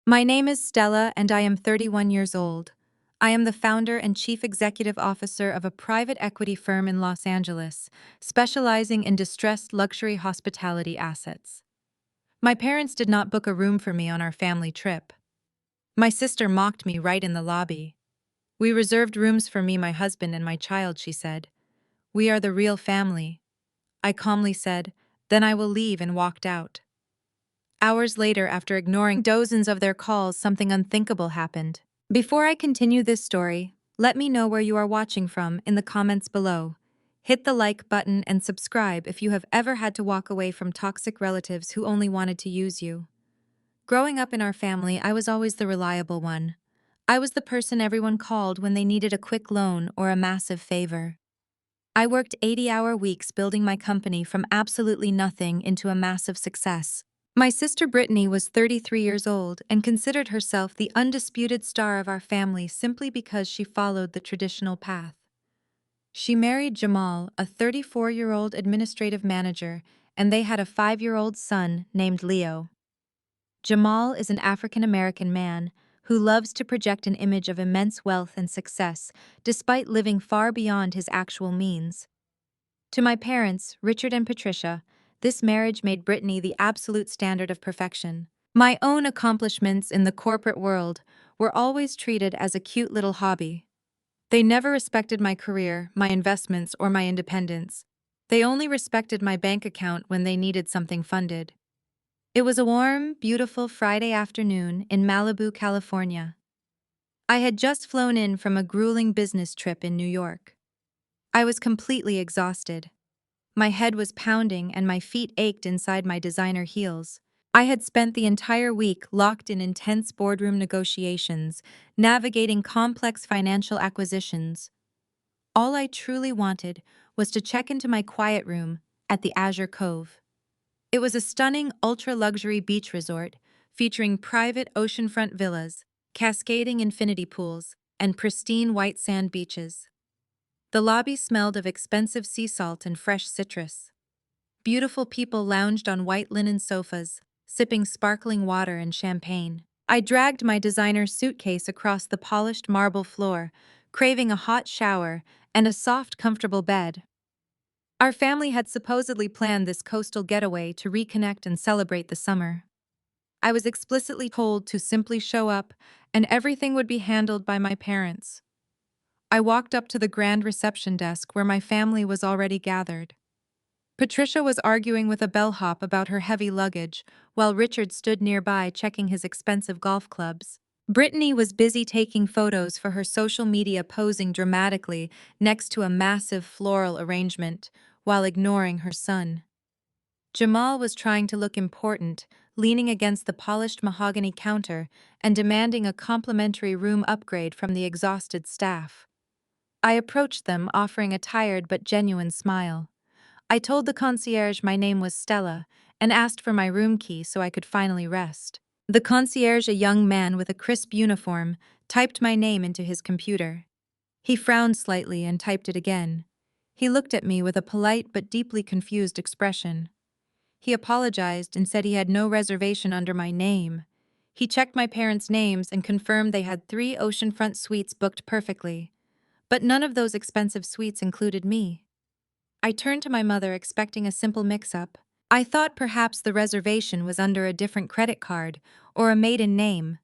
My name is Stella and I am 31 years old. I am the founder and chief executive officer of a private equity firm in Los Angeles, specializing in distressed luxury hospitality assets. My parents did not book a room for me on our family trip. My sister mocked me right in the lobby. "We reserved rooms for me, my husband, and my child," she said. "We are the real family." I calmly said, "Then I will leave," and walked out. Hours later, after ignoring dozens of their calls, something unthinkable happened. Before I continue this story, let me know where you are watching from in the comments below. Hit the like button and subscribe if you have ever had to walk away from toxic relatives who only wanted to use you. Growing up in our family, I was always the reliable one. I was the person everyone called when they needed a quick loan or a massive favor. I worked 80-hour weeks building my company from absolutely nothing into a massive success. My sister Brittany was 33 years old and considered herself the undisputed star of our family simply because she followed the traditional path. She married Jamal, a 34-year-old administrative manager, and they had a 5-year-old son named Leo. Jamal is an African-American man who loves to project an image of immense wealth and success, despite living far beyond his actual means. To my parents, Richard and Patricia, this marriage made Brittany the absolute standard of perfection. My own accomplishments in the corporate world were always treated as a cute little hobby. They never respected my career, my investments, or my independence. They only respected my bank account when they needed something funded. It was a warm, beautiful Friday afternoon in Malibu, California. I had just flown in from a grueling business trip in New York. I was completely exhausted. My head was pounding and my feet ached inside my designer heels. I had spent the entire week locked in intense boardroom negotiations, navigating complex financial acquisitions. All I truly wanted was to check into my quiet room at the Azure Cove. It was a stunning ultra-luxury beach resort featuring private oceanfront villas, cascading infinity pools, and pristine white sand beaches. The lobby smelled of expensive sea salt and fresh citrus. Beautiful people lounged on white linen sofas, sipping sparkling water and champagne. I dragged my designer suitcase across the polished marble floor, craving a hot shower and a soft, comfortable bed. Our family had supposedly planned this coastal getaway to reconnect and celebrate the summer. I was explicitly told to simply show up and everything would be handled by my parents. I walked up to the grand reception desk where my family was already gathered. Patricia was arguing with a bellhop about her heavy luggage, while Richard stood nearby checking his expensive golf clubs. Brittany was busy taking photos for her social media, posing dramatically next to a massive floral arrangement, while ignoring her son. Jamal was trying to look important, leaning against the polished mahogany counter and demanding a complimentary room upgrade from the exhausted staff. I approached them, offering a tired but genuine smile. I told the concierge my name was Stella and asked for my room key so I could finally rest. The concierge, a young man with a crisp uniform, typed my name into his computer. He frowned slightly and typed it again. He looked at me with a polite but deeply confused expression. He apologized and said he had no reservation under my name. He checked my parents' names and confirmed they had 3 oceanfront suites booked perfectly. But none of those expensive suites included me. I turned to my mother expecting a simple mix-up. I thought perhaps the reservation was under a different credit card or a maiden name.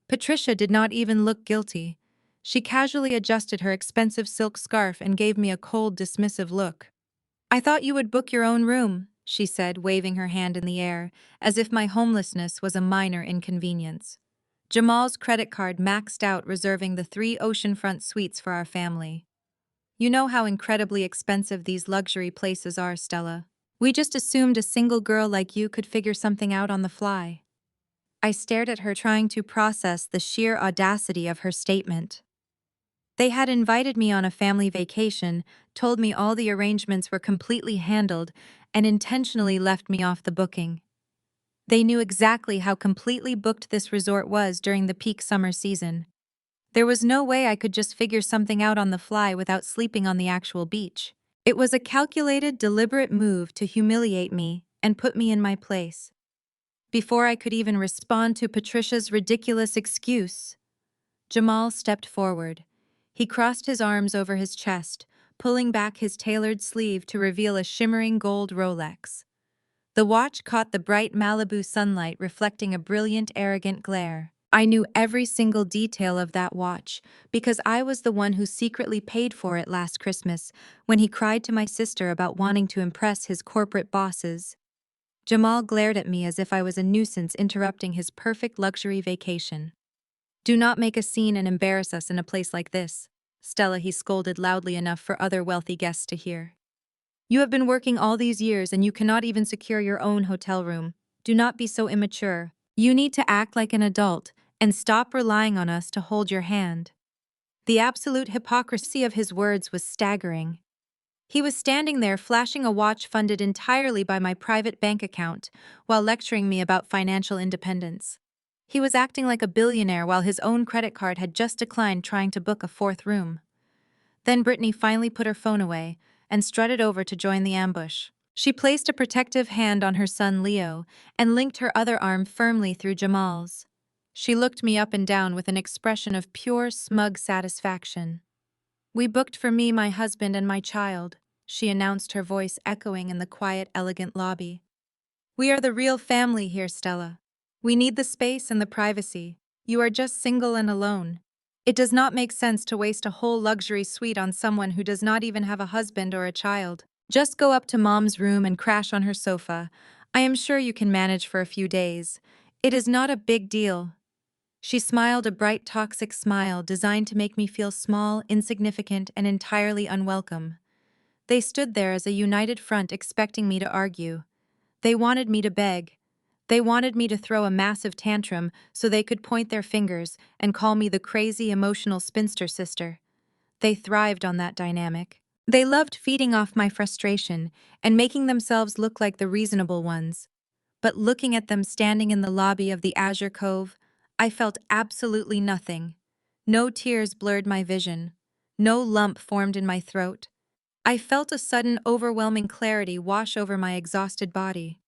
Patricia did not even look guilty. She casually adjusted her expensive silk scarf and gave me a cold, dismissive look. "I thought you would book your own room," she said, waving her hand in the air, as if my homelessness was a minor inconvenience. Jamal's credit card maxed out, reserving the 3 oceanfront suites for our family. "You know how incredibly expensive these luxury places are, Stella. We just assumed a single girl like you could figure something out on the fly." I stared at her, trying to process the sheer audacity of her statement. They had invited me on a family vacation, told me all the arrangements were completely handled, and intentionally left me off the booking. They knew exactly how completely booked this resort was during the peak summer season. There was no way I could just figure something out on the fly without sleeping on the actual beach. It was a calculated, deliberate move to humiliate me and put me in my place. Before I could even respond to Patricia's ridiculous excuse, Jamal stepped forward. He crossed his arms over his chest, pulling back his tailored sleeve to reveal a shimmering gold Rolex. The watch caught the bright Malibu sunlight, reflecting a brilliant, arrogant glare. I knew every single detail of that watch because I was the one who secretly paid for it last Christmas when he cried to my sister about wanting to impress his corporate bosses. Jamal glared at me as if I was a nuisance interrupting his perfect luxury vacation. "Do not make a scene and embarrass us in a place like this," Stella, he scolded loudly enough for other wealthy guests to hear. "You have been working all these years and you cannot even secure your own hotel room. Do not be so immature. You need to act like an adult and stop relying on us to hold your hand." The absolute hypocrisy of his words was staggering. He was standing there flashing a watch funded entirely by my private bank account while lecturing me about financial independence. He was acting like a billionaire while his own credit card had just declined trying to book a fourth room. Then Brittany finally put her phone away and strutted over to join the ambush. She placed a protective hand on her son Leo and linked her other arm firmly through Jamal's. She looked me up and down with an expression of pure, smug satisfaction. "We booked for me, my husband, and my child," she announced, her voice echoing in the quiet, elegant lobby. "We are the real family here, Stella. We need the space and the privacy. You are just single and alone. It does not make sense to waste a whole luxury suite on someone who does not even have a husband or a child. Just go up to Mom's room and crash on her sofa. I am sure you can manage for a few days. It is not a big deal." She smiled a bright, toxic smile designed to make me feel small, insignificant, and entirely unwelcome. They stood there as a united front expecting me to argue. They wanted me to beg. They wanted me to throw a massive tantrum so they could point their fingers and call me the crazy, emotional spinster sister. They thrived on that dynamic. They loved feeding off my frustration and making themselves look like the reasonable ones. But looking at them standing in the lobby of the Azure Cove, I felt absolutely nothing. No tears blurred my vision. No lump formed in my throat. I felt a sudden, overwhelming clarity wash over my exhausted body.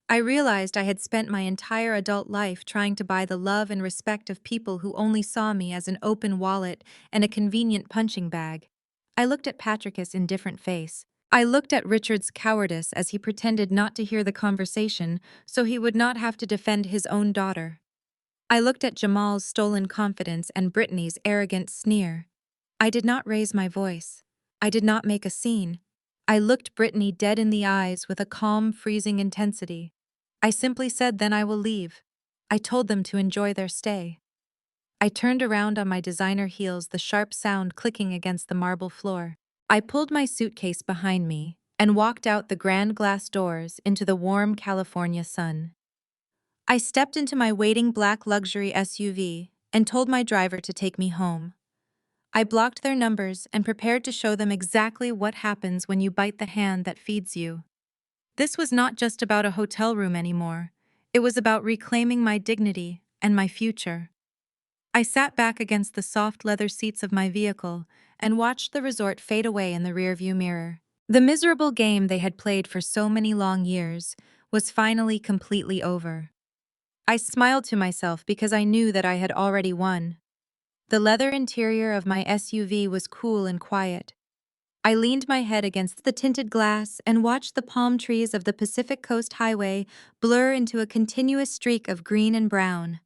I realized I had spent my entire adult life trying to buy the love and respect of people who only saw me as an open wallet and a convenient punching bag. I looked at Patricus' indifferent face. I looked at Richard's cowardice as he pretended not to hear the conversation so he would not have to defend his own daughter. I looked at Jamal's stolen confidence and Brittany's arrogant sneer. I did not raise my voice. I did not make a scene. I looked Brittany dead in the eyes with a calm, freezing intensity. I simply said, "Then I will leave." I told them to enjoy their stay. I turned around on my designer heels, the sharp sound clicking against the marble floor. I pulled my suitcase behind me and walked out the grand glass doors into the warm California sun. I stepped into my waiting black luxury SUV and told my driver to take me home. I blocked their numbers and prepared to show them exactly what happens when you bite the hand that feeds you. This was not just about a hotel room anymore. It was about reclaiming my dignity and my future. I sat back against the soft leather seats of my vehicle and watched the resort fade away in the rearview mirror. The miserable game they had played for so many long years was finally completely over. I smiled to myself because I knew that I had already won. The leather interior of my SUV was cool and quiet. I leaned my head against the tinted glass and watched the palm trees of the Pacific Coast Highway blur into a continuous streak of green and brown.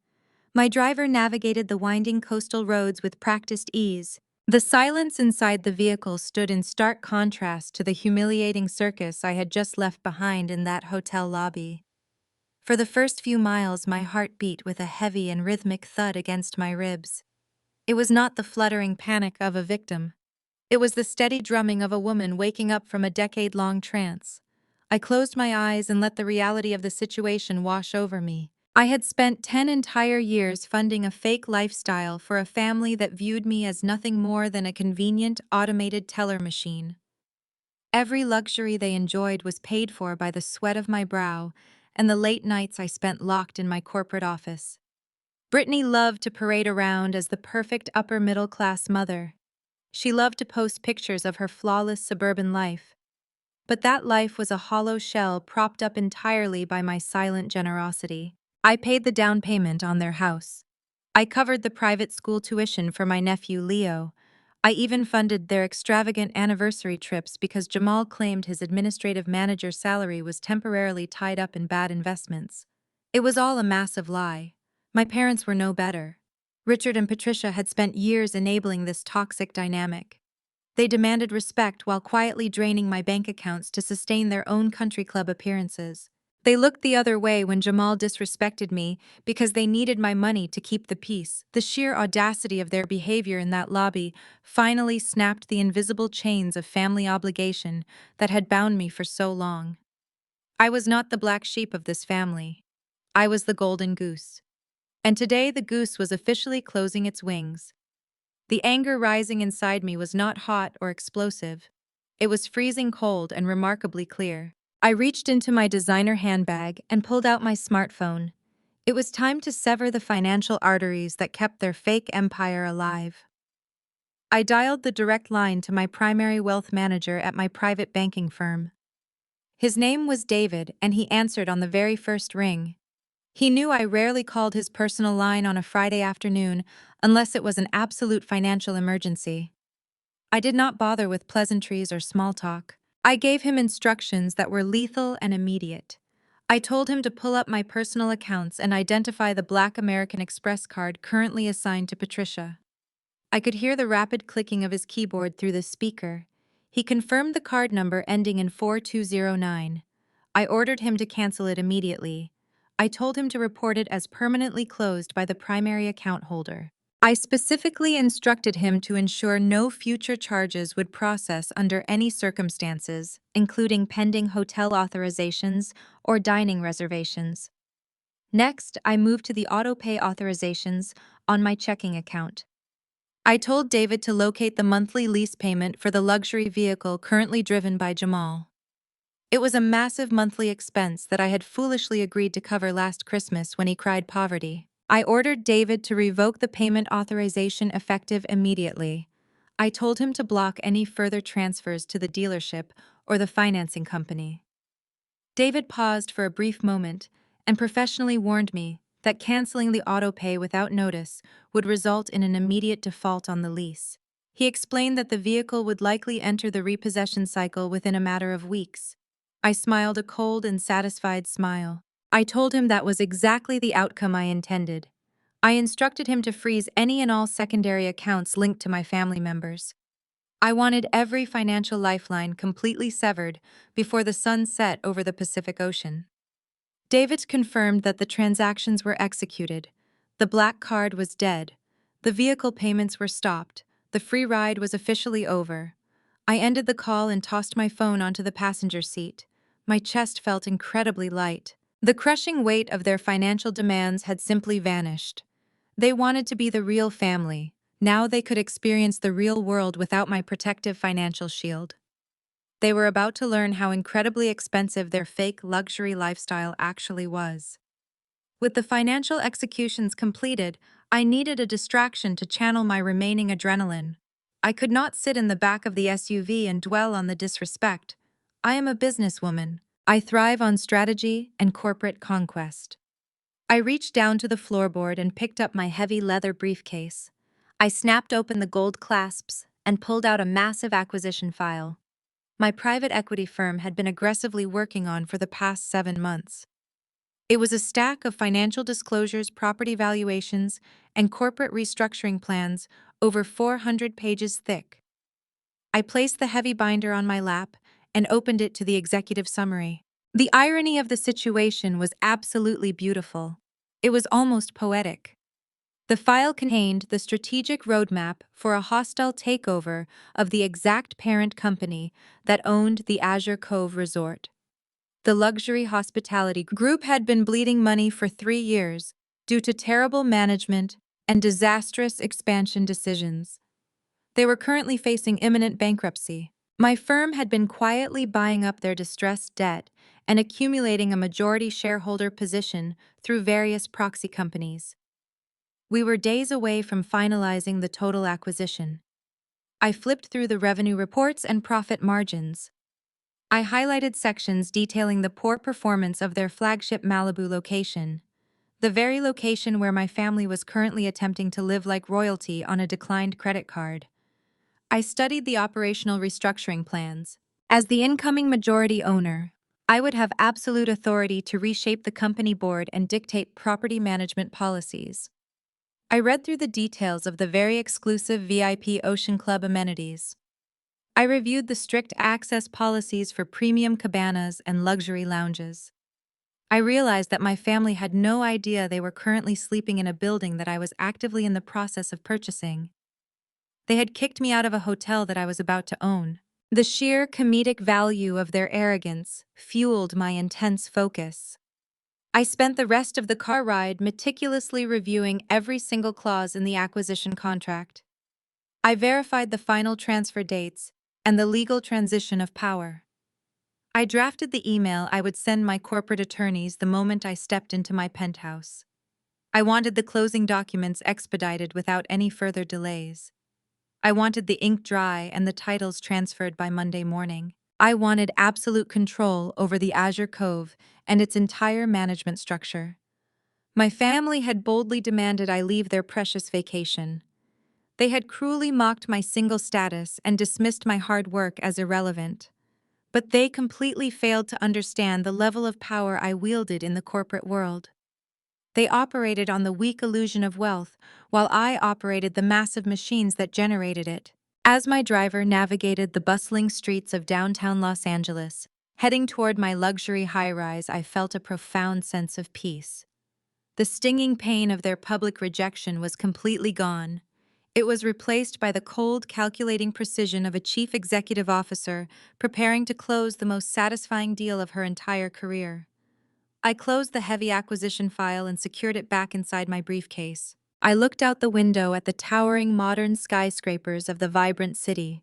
My driver navigated the winding coastal roads with practiced ease. The silence inside the vehicle stood in stark contrast to the humiliating circus I had just left behind in that hotel lobby. For the first few miles, my heart beat with a heavy and rhythmic thud against my ribs. It was not the fluttering panic of a victim. It was the steady drumming of a woman waking up from a decade-long trance. I closed my eyes and let the reality of the situation wash over me. I had spent 10 entire years funding a fake lifestyle for a family that viewed me as nothing more than a convenient, automated teller machine. Every luxury they enjoyed was paid for by the sweat of my brow and the late nights I spent locked in my corporate office. Brittany loved to parade around as the perfect upper-middle-class mother. She loved to post pictures of her flawless suburban life. But that life was a hollow shell propped up entirely by my silent generosity. I paid the down payment on their house. I covered the private school tuition for my nephew Leo. I even funded their extravagant anniversary trips because Jamal claimed his administrative manager's salary was temporarily tied up in bad investments. It was all a massive lie. My parents were no better. Richard and Patricia had spent years enabling this toxic dynamic. They demanded respect while quietly draining my bank accounts to sustain their own country club appearances. They looked the other way when Jamal disrespected me because they needed my money to keep the peace. The sheer audacity of their behavior in that lobby finally snapped the invisible chains of family obligation that had bound me for so long. I was not the black sheep of this family. I was the golden goose. And today the goose was officially closing its wings. The anger rising inside me was not hot or explosive. It was freezing cold and remarkably clear. I reached into my designer handbag and pulled out my smartphone. It was time to sever the financial arteries that kept their fake empire alive. I dialed the direct line to my primary wealth manager at my private banking firm. His name was David, and he answered on the very first ring. He knew I rarely called his personal line on a Friday afternoon unless it was an absolute financial emergency. I did not bother with pleasantries or small talk. I gave him instructions that were lethal and immediate. I told him to pull up my personal accounts and identify the Black American Express card currently assigned to Patricia. I could hear the rapid clicking of his keyboard through the speaker. He confirmed the card number ending in 4209. I ordered him to cancel it immediately. I told him to report it as permanently closed by the primary account holder. I specifically instructed him to ensure no future charges would process under any circumstances, including pending hotel authorizations or dining reservations. Next, I moved to the auto-pay authorizations on my checking account. I told David to locate the monthly lease payment for the luxury vehicle currently driven by Jamal. It was a massive monthly expense that I had foolishly agreed to cover last Christmas when he cried poverty. I ordered David to revoke the payment authorization effective immediately. I told him to block any further transfers to the dealership or the financing company. David paused for a brief moment and professionally warned me that canceling the auto pay without notice would result in an immediate default on the lease. He explained that the vehicle would likely enter the repossession cycle within a matter of weeks. I smiled a cold and satisfied smile. I told him that was exactly the outcome I intended. I instructed him to freeze any and all secondary accounts linked to my family members. I wanted every financial lifeline completely severed before the sun set over the Pacific Ocean. David confirmed that the transactions were executed. The black card was dead. The vehicle payments were stopped. The free ride was officially over. I ended the call and tossed my phone onto the passenger seat. My chest felt incredibly light. The crushing weight of their financial demands had simply vanished. They wanted to be the real family. Now they could experience the real world without my protective financial shield. They were about to learn how incredibly expensive their fake luxury lifestyle actually was. With the financial executions completed, I needed a distraction to channel my remaining adrenaline. I could not sit in the back of the SUV and dwell on the disrespect. I am a businesswoman. I thrive on strategy and corporate conquest. I reached down to the floorboard and picked up my heavy leather briefcase. I snapped open the gold clasps and pulled out a massive acquisition file my private equity firm had been aggressively working on for the past 7 months. It was a stack of financial disclosures, property valuations, and corporate restructuring plans over 400 pages thick. I placed the heavy binder on my lap and opened it to the executive summary. The irony of the situation was absolutely beautiful. It was almost poetic. The file contained the strategic roadmap for a hostile takeover of the exact parent company that owned the Azure Cove Resort. The luxury hospitality group had been bleeding money for 3 years due to terrible management and disastrous expansion decisions. They were currently facing imminent bankruptcy. My firm had been quietly buying up their distressed debt and accumulating a majority shareholder position through various proxy companies. We were days away from finalizing the total acquisition. I flipped through the revenue reports and profit margins. I highlighted sections detailing the poor performance of their flagship Malibu location, the very location where my family was currently attempting to live like royalty on a declined credit card. I studied the operational restructuring plans. As the incoming majority owner, I would have absolute authority to reshape the company board and dictate property management policies. I read through the details of the very exclusive VIP Ocean Club amenities. I reviewed the strict access policies for premium cabanas and luxury lounges. I realized that my family had no idea they were currently sleeping in a building that I was actively in the process of purchasing. They had kicked me out of a hotel that I was about to own. The sheer comedic value of their arrogance fueled my intense focus. I spent the rest of the car ride meticulously reviewing every single clause in the acquisition contract. I verified the final transfer dates and the legal transition of power. I drafted the email I would send my corporate attorneys the moment I stepped into my penthouse. I wanted the closing documents expedited without any further delays. I wanted the ink dry and the titles transferred by Monday morning. I wanted absolute control over the Azure Cove and its entire management structure. My family had boldly demanded I leave their precious vacation. They had cruelly mocked my single status and dismissed my hard work as irrelevant. But they completely failed to understand the level of power I wielded in the corporate world. They operated on the weak illusion of wealth, while I operated the massive machines that generated it. As my driver navigated the bustling streets of downtown Los Angeles, heading toward my luxury high-rise, I felt a profound sense of peace. The stinging pain of their public rejection was completely gone. It was replaced by the cold, calculating precision of a chief executive officer preparing to close the most satisfying deal of her entire career. I closed the heavy acquisition file and secured it back inside my briefcase. I looked out the window at the towering modern skyscrapers of the vibrant city.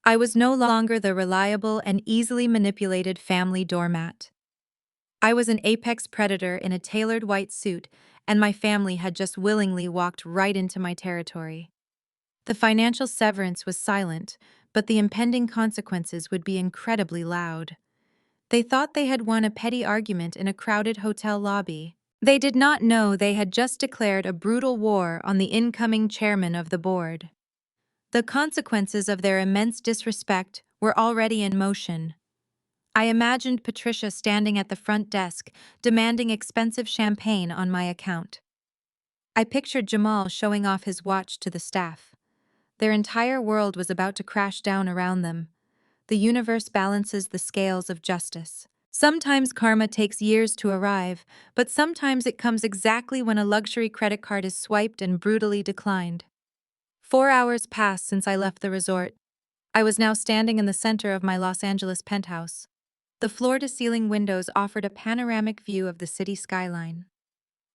I was no longer the reliable and easily manipulated family doormat. I was an apex predator in a tailored white suit, and my family had just willingly walked right into my territory. The financial severance was silent, but the impending consequences would be incredibly loud. They thought they had won a petty argument in a crowded hotel lobby. They did not know they had just declared a brutal war on the incoming chairman of the board. The consequences of their immense disrespect were already in motion. I imagined Patricia standing at the front desk, demanding expensive champagne on my account. I pictured Jamal showing off his watch to the staff. Their entire world was about to crash down around them. The universe balances the scales of justice. Sometimes karma takes years to arrive, but sometimes it comes exactly when a luxury credit card is swiped and brutally declined. 4 hours passed since I left the resort. I was now standing in the center of my Los Angeles penthouse. The floor-to-ceiling windows offered a panoramic view of the city skyline.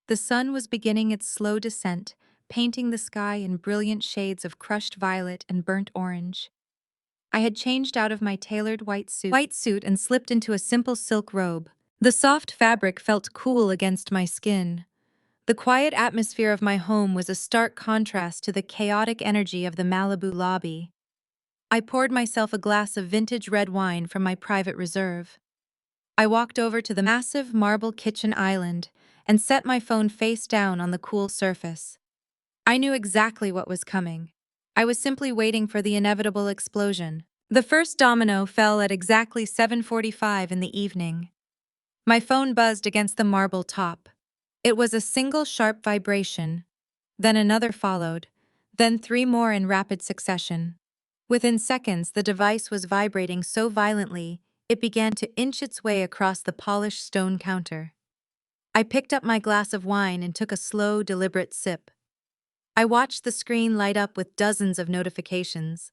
The sun was beginning its slow descent, painting the sky in brilliant shades of crushed violet and burnt orange. I had changed out of my tailored white suit and slipped into a simple silk robe. The soft fabric felt cool against my skin. The quiet atmosphere of my home was a stark contrast to the chaotic energy of the Malibu lobby. I poured myself a glass of vintage red wine from my private reserve. I walked over to the massive marble kitchen island and set my phone face down on the cool surface. I knew exactly what was coming. I was simply waiting for the inevitable explosion. The first domino fell at exactly 7:45 in the evening. My phone buzzed against the marble top. It was a single sharp vibration, then another followed, then three more in rapid succession. Within seconds, the device was vibrating so violently, it began to inch its way across the polished stone counter. I picked up my glass of wine and took a slow, deliberate sip. I watched the screen light up with dozens of notifications.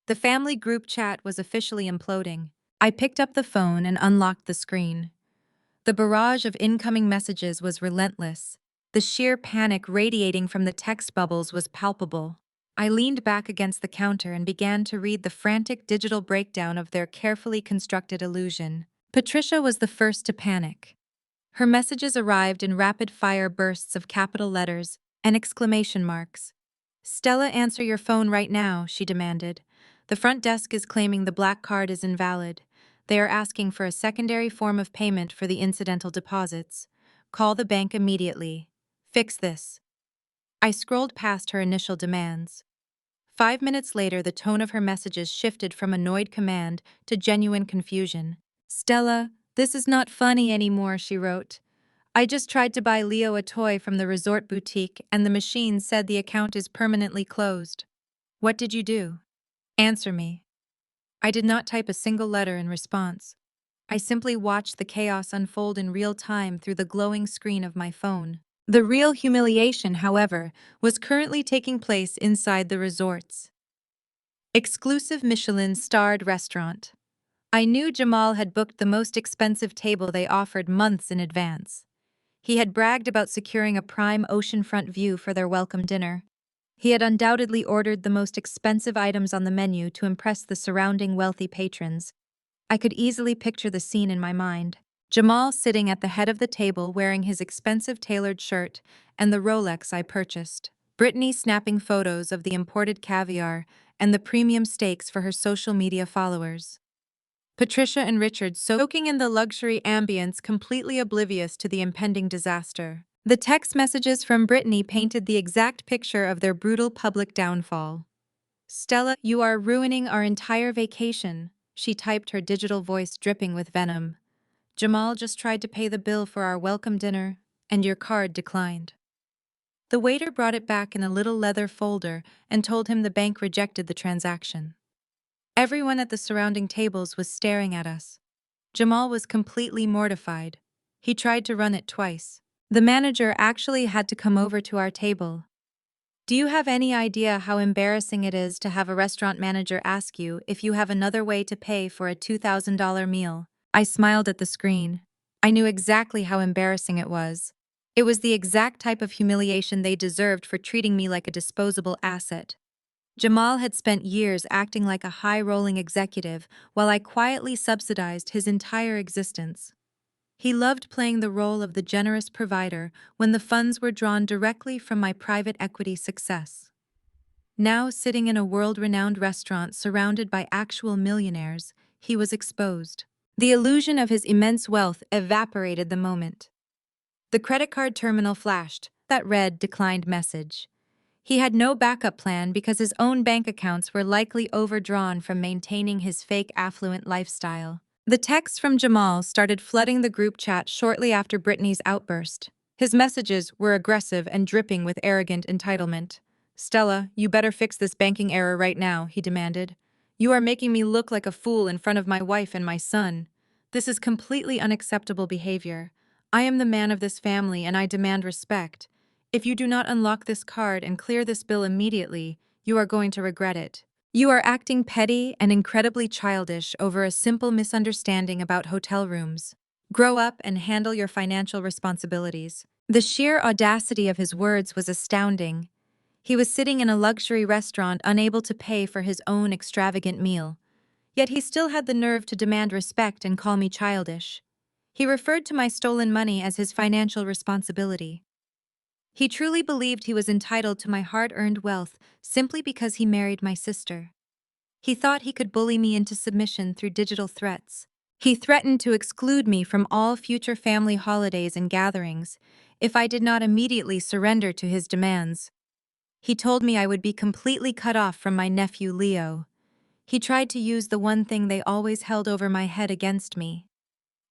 The family group chat was officially imploding. I picked up the phone and unlocked the screen. The barrage of incoming messages was relentless. The sheer panic radiating from the text bubbles was palpable. I leaned back against the counter and began to read the frantic digital breakdown of their carefully constructed illusion. Patricia was the first to panic. Her messages arrived in rapid-fire bursts of capital letters and exclamation marks. "Stella, answer your phone right now," she demanded. "The front desk is claiming the black card is invalid. They are asking for a secondary form of payment for the incidental deposits. Call the bank immediately. Fix this. I scrolled past her initial demands. 5 minutes later, the tone of her messages shifted from annoyed command to genuine confusion. Stella, this is not funny anymore, she wrote. I just tried to buy Leo a toy from the resort boutique and the machine said the account is permanently closed. What did you do? Answer me. I did not type a single letter in response. I simply watched the chaos unfold in real time through the glowing screen of my phone. The real humiliation, however, was currently taking place inside the resort's exclusive Michelin-starred restaurant. I knew Jamal had booked the most expensive table they offered months in advance. He had bragged about securing a prime oceanfront view for their welcome dinner. He had undoubtedly ordered the most expensive items on the menu to impress the surrounding wealthy patrons. I could easily picture the scene in my mind. Jamal sitting at the head of the table wearing his expensive tailored shirt and the Rolex I purchased. Brittany snapping photos of the imported caviar and the premium steaks for her social media followers. Patricia and Richard soaking in the luxury ambience, completely oblivious to the impending disaster. The text messages from Brittany painted the exact picture of their brutal public downfall. Stella, you are ruining our entire vacation, she typed, her digital voice dripping with venom. Jamal just tried to pay the bill for our welcome dinner, and your card declined. The waiter brought it back in a little leather folder and told him the bank rejected the transaction. Everyone at the surrounding tables was staring at us. Jamal was completely mortified. He tried to run it twice. The manager actually had to come over to our table. Do you have any idea how embarrassing it is to have a restaurant manager ask you if you have another way to pay for a $2,000 meal? I smiled at the screen. I knew exactly how embarrassing it was. It was the exact type of humiliation they deserved for treating me like a disposable asset. Jamal had spent years acting like a high-rolling executive while I quietly subsidized his entire existence. He loved playing the role of the generous provider when the funds were drawn directly from my private equity success. Now, sitting in a world-renowned restaurant surrounded by actual millionaires, he was exposed. The illusion of his immense wealth evaporated the moment. The credit card terminal flashed that read declined message. He had no backup plan because his own bank accounts were likely overdrawn from maintaining his fake affluent lifestyle. The texts from Jamal started flooding the group chat shortly after Brittany's outburst. His messages were aggressive and dripping with arrogant entitlement. Stella, you better fix this banking error right now, he demanded. You are making me look like a fool in front of my wife and my son. This is completely unacceptable behavior. I am the man of this family and I demand respect. If you do not unlock this card and clear this bill immediately, you are going to regret it. You are acting petty and incredibly childish over a simple misunderstanding about hotel rooms. Grow up and handle your financial responsibilities. The sheer audacity of his words was astounding. He was sitting in a luxury restaurant unable to pay for his own extravagant meal. Yet he still had the nerve to demand respect and call me childish. He referred to my stolen money as his financial responsibility. He truly believed he was entitled to my hard-earned wealth simply because he married my sister. He thought he could bully me into submission through digital threats. He threatened to exclude me from all future family holidays and gatherings if I did not immediately surrender to his demands. He told me I would be completely cut off from my nephew Leo. He tried to use the one thing they always held over my head against me: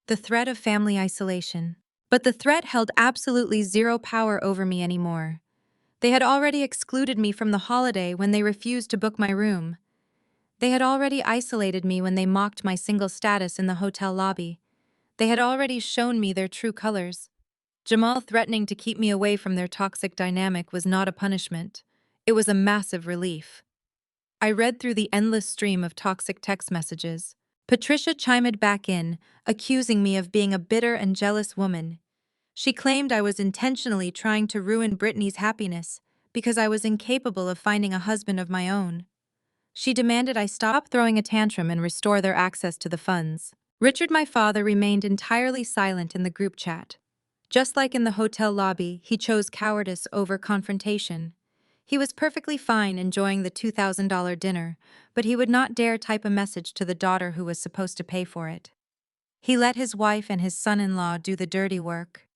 the threat of family isolation. But the threat held absolutely zero power over me anymore. They had already excluded me from the holiday when they refused to book my room. They had already isolated me when they mocked my single status in the hotel lobby. They had already shown me their true colors. Jamal threatening to keep me away from their toxic dynamic was not a punishment. It was a massive relief. I read through the endless stream of toxic text messages. Patricia chimed back in, accusing me of being a bitter and jealous woman. She claimed I was intentionally trying to ruin Brittany's happiness because I was incapable of finding a husband of my own. She demanded I stop throwing a tantrum and restore their access to the funds. Richard, my father, remained entirely silent in the group chat. Just like in the hotel lobby, he chose cowardice over confrontation. He was perfectly fine enjoying the $2,000 dinner, but he would not dare type a message to the daughter who was supposed to pay for it. He let his wife and his son-in-law do the dirty work.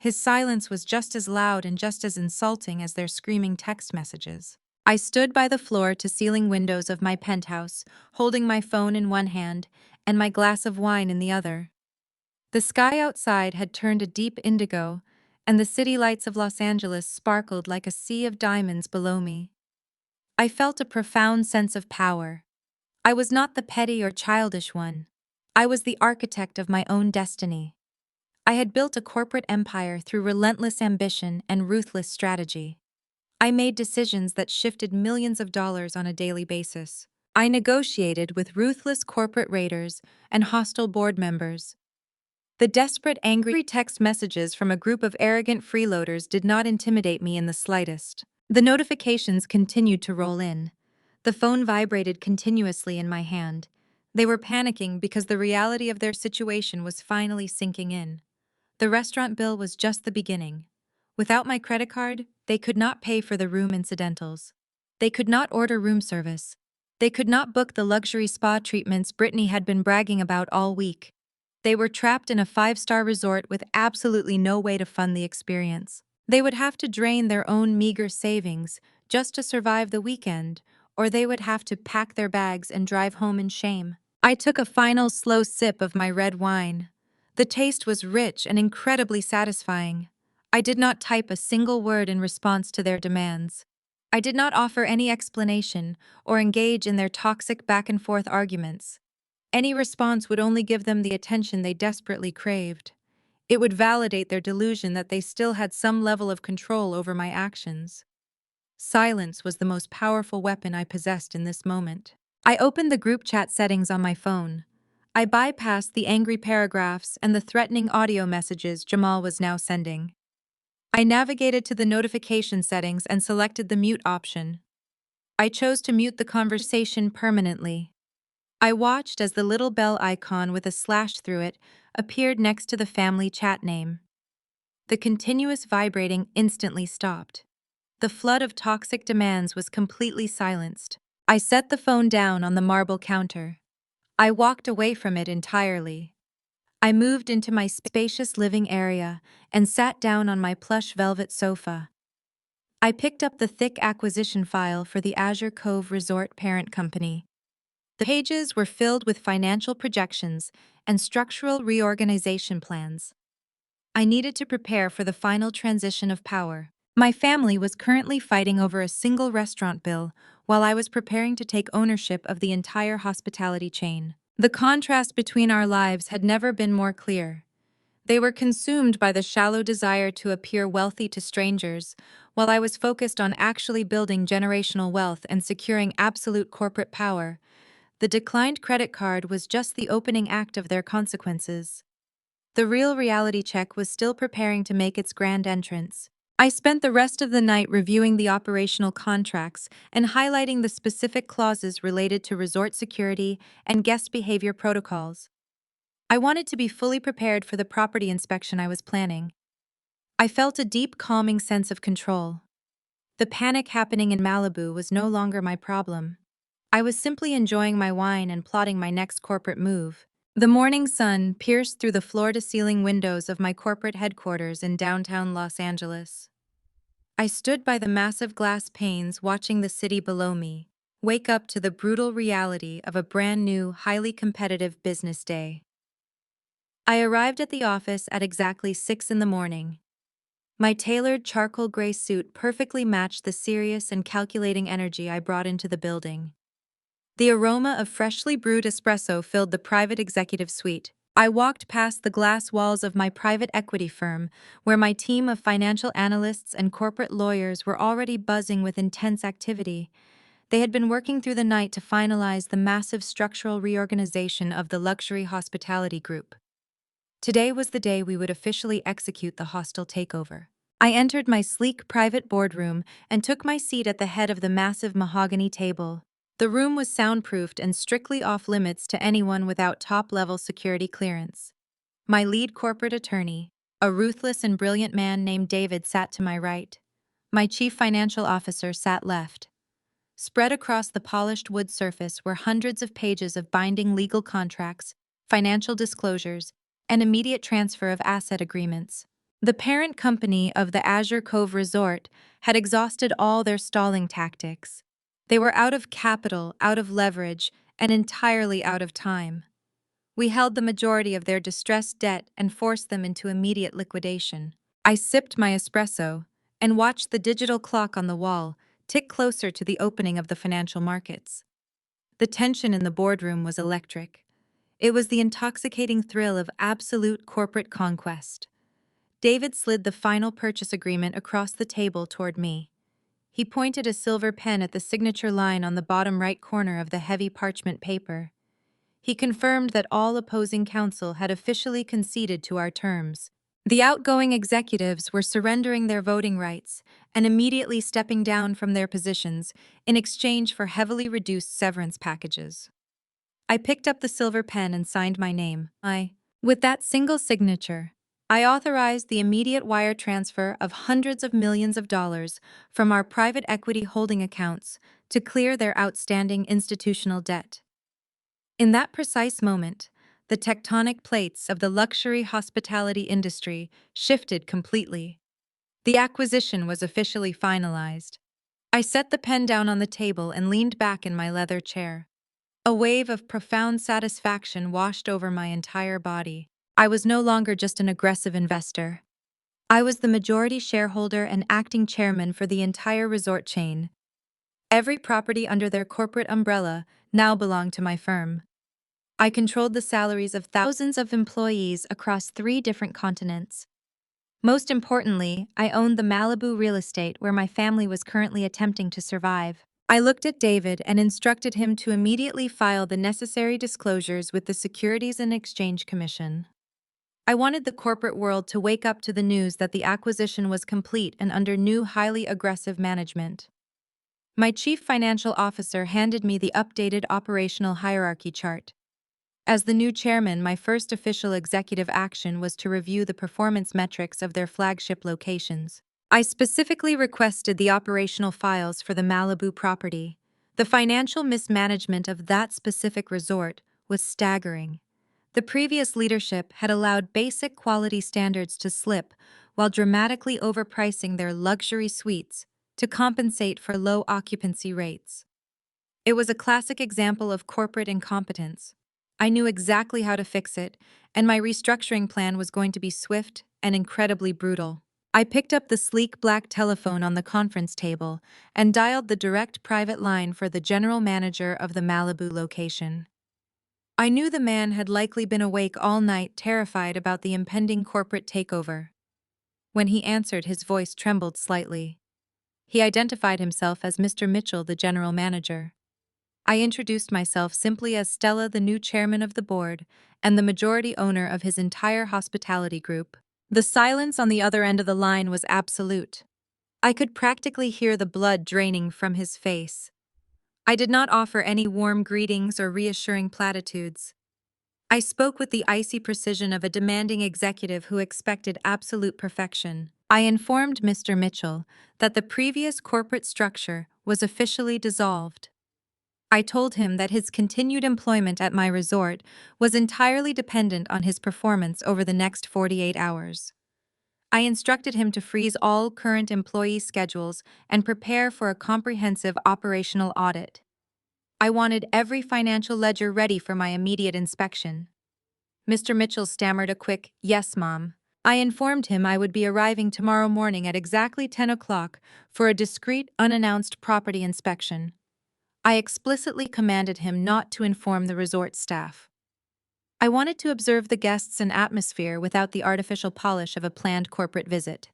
His silence was just as loud and just as insulting as their screaming text messages. I stood by the floor-to-ceiling windows of my penthouse, holding my phone in one hand and my glass of wine in the other. The sky outside had turned a deep indigo, and the city lights of Los Angeles sparkled like a sea of diamonds below me. I felt a profound sense of power. I was not the petty or childish one. I was the architect of my own destiny. I had built a corporate empire through relentless ambition and ruthless strategy. I made decisions that shifted millions of dollars on a daily basis. I negotiated with ruthless corporate raiders and hostile board members. The desperate, angry text messages from a group of arrogant freeloaders did not intimidate me in the slightest. The notifications continued to roll in. The phone vibrated continuously in my hand. They were panicking because the reality of their situation was finally sinking in. The restaurant bill was just the beginning. Without my credit card, they could not pay for the room incidentals. They could not order room service. They could not book the luxury spa treatments Brittany had been bragging about all week. They were trapped in a five-star resort with absolutely no way to fund the experience. They would have to drain their own meager savings just to survive the weekend, or they would have to pack their bags and drive home in shame. I took a final slow sip of my red wine. The taste was rich and incredibly satisfying. I did not type a single word in response to their demands. I did not offer any explanation or engage in their toxic back-and-forth arguments. Any response would only give them the attention they desperately craved. It would validate their delusion that they still had some level of control over my actions. Silence was the most powerful weapon I possessed in this moment. I opened the group chat settings on my phone. I bypassed the angry paragraphs and the threatening audio messages Jamal was now sending. I navigated to the notification settings and selected the mute option. I chose to mute the conversation permanently. I watched as the little bell icon with a slash through it appeared next to the family chat name. The continuous vibrating instantly stopped. The flood of toxic demands was completely silenced. I set the phone down on the marble counter. I walked away from it entirely. I moved into my spacious living area and sat down on my plush velvet sofa. I picked up the thick acquisition file for the Azure Cove Resort parent company. The pages were filled with financial projections and structural reorganization plans. I needed to prepare for the final transition of power. My family was currently fighting over a single restaurant bill, while I was preparing to take ownership of the entire hospitality chain. The contrast between our lives had never been more clear. They were consumed by the shallow desire to appear wealthy to strangers, while I was focused on actually building generational wealth and securing absolute corporate power. The declined credit card was just the opening act of their consequences. The real reality check was still preparing to make its grand entrance. I spent the rest of the night reviewing the operational contracts and highlighting the specific clauses related to resort security and guest behavior protocols. I wanted to be fully prepared for the property inspection I was planning. I felt a deep, calming sense of control. The panic happening in Malibu was no longer my problem. I was simply enjoying my wine and plotting my next corporate move. The morning sun pierced through the floor-to-ceiling windows of my corporate headquarters in downtown Los Angeles. I stood by the massive glass panes watching the city below me wake up to the brutal reality of a brand new, highly competitive business day. I arrived at the office at exactly 6 in the morning. My tailored charcoal gray suit perfectly matched the serious and calculating energy I brought into the building. The aroma of freshly brewed espresso filled the private executive suite. I walked past the glass walls of my private equity firm, where my team of financial analysts and corporate lawyers were already buzzing with intense activity. They had been working through the night to finalize the massive structural reorganization of the luxury hospitality group. Today was the day we would officially execute the hostile takeover. I entered my sleek private boardroom and took my seat at the head of the massive mahogany table. The room was soundproofed and strictly off-limits to anyone without top-level security clearance. My lead corporate attorney, a ruthless and brilliant man named David, sat to my right. My chief financial officer sat left. Spread across the polished wood surface were hundreds of pages of binding legal contracts, financial disclosures, and immediate transfer of asset agreements. The parent company of the Azure Cove Resort had exhausted all their stalling tactics. They were out of capital, out of leverage, and entirely out of time. We held the majority of their distressed debt and forced them into immediate liquidation. I sipped my espresso and watched the digital clock on the wall tick closer to the opening of the financial markets. The tension in the boardroom was electric. It was the intoxicating thrill of absolute corporate conquest. David slid the final purchase agreement across the table toward me. He pointed a silver pen at the signature line on the bottom right corner of the heavy parchment paper. He confirmed that all opposing counsel had officially conceded to our terms. The outgoing executives were surrendering their voting rights and immediately stepping down from their positions in exchange for heavily reduced severance packages. I picked up the silver pen and signed my name. With that single signature, I authorized the immediate wire transfer of hundreds of millions of dollars from our private equity holding accounts to clear their outstanding institutional debt. In that precise moment, the tectonic plates of the luxury hospitality industry shifted completely. The acquisition was officially finalized. I set the pen down on the table and leaned back in my leather chair. A wave of profound satisfaction washed over my entire body. I was no longer just an aggressive investor. I was the majority shareholder and acting chairman for the entire resort chain. Every property under their corporate umbrella now belonged to my firm. I controlled the salaries of thousands of employees across 3 different continents. Most importantly, I owned the Malibu real estate where my family was currently attempting to survive. I looked at David and instructed him to immediately file the necessary disclosures with the Securities and Exchange Commission. I wanted the corporate world to wake up to the news that the acquisition was complete and under new, highly aggressive management. My chief financial officer handed me the updated operational hierarchy chart. As the new chairman, my first official executive action was to review the performance metrics of their flagship locations. I specifically requested the operational files for the Malibu property. The financial mismanagement of that specific resort was staggering. The previous leadership had allowed basic quality standards to slip while dramatically overpricing their luxury suites to compensate for low occupancy rates. It was a classic example of corporate incompetence. I knew exactly how to fix it, and my restructuring plan was going to be swift and incredibly brutal. I picked up the sleek black telephone on the conference table and dialed the direct private line for the general manager of the Malibu location. I knew the man had likely been awake all night, terrified about the impending corporate takeover. When he answered, his voice trembled slightly. He identified himself as Mr. Mitchell, the general manager. I introduced myself simply as Stella, the new chairman of the board, and the majority owner of his entire hospitality group. The silence on the other end of the line was absolute. I could practically hear the blood draining from his face. I did not offer any warm greetings or reassuring platitudes. I spoke with the icy precision of a demanding executive who expected absolute perfection. I informed Mr. Mitchell that the previous corporate structure was officially dissolved. I told him that his continued employment at my resort was entirely dependent on his performance over the next 48 hours. I instructed him to freeze all current employee schedules and prepare for a comprehensive operational audit. I wanted every financial ledger ready for my immediate inspection. Mr. Mitchell stammered a quick, "Yes, Mom." I informed him I would be arriving tomorrow morning at exactly 10 o'clock for a discreet, unannounced property inspection. I explicitly commanded him not to inform the resort staff. I wanted to observe the guests and atmosphere without the artificial polish of a planned corporate visit.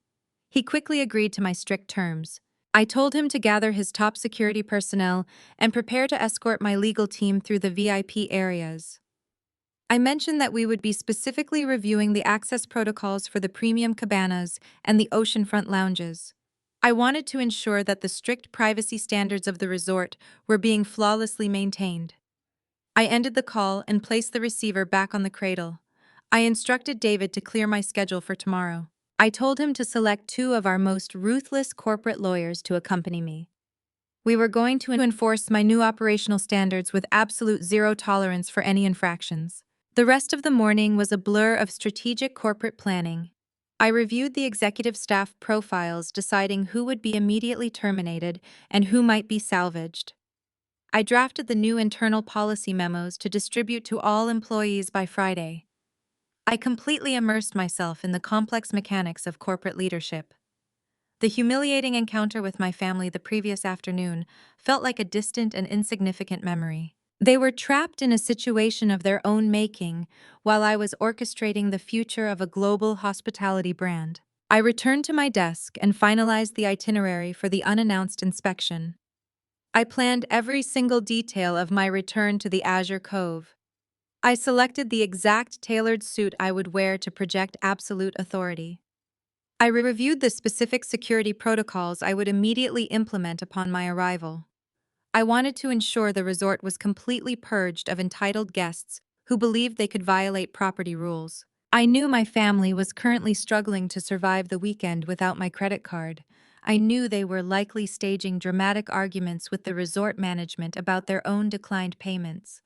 He quickly agreed to my strict terms. I told him to gather his top security personnel and prepare to escort my legal team through the VIP areas. I mentioned that we would be specifically reviewing the access protocols for the premium cabanas and the oceanfront lounges. I wanted to ensure that the strict privacy standards of the resort were being flawlessly maintained. I ended the call and placed the receiver back on the cradle. I instructed David to clear my schedule for tomorrow. I told him to select two of our most ruthless corporate lawyers to accompany me. We were going to enforce my new operational standards with absolute zero tolerance for any infractions. The rest of the morning was a blur of strategic corporate planning. I reviewed the executive staff profiles, deciding who would be immediately terminated and who might be salvaged. I drafted the new internal policy memos to distribute to all employees by Friday. I completely immersed myself in the complex mechanics of corporate leadership. The humiliating encounter with my family the previous afternoon felt like a distant and insignificant memory. They were trapped in a situation of their own making while I was orchestrating the future of a global hospitality brand. I returned to my desk and finalized the itinerary for the unannounced inspection. I planned every single detail of my return to the Azure Cove. I selected the exact tailored suit I would wear to project absolute authority. I reviewed the specific security protocols I would immediately implement upon my arrival. I wanted to ensure the resort was completely purged of entitled guests who believed they could violate property rules. I knew my family was currently struggling to survive the weekend without my credit card. I knew they were likely staging dramatic arguments with the resort management about their own declined payments.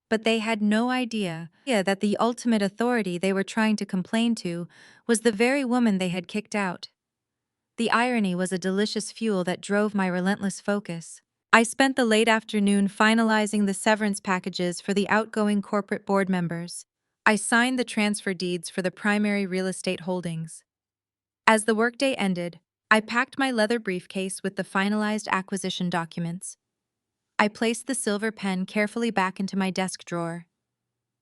But they had no idea that the ultimate authority they were trying to complain to was the very woman they had kicked out. The irony was a delicious fuel that drove my relentless focus. I spent the late afternoon finalizing the severance packages for the outgoing corporate board members. I signed the transfer deeds for the primary real estate holdings. As the workday ended, I packed my leather briefcase with the finalized acquisition documents. I placed the silver pen carefully back into my desk drawer.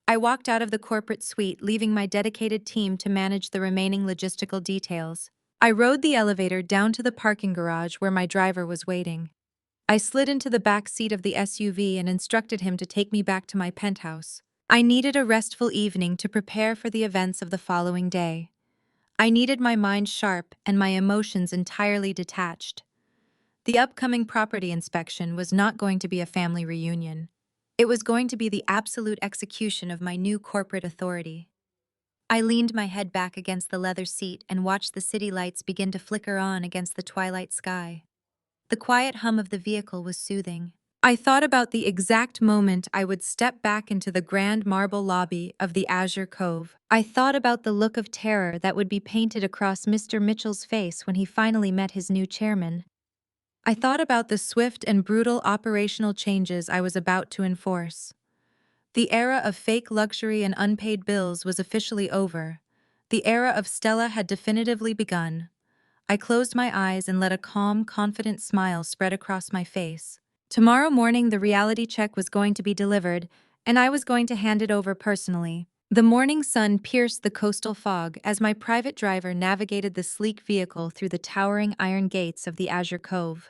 I walked out of the corporate suite, leaving my dedicated team to manage the remaining logistical details. I rode the elevator down to the parking garage where my driver was waiting. I slid into the back seat of the SUV and instructed him to take me back to my penthouse. I needed a restful evening to prepare for the events of the following day. I needed my mind sharp and my emotions entirely detached. The upcoming property inspection was not going to be a family reunion. It was going to be the absolute execution of my new corporate authority. I leaned my head back against the leather seat and watched the city lights begin to flicker on against the twilight sky. The quiet hum of the vehicle was soothing. I thought about the exact moment I would step back into the grand marble lobby of the Azure Cove. I thought about the look of terror that would be painted across Mr. Mitchell's face when he finally met his new chairman. I thought about the swift and brutal operational changes I was about to enforce. The era of fake luxury and unpaid bills was officially over. The era of Stella had definitively begun. I closed my eyes and let a calm, confident smile spread across my face. Tomorrow morning, the reality check was going to be delivered, and I was going to hand it over personally. The morning sun pierced the coastal fog as my private driver navigated the sleek vehicle through the towering iron gates of the Azure Cove.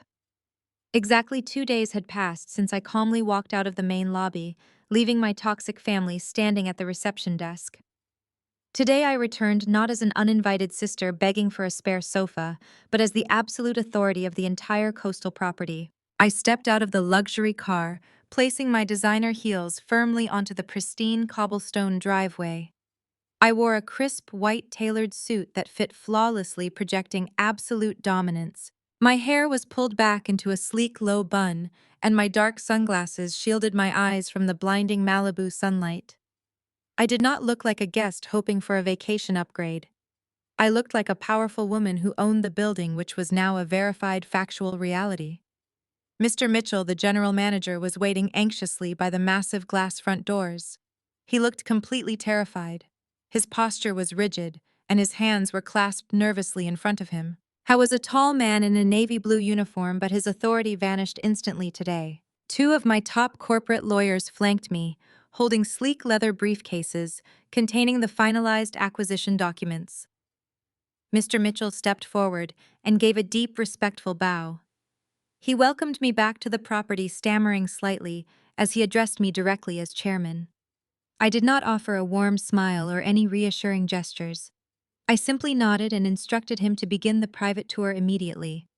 Exactly 2 days had passed since I calmly walked out of the main lobby, leaving my toxic family standing at the reception desk. Today I returned not as an uninvited sister begging for a spare sofa, but as the absolute authority of the entire coastal property. I stepped out of the luxury car, placing my designer heels firmly onto the pristine cobblestone driveway. I wore a crisp white tailored suit that fit flawlessly, projecting absolute dominance. My hair was pulled back into a sleek low bun, and my dark sunglasses shielded my eyes from the blinding Malibu sunlight. I did not look like a guest hoping for a vacation upgrade. I looked like a powerful woman who owned the building, which was now a verified factual reality. Mr. Mitchell, the general manager, was waiting anxiously by the massive glass front doors. He looked completely terrified. His posture was rigid, and his hands were clasped nervously in front of him. He was a tall man in a navy blue uniform, but his authority vanished instantly today. Two of my top corporate lawyers flanked me, holding sleek leather briefcases containing the finalized acquisition documents. Mr. Mitchell stepped forward and gave a deep, respectful bow. He welcomed me back to the property, stammering slightly as he addressed me directly as chairman. I did not offer a warm smile or any reassuring gestures. I simply nodded and instructed him to begin the private tour immediately.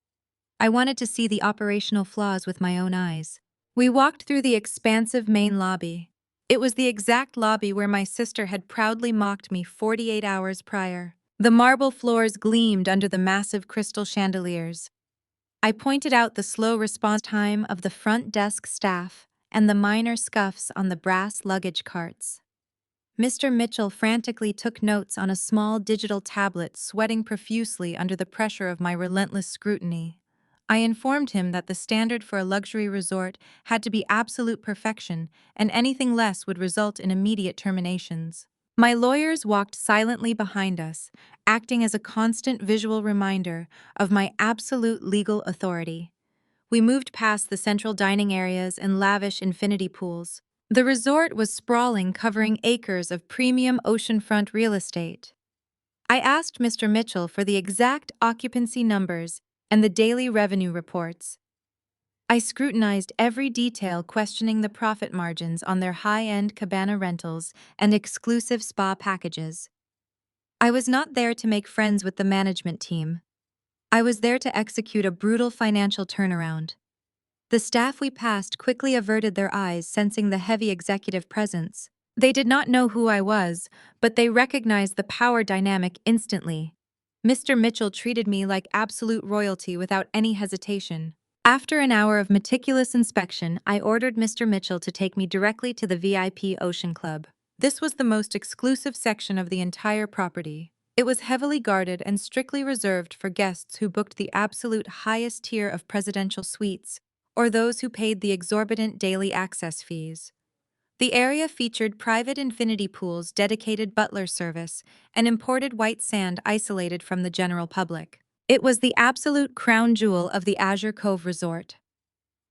I wanted to see the operational flaws with my own eyes. We walked through the expansive main lobby. It was the exact lobby where my sister had proudly mocked me 48 hours prior. The marble floors gleamed under the massive crystal chandeliers. I pointed out the slow response time of the front desk staff and the minor scuffs on the brass luggage carts. Mr. Mitchell frantically took notes on a small digital tablet, sweating profusely under the pressure of my relentless scrutiny. I informed him that the standard for a luxury resort had to be absolute perfection, and anything less would result in immediate terminations. My lawyers walked silently behind us, acting as a constant visual reminder of my absolute legal authority. We moved past the central dining areas and lavish infinity pools. The resort was sprawling, covering acres of premium oceanfront real estate. I asked Mr. Mitchell for the exact occupancy numbers and the daily revenue reports. I scrutinized every detail, questioning the profit margins on their high-end cabana rentals and exclusive spa packages. I was not there to make friends with the management team. I was there to execute a brutal financial turnaround. The staff we passed quickly averted their eyes, sensing the heavy executive presence. They did not know who I was, but they recognized the power dynamic instantly. Mr. Mitchell treated me like absolute royalty without any hesitation. After an hour of meticulous inspection, I ordered Mr. Mitchell to take me directly to the VIP Ocean Club. This was the most exclusive section of the entire property. It was heavily guarded and strictly reserved for guests who booked the absolute highest tier of presidential suites, or those who paid the exorbitant daily access fees. The area featured private infinity pools, dedicated butler service, and imported white sand isolated from the general public. It was the absolute crown jewel of the Azure Cove Resort.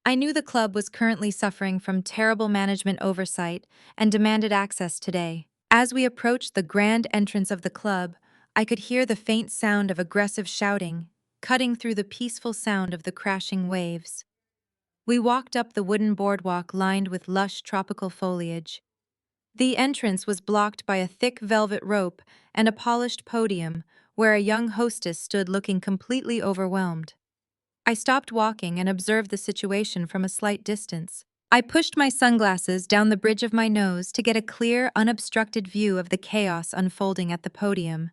I knew the club was currently suffering from terrible management oversight and demanded access today. As we approached the grand entrance of the club, I could hear the faint sound of aggressive shouting, cutting through the peaceful sound of the crashing waves. We walked up the wooden boardwalk lined with lush tropical foliage. The entrance was blocked by a thick velvet rope and a polished podium where a young hostess stood looking completely overwhelmed. I stopped walking and observed the situation from a slight distance. I pushed my sunglasses down the bridge of my nose to get a clear, unobstructed view of the chaos unfolding at the podium.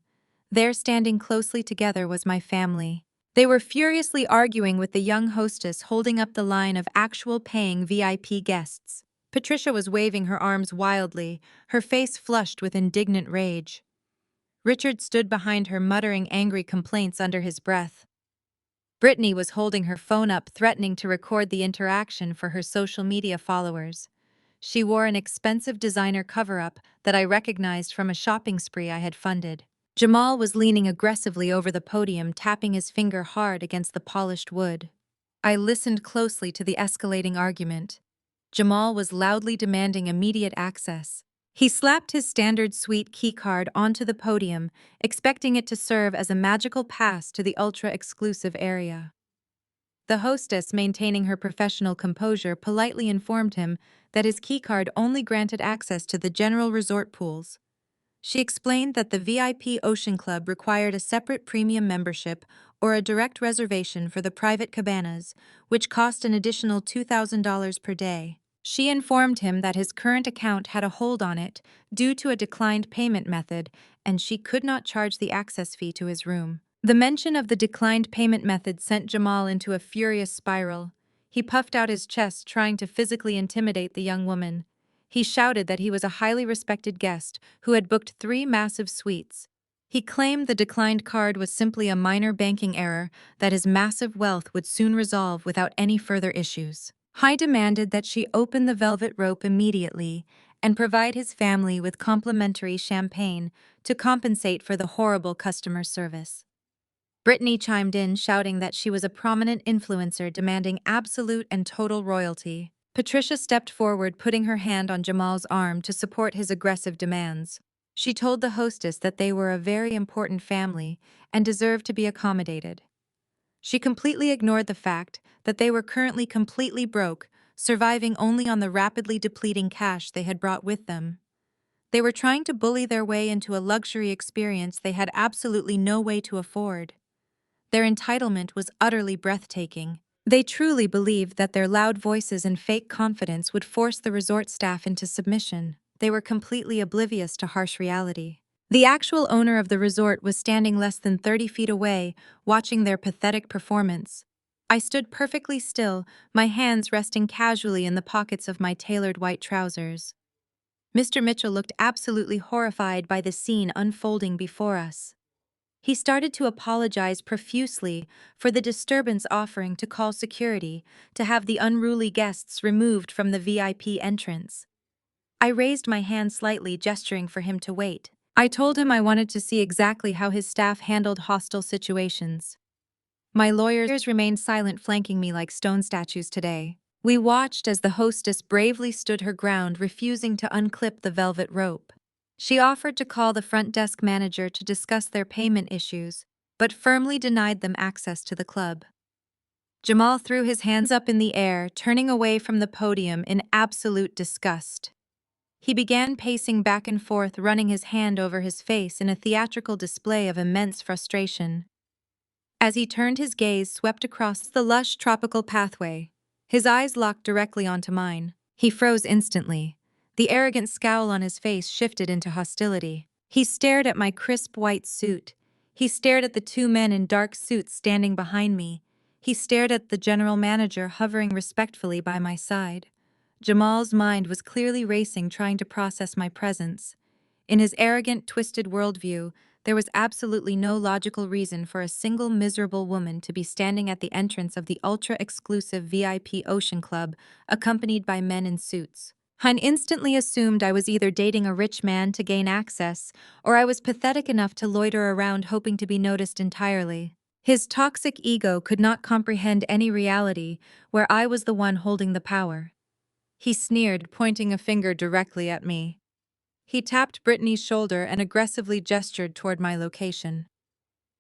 There, standing closely together, was my family. They were furiously arguing with the young hostess holding up the line of actual paying VIP guests. Patricia was waving her arms wildly, her face flushed with indignant rage. Richard stood behind her, muttering angry complaints under his breath. Brittany was holding her phone up, threatening to record the interaction for her social media followers. She wore an expensive designer cover-up that I recognized from a shopping spree I had funded. Jamal was leaning aggressively over the podium, tapping his finger hard against the polished wood. I listened closely to the escalating argument. Jamal was loudly demanding immediate access. He slapped his standard suite keycard onto the podium, expecting it to serve as a magical pass to the ultra-exclusive area. The hostess, maintaining her professional composure, politely informed him that his keycard only granted access to the general resort pools. She explained that the VIP Ocean Club required a separate premium membership or a direct reservation for the private cabanas, which cost an additional $2,000 per day. She informed him that his current account had a hold on it due to a declined payment method, and she could not charge the access fee to his room. The mention of the declined payment method sent Jamal into a furious spiral. He puffed out his chest, trying to physically intimidate the young woman. He shouted that he was a highly respected guest who had booked 3 massive suites. He claimed the declined card was simply a minor banking error that his massive wealth would soon resolve without any further issues. He demanded that she open the velvet rope immediately and provide his family with complimentary champagne to compensate for the horrible customer service. Brittany chimed in, shouting that she was a prominent influencer demanding absolute and total royalty. Patricia stepped forward, putting her hand on Jamal's arm to support his aggressive demands. She told the hostess that they were a very important family and deserved to be accommodated. She completely ignored the fact that they were currently completely broke, surviving only on the rapidly depleting cash they had brought with them. They were trying to bully their way into a luxury experience they had absolutely no way to afford. Their entitlement was utterly breathtaking. They truly believed that their loud voices and fake confidence would force the resort staff into submission. They were completely oblivious to harsh reality. The actual owner of the resort was standing less than 30 feet away, watching their pathetic performance. I stood perfectly still, my hands resting casually in the pockets of my tailored white trousers. Mr. Mitchell looked absolutely horrified by the scene unfolding before us. He started to apologize profusely for the disturbance, offering to call security to have the unruly guests removed from the VIP entrance. I raised my hand slightly, gesturing for him to wait. I told him I wanted to see exactly how his staff handled hostile situations. My lawyers remained silent, flanking me like stone statues today. We watched as the hostess bravely stood her ground, refusing to unclip the velvet rope. She offered to call the front desk manager to discuss their payment issues, but firmly denied them access to the club. Jamal threw his hands up in the air, turning away from the podium in absolute disgust. He began pacing back and forth, running his hand over his face in a theatrical display of immense frustration. As he turned, his gaze swept across the lush tropical pathway. His eyes locked directly onto mine. He froze instantly. The arrogant scowl on his face shifted into hostility. He stared at my crisp white suit. He stared at the two men in dark suits standing behind me. He stared at the general manager hovering respectfully by my side. Jamal's mind was clearly racing, trying to process my presence. In his arrogant, twisted worldview, there was absolutely no logical reason for a single miserable woman to be standing at the entrance of the ultra-exclusive VIP Ocean Club, accompanied by men in suits. Hun instantly assumed I was either dating a rich man to gain access, or I was pathetic enough to loiter around hoping to be noticed entirely. His toxic ego could not comprehend any reality where I was the one holding the power. He sneered, pointing a finger directly at me. He tapped Brittany's shoulder and aggressively gestured toward my location.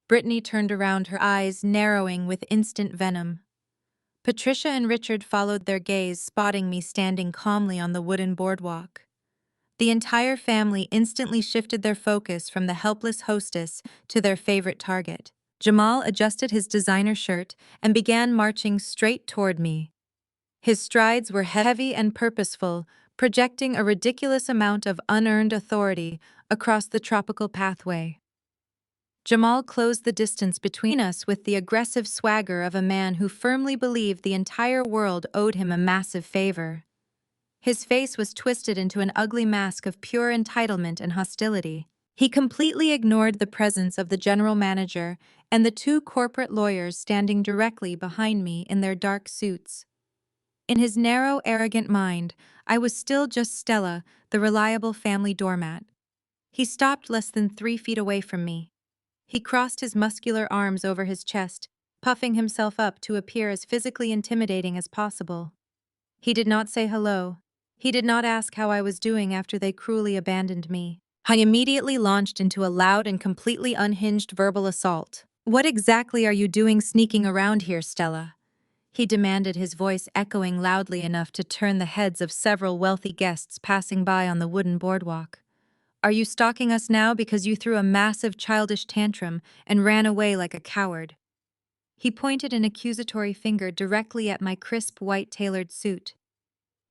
Brittany turned around, her eyes narrowing with instant venom. Patricia and Richard followed their gaze, spotting me standing calmly on the wooden boardwalk. The entire family instantly shifted their focus from the helpless hostess to their favorite target. Jamal adjusted his designer shirt and began marching straight toward me. His strides were heavy and purposeful, projecting a ridiculous amount of unearned authority across the tropical pathway. Jamal closed the distance between us with the aggressive swagger of a man who firmly believed the entire world owed him a massive favor. His face was twisted into an ugly mask of pure entitlement and hostility. He completely ignored the presence of the general manager and the two corporate lawyers standing directly behind me in their dark suits. In his narrow, arrogant mind, I was still just Stella, the reliable family doormat. He stopped less than 3 feet away from me. He crossed his muscular arms over his chest, puffing himself up to appear as physically intimidating as possible. He did not say hello. He did not ask how I was doing after they cruelly abandoned me. I immediately launched into a loud and completely unhinged verbal assault. "What exactly are you doing sneaking around here, Stella?" he demanded, his voice echoing loudly enough to turn the heads of several wealthy guests passing by on the wooden boardwalk. "Are you stalking us now because you threw a massive childish tantrum and ran away like a coward?" He pointed an accusatory finger directly at my crisp white tailored suit.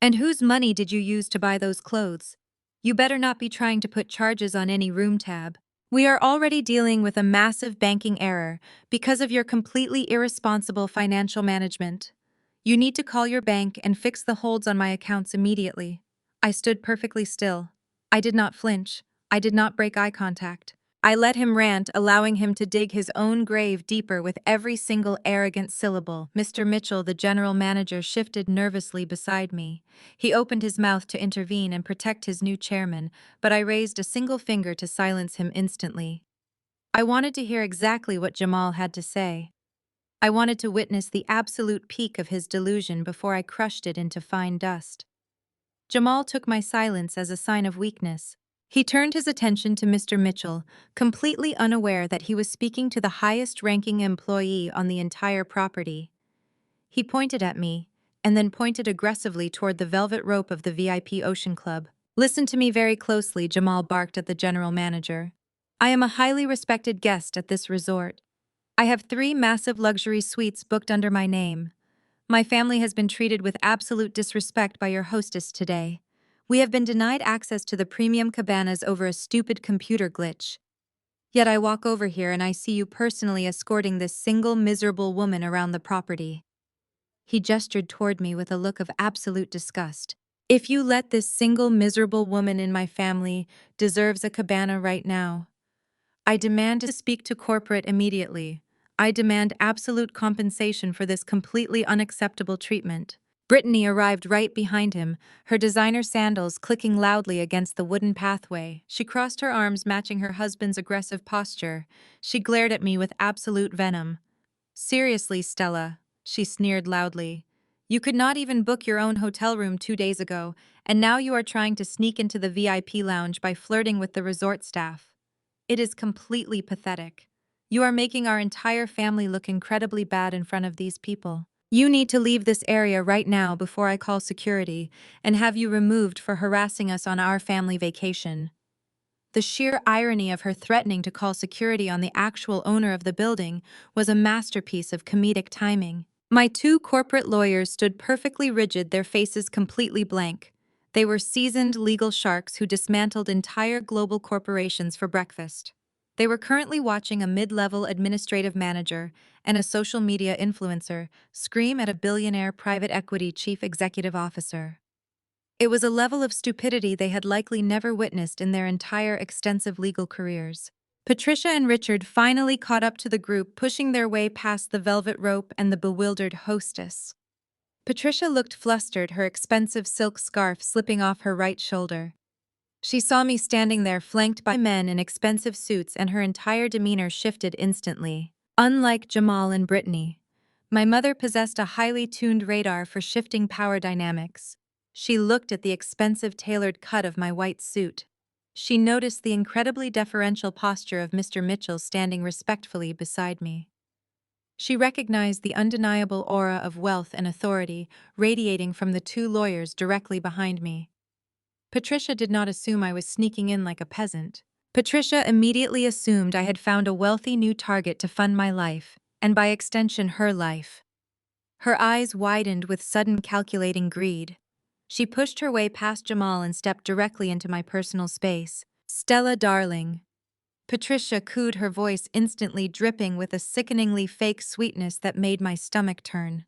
"And whose money did you use to buy those clothes? You better not be trying to put charges on any room tab. We are already dealing with a massive banking error because of your completely irresponsible financial management. You need to call your bank and fix the holds on my accounts immediately." I stood perfectly still. I did not flinch. I did not break eye contact. I let him rant, allowing him to dig his own grave deeper with every single arrogant syllable. Mr. Mitchell, the general manager, shifted nervously beside me. He opened his mouth to intervene and protect his new chairman, but I raised a single finger to silence him instantly. I wanted to hear exactly what Jamal had to say. I wanted to witness the absolute peak of his delusion before I crushed it into fine dust. Jamal took my silence as a sign of weakness. He turned his attention to Mr. Mitchell, completely unaware that he was speaking to the highest-ranking employee on the entire property. He pointed at me, and then pointed aggressively toward the velvet rope of the VIP Ocean Club. "Listen to me very closely," Jamal barked at the general manager. "I am a highly respected guest at this resort. I have 3 massive luxury suites booked under my name. My family has been treated with absolute disrespect by your hostess today. We have been denied access to the premium cabanas over a stupid computer glitch. Yet I walk over here and I see you personally escorting this single miserable woman around the property. He gestured toward me with a look of absolute disgust. If you let this single miserable woman in my family deserves a cabana right now. I demand to speak to corporate immediately. I demand absolute compensation for this completely unacceptable treatment. Brittany arrived right behind him, her designer sandals clicking loudly against the wooden pathway. She crossed her arms, matching her husband's aggressive posture. She glared at me with absolute venom. Seriously, Stella, she sneered loudly. You could not even book your own hotel room 2 days ago, and now you are trying to sneak into the VIP lounge by flirting with the resort staff. It is completely pathetic. You are making our entire family look incredibly bad in front of these people. You need to leave this area right now before I call security and have you removed for harassing us on our family vacation. The sheer irony of her threatening to call security on the actual owner of the building was a masterpiece of comedic timing. My two corporate lawyers stood perfectly rigid, their faces completely blank. They were seasoned legal sharks who dismantled entire global corporations for breakfast. They were currently watching a mid-level administrative manager and a social media influencer scream at a billionaire private equity chief executive officer. It was a level of stupidity they had likely never witnessed in their entire extensive legal careers. Patricia and Richard finally caught up to the group, pushing their way past the velvet rope and the bewildered hostess. Patricia looked flustered, her expensive silk scarf slipping off her right shoulder. She saw me standing there flanked by men in expensive suits and her entire demeanor shifted instantly. Unlike Jamal and Brittany, my mother possessed a highly tuned radar for shifting power dynamics. She looked at the expensive tailored cut of my white suit. She noticed the incredibly deferential posture of Mr. Mitchell standing respectfully beside me. She recognized the undeniable aura of wealth and authority radiating from the two lawyers directly behind me. Patricia did not assume I was sneaking in like a peasant. Patricia immediately assumed I had found a wealthy new target to fund my life, and by extension her life. Her eyes widened with sudden calculating greed. She pushed her way past Jamal and stepped directly into my personal space. Stella, darling. Patricia cooed, her voice instantly dripping with a sickeningly fake sweetness that made my stomach turn.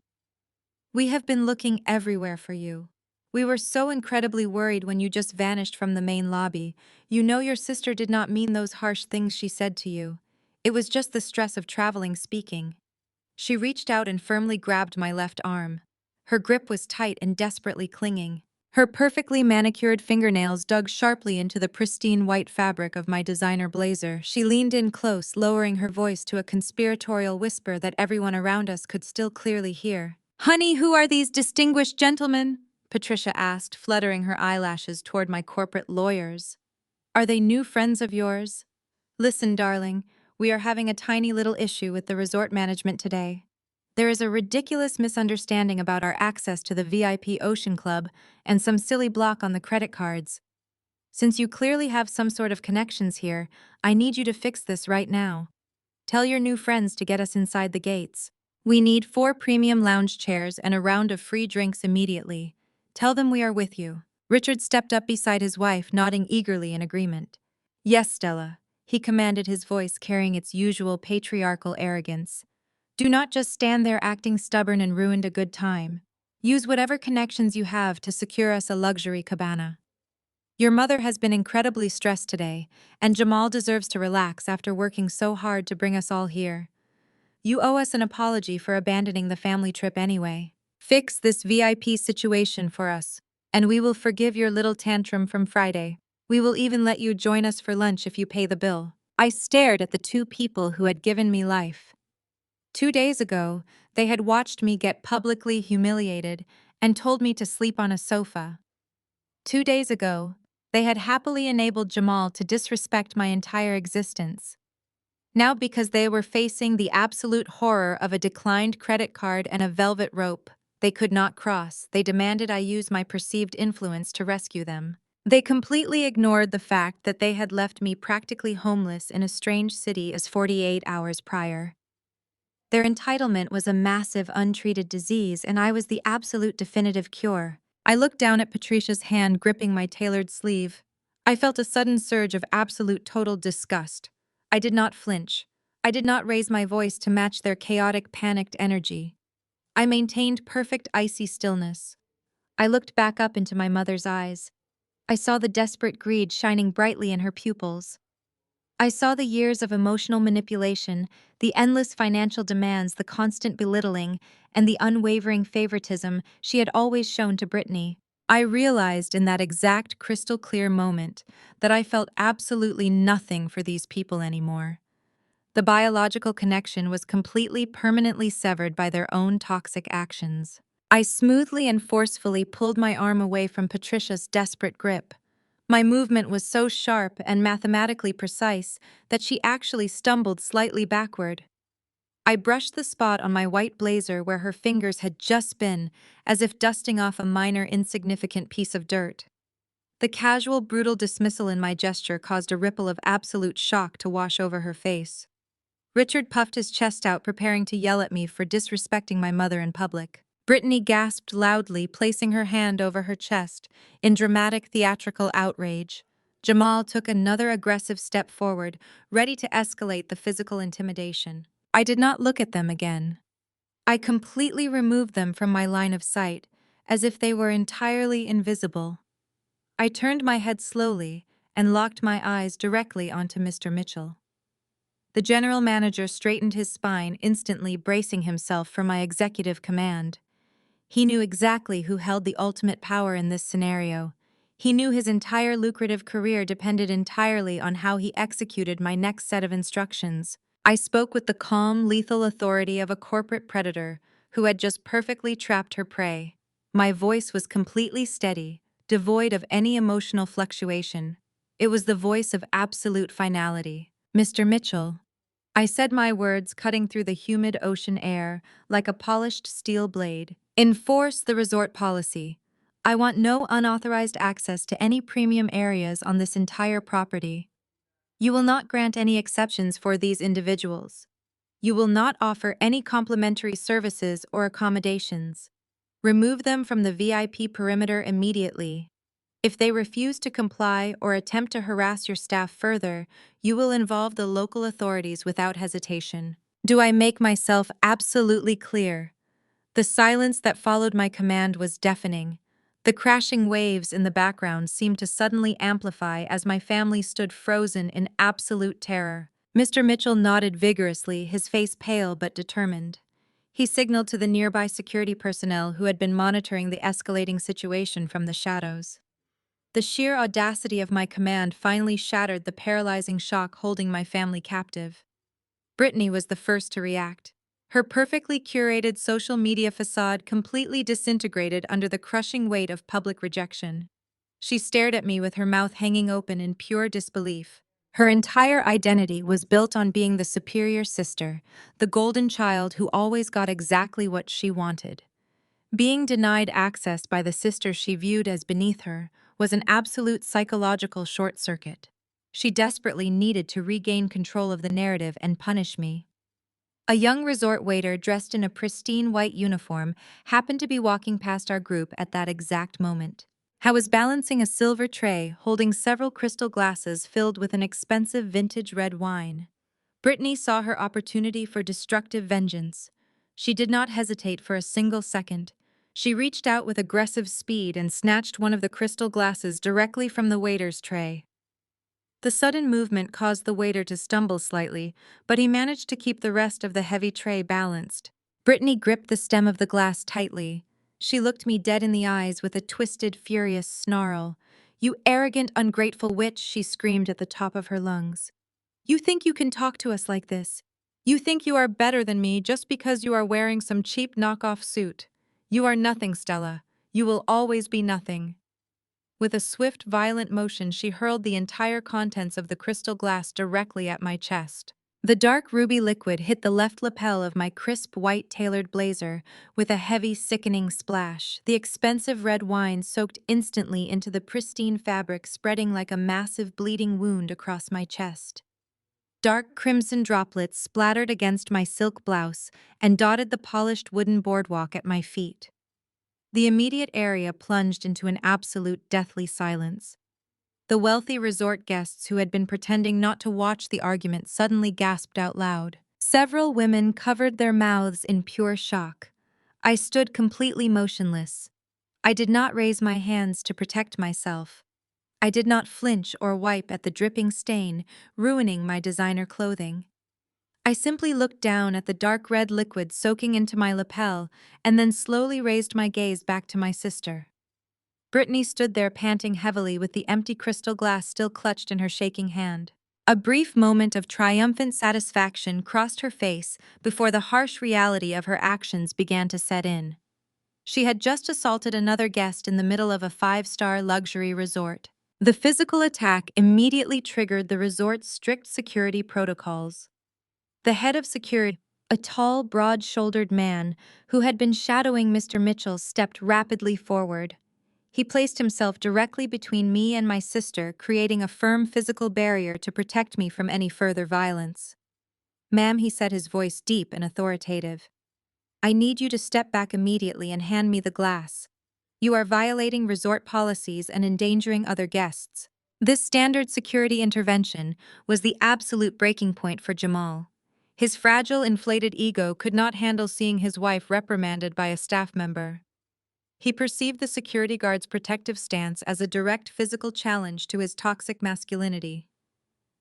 We have been looking everywhere for you. We were so incredibly worried when you just vanished from the main lobby. You know your sister did not mean those harsh things she said to you. It was just the stress of traveling speaking. She reached out and firmly grabbed my left arm. Her grip was tight and desperately clinging. Her perfectly manicured fingernails dug sharply into the pristine white fabric of my designer blazer. She leaned in close, lowering her voice to a conspiratorial whisper that everyone around us could still clearly hear. "Honey, who are these distinguished gentlemen?" Patricia asked, fluttering her eyelashes toward my corporate lawyers. "Are they new friends of yours?" "Listen, darling, we are having a tiny little issue with the resort management today. There is a ridiculous misunderstanding about our access to the VIP Ocean Club and some silly block on the credit cards. Since you clearly have some sort of connections here, I need you to fix this right now. Tell your new friends to get us inside the gates. We need 4 premium lounge chairs and a round of free drinks immediately. Tell them we are with you." Richard stepped up beside his wife, nodding eagerly in agreement. "Yes, Stella," he commanded, his voice carrying its usual patriarchal arrogance. "Do not just stand there acting stubborn and ruined a good time. Use whatever connections you have to secure us a luxury cabana. Your mother has been incredibly stressed today, and Jamal deserves to relax after working so hard to bring us all here. You owe us an apology for abandoning the family trip anyway. Fix this VIP situation for us, and we will forgive your little tantrum from Friday. We will even let you join us for lunch if you pay the bill." I stared at the two people who had given me life. 2 days ago, they had watched me get publicly humiliated and told me to sleep on a sofa. 2 days ago, they had happily enabled Jamal to disrespect my entire existence. Now, because they were facing the absolute horror of a declined credit card and a velvet rope they could not cross, they demanded I use my perceived influence to rescue them. They completely ignored the fact that they had left me practically homeless in a strange city as 48 hours prior. Their entitlement was a massive untreated disease, and I was the absolute definitive cure. I looked down at Patricia's hand gripping my tailored sleeve. I felt a sudden surge of absolute total disgust. I did not flinch. I did not raise my voice to match their chaotic, panicked energy. I maintained perfect icy stillness. I looked back up into my mother's eyes. I saw the desperate greed shining brightly in her pupils. I saw the years of emotional manipulation, the endless financial demands, the constant belittling, and the unwavering favoritism she had always shown to Brittany. I realized in that exact crystal clear moment that I felt absolutely nothing for these people anymore. The biological connection was completely permanently severed by their own toxic actions. I smoothly and forcefully pulled my arm away from Patricia's desperate grip. My movement was so sharp and mathematically precise that she actually stumbled slightly backward. I brushed the spot on my white blazer where her fingers had just been, as if dusting off a minor insignificant piece of dirt. The casual, brutal dismissal in my gesture caused a ripple of absolute shock to wash over her face. Richard puffed his chest out, preparing to yell at me for disrespecting my mother in public. Brittany gasped loudly, placing her hand over her chest, in dramatic theatrical outrage. Jamal took another aggressive step forward, ready to escalate the physical intimidation. I did not look at them again. I completely removed them from my line of sight, as if they were entirely invisible. I turned my head slowly and locked my eyes directly onto Mr. Mitchell. The general manager straightened his spine, instantly bracing himself for my executive command. He knew exactly who held the ultimate power in this scenario. He knew his entire lucrative career depended entirely on how he executed my next set of instructions. I spoke with the calm, lethal authority of a corporate predator who had just perfectly trapped her prey. My voice was completely steady, devoid of any emotional fluctuation. It was the voice of absolute finality. Mr. Mitchell. I said my words cutting through the humid ocean air like a polished steel blade. Enforce the resort policy. I want no unauthorized access to any premium areas on this entire property. You will not grant any exceptions for these individuals. You will not offer any complimentary services or accommodations. Remove them from the VIP perimeter immediately. If they refuse to comply or attempt to harass your staff further, you will involve the local authorities without hesitation. Do I make myself absolutely clear? The silence that followed my command was deafening. The crashing waves in the background seemed to suddenly amplify as my family stood frozen in absolute terror. Mr. Mitchell nodded vigorously, his face pale but determined. He signaled to the nearby security personnel who had been monitoring the escalating situation from the shadows. The sheer audacity of my command finally shattered the paralyzing shock holding my family captive. Brittany was the first to react. Her perfectly curated social media facade completely disintegrated under the crushing weight of public rejection. She stared at me with her mouth hanging open in pure disbelief. Her entire identity was built on being the superior sister, the golden child who always got exactly what she wanted. Being denied access by the sister she viewed as beneath her was an absolute psychological short circuit. She desperately needed to regain control of the narrative and punish me. A young resort waiter dressed in a pristine white uniform happened to be walking past our group at that exact moment. I was balancing a silver tray holding several crystal glasses filled with an expensive vintage red wine. Brittany saw her opportunity for destructive vengeance. She did not hesitate for a single second. She reached out with aggressive speed and snatched one of the crystal glasses directly from the waiter's tray. The sudden movement caused the waiter to stumble slightly, but he managed to keep the rest of the heavy tray balanced. Brittany gripped the stem of the glass tightly. She looked me dead in the eyes with a twisted, furious snarl. "You arrogant, ungrateful witch," she screamed at the top of her lungs. "You think you can talk to us like this? You think you are better than me just because you are wearing some cheap knockoff suit. You are nothing, Stella. You will always be nothing." With a swift, violent motion, she hurled the entire contents of the crystal glass directly at my chest. The dark ruby liquid hit the left lapel of my crisp, white tailored blazer with a heavy, sickening splash. The expensive red wine soaked instantly into the pristine fabric, spreading like a massive bleeding wound across my chest. Dark crimson droplets splattered against my silk blouse and dotted the polished wooden boardwalk at my feet. The immediate area plunged into an absolute deathly silence. The wealthy resort guests who had been pretending not to watch the argument suddenly gasped out loud. Several women covered their mouths in pure shock. I stood completely motionless. I did not raise my hands to protect myself. I did not flinch or wipe at the dripping stain, ruining my designer clothing. I simply looked down at the dark red liquid soaking into my lapel and then slowly raised my gaze back to my sister. Brittany stood there panting heavily with the empty crystal glass still clutched in her shaking hand. A brief moment of triumphant satisfaction crossed her face before the harsh reality of her actions began to set in. She had just assaulted another guest in the middle of a five-star luxury resort. The physical attack immediately triggered the resort's strict security protocols. The head of security, a tall, broad-shouldered man who had been shadowing Mr. Mitchell, stepped rapidly forward. He placed himself directly between me and my sister, creating a firm physical barrier to protect me from any further violence. "Ma'am," he said, his voice deep and authoritative, "I need you to step back immediately and hand me the glass. You are violating resort policies and endangering other guests." This standard security intervention was the absolute breaking point for Jamal. His fragile, inflated ego could not handle seeing his wife reprimanded by a staff member. He perceived the security guard's protective stance as a direct physical challenge to his toxic masculinity.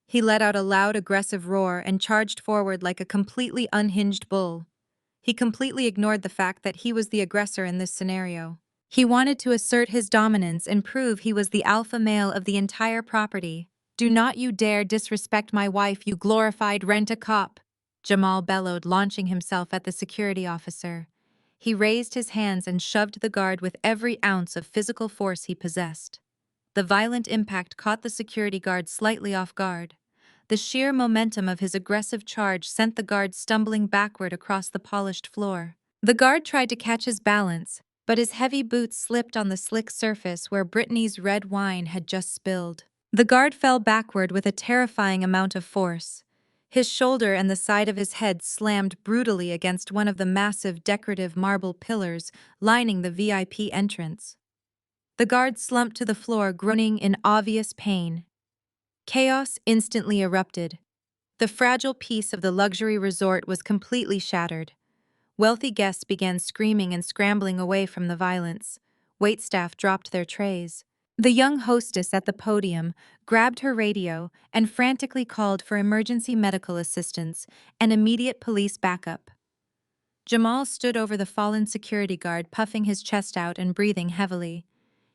He let out a loud, aggressive roar and charged forward like a completely unhinged bull. He completely ignored the fact that he was the aggressor in this scenario. He wanted to assert his dominance and prove he was the alpha male of the entire property. "Do not you dare disrespect my wife, you glorified rent-a-cop!" Jamal bellowed, launching himself at the security officer. He raised his hands and shoved the guard with every ounce of physical force he possessed. The violent impact caught the security guard slightly off guard. The sheer momentum of his aggressive charge sent the guard stumbling backward across the polished floor. The guard tried to catch his balance, but his heavy boots slipped on the slick surface where Brittany's red wine had just spilled. The guard fell backward with a terrifying amount of force. His shoulder and the side of his head slammed brutally against one of the massive decorative marble pillars lining the VIP entrance. The guard slumped to the floor, groaning in obvious pain. Chaos instantly erupted. The fragile peace of the luxury resort was completely shattered. Wealthy guests began screaming and scrambling away from the violence. Waitstaff dropped their trays. The young hostess at the podium grabbed her radio and frantically called for emergency medical assistance and immediate police backup. Jamal stood over the fallen security guard, puffing his chest out and breathing heavily.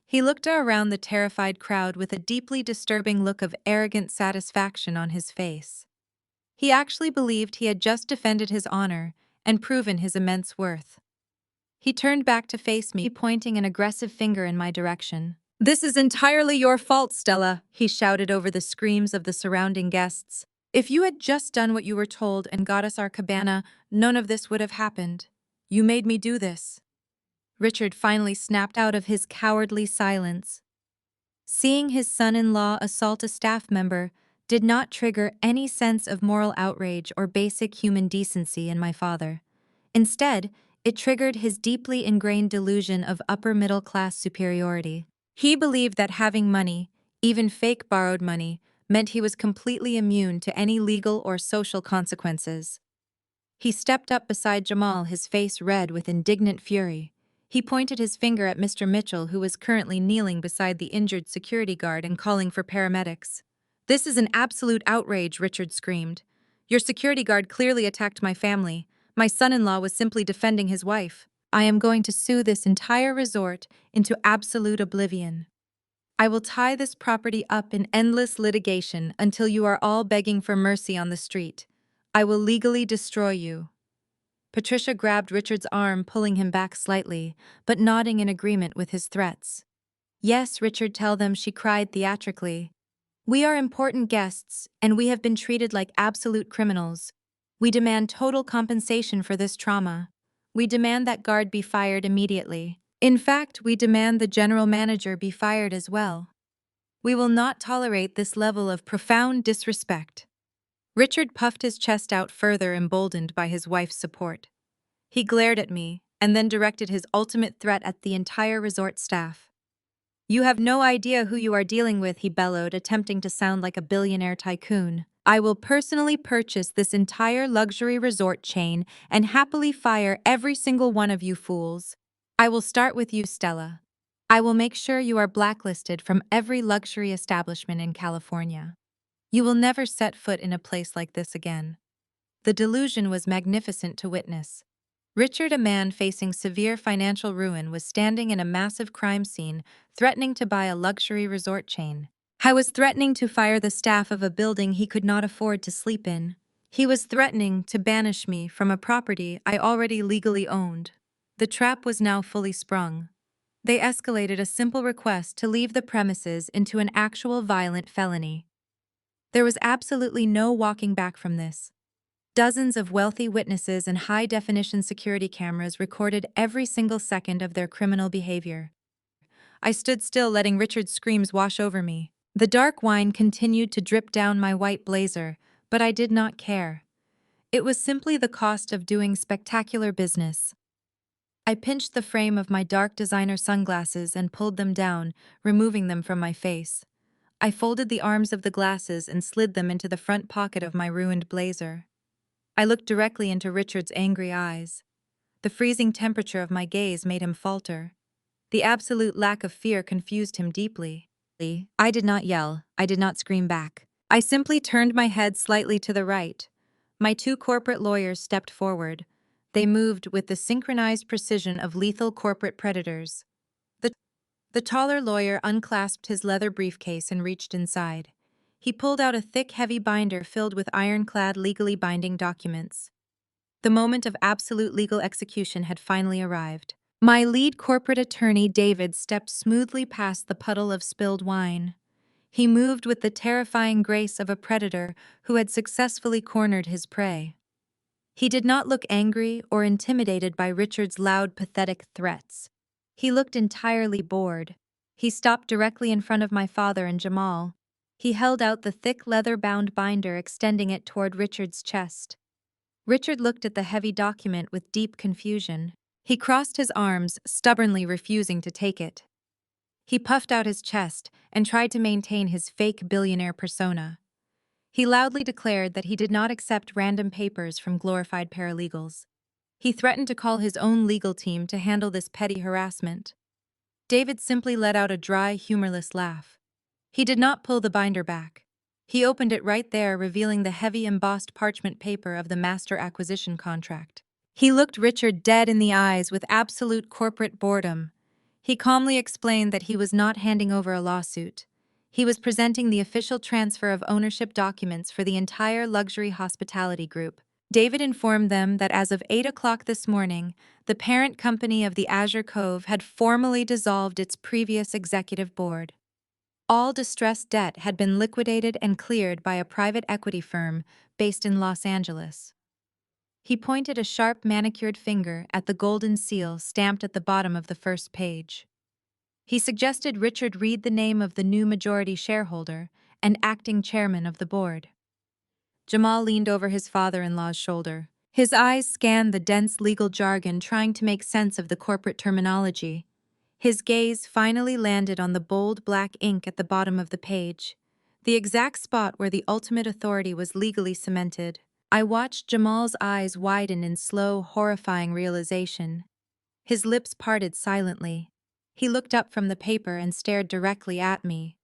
He looked around the terrified crowd with a deeply disturbing look of arrogant satisfaction on his face. He actually believed he had just defended his honor and proven his immense worth. He turned back to face me, pointing an aggressive finger in my direction. "This is entirely your fault, Stella," he shouted over the screams of the surrounding guests. "If you had just done what you were told and got us our cabana, none of this would have happened. You made me do this." Richard finally snapped out of his cowardly silence. Seeing his son-in-law assault a staff member did not trigger any sense of moral outrage or basic human decency in my father. Instead, it triggered his deeply ingrained delusion of upper-middle-class superiority. He believed that having money, even fake borrowed money, meant he was completely immune to any legal or social consequences. He stepped up beside Jamal, his face red with indignant fury. He pointed his finger at Mr. Mitchell, who was currently kneeling beside the injured security guard and calling for paramedics. "This is an absolute outrage," Richard screamed. "Your security guard clearly attacked my family. My son-in-law was simply defending his wife. I am going to sue this entire resort into absolute oblivion. I will tie this property up in endless litigation until you are all begging for mercy on the street. I will legally destroy you." Patricia grabbed Richard's arm, pulling him back slightly, but nodding in agreement with his threats. "Yes, Richard, tell them," she cried theatrically. "We are important guests, and we have been treated like absolute criminals. We demand total compensation for this trauma. We demand that guard be fired immediately. In fact, we demand the general manager be fired as well. We will not tolerate this level of profound disrespect." Richard puffed his chest out further, emboldened by his wife's support. He glared at me, and then directed his ultimate threat at the entire resort staff. "You have no idea who you are dealing with," he bellowed, attempting to sound like a billionaire tycoon. "I will personally purchase this entire luxury resort chain and happily fire every single one of you fools. I will start with you, Stella. I will make sure you are blacklisted from every luxury establishment in California. You will never set foot in a place like this again." The delusion was magnificent to witness. Richard, a man facing severe financial ruin, was standing in a massive crime scene, threatening to buy a luxury resort chain. I was threatening to fire the staff of a building he could not afford to sleep in. He was threatening to banish me from a property I already legally owned. The trap was now fully sprung. They escalated a simple request to leave the premises into an actual violent felony. There was absolutely no walking back from this. Dozens of wealthy witnesses and high-definition security cameras recorded every single second of their criminal behavior. I stood still, letting Richard's screams wash over me. The dark wine continued to drip down my white blazer, but I did not care. It was simply the cost of doing spectacular business. I pinched the frame of my dark designer sunglasses and pulled them down, removing them from my face. I folded the arms of the glasses and slid them into the front pocket of my ruined blazer. I looked directly into Richard's angry eyes. The freezing temperature of my gaze made him falter. The absolute lack of fear confused him deeply. I did not yell. I did not scream back. I simply turned my head slightly to the right. My two corporate lawyers stepped forward. They moved with the synchronized precision of lethal corporate predators. The taller lawyer unclasped his leather briefcase and reached inside. He pulled out a thick, heavy binder filled with ironclad, legally binding documents. The moment of absolute legal execution had finally arrived. My lead corporate attorney, David, stepped smoothly past the puddle of spilled wine. He moved with the terrifying grace of a predator who had successfully cornered his prey. He did not look angry or intimidated by Richard's loud, pathetic threats. He looked entirely bored. He stopped directly in front of my father and Jamal. He held out the thick leather-bound binder, extending it toward Richard's chest. Richard looked at the heavy document with deep confusion. He crossed his arms, stubbornly refusing to take it. He puffed out his chest and tried to maintain his fake billionaire persona. He loudly declared that he did not accept random papers from glorified paralegals. He threatened to call his own legal team to handle this petty harassment. David simply let out a dry, humorless laugh. He did not pull the binder back. He opened it right there, revealing the heavy embossed parchment paper of the master acquisition contract. He looked Richard dead in the eyes with absolute corporate boredom. He calmly explained that he was not handing over a lawsuit. He was presenting the official transfer of ownership documents for the entire luxury hospitality group. David informed them that as of 8 o'clock this morning, the parent company of the Azure Cove had formally dissolved its previous executive board. All distressed debt had been liquidated and cleared by a private equity firm based in Los Angeles. He pointed a sharp, manicured finger at the golden seal stamped at the bottom of the first page. He suggested Richard read the name of the new majority shareholder and acting chairman of the board. Jamal leaned over his father-in-law's shoulder. His eyes scanned the dense legal jargon, trying to make sense of the corporate terminology. His gaze finally landed on the bold black ink at the bottom of the page, the exact spot where the ultimate authority was legally cemented. I watched Jamal's eyes widen in slow, horrifying realization. His lips parted silently. He looked up from the paper and stared directly at me.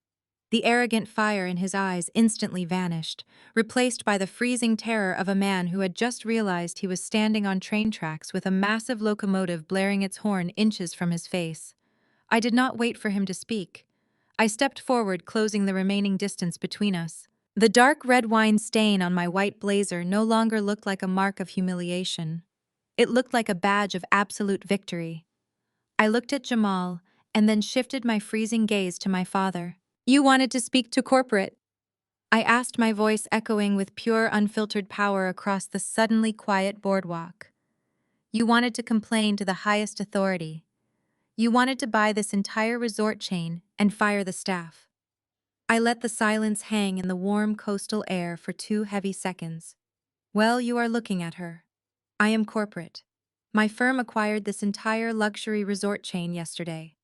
The arrogant fire in his eyes instantly vanished, replaced by the freezing terror of a man who had just realized he was standing on train tracks with a massive locomotive blaring its horn inches from his face. I did not wait for him to speak. I stepped forward, closing the remaining distance between us. The dark red wine stain on my white blazer no longer looked like a mark of humiliation. It looked like a badge of absolute victory. I looked at Jamal, and then shifted my freezing gaze to my father. "You wanted to speak to corporate?" I asked, my voice echoing with pure, unfiltered power across the suddenly quiet boardwalk. "You wanted to complain to the highest authority. You wanted to buy this entire resort chain and fire the staff." I let the silence hang in the warm coastal air for 2 heavy seconds. "Well, you are looking at her. I am corporate. My firm acquired this entire luxury resort chain yesterday.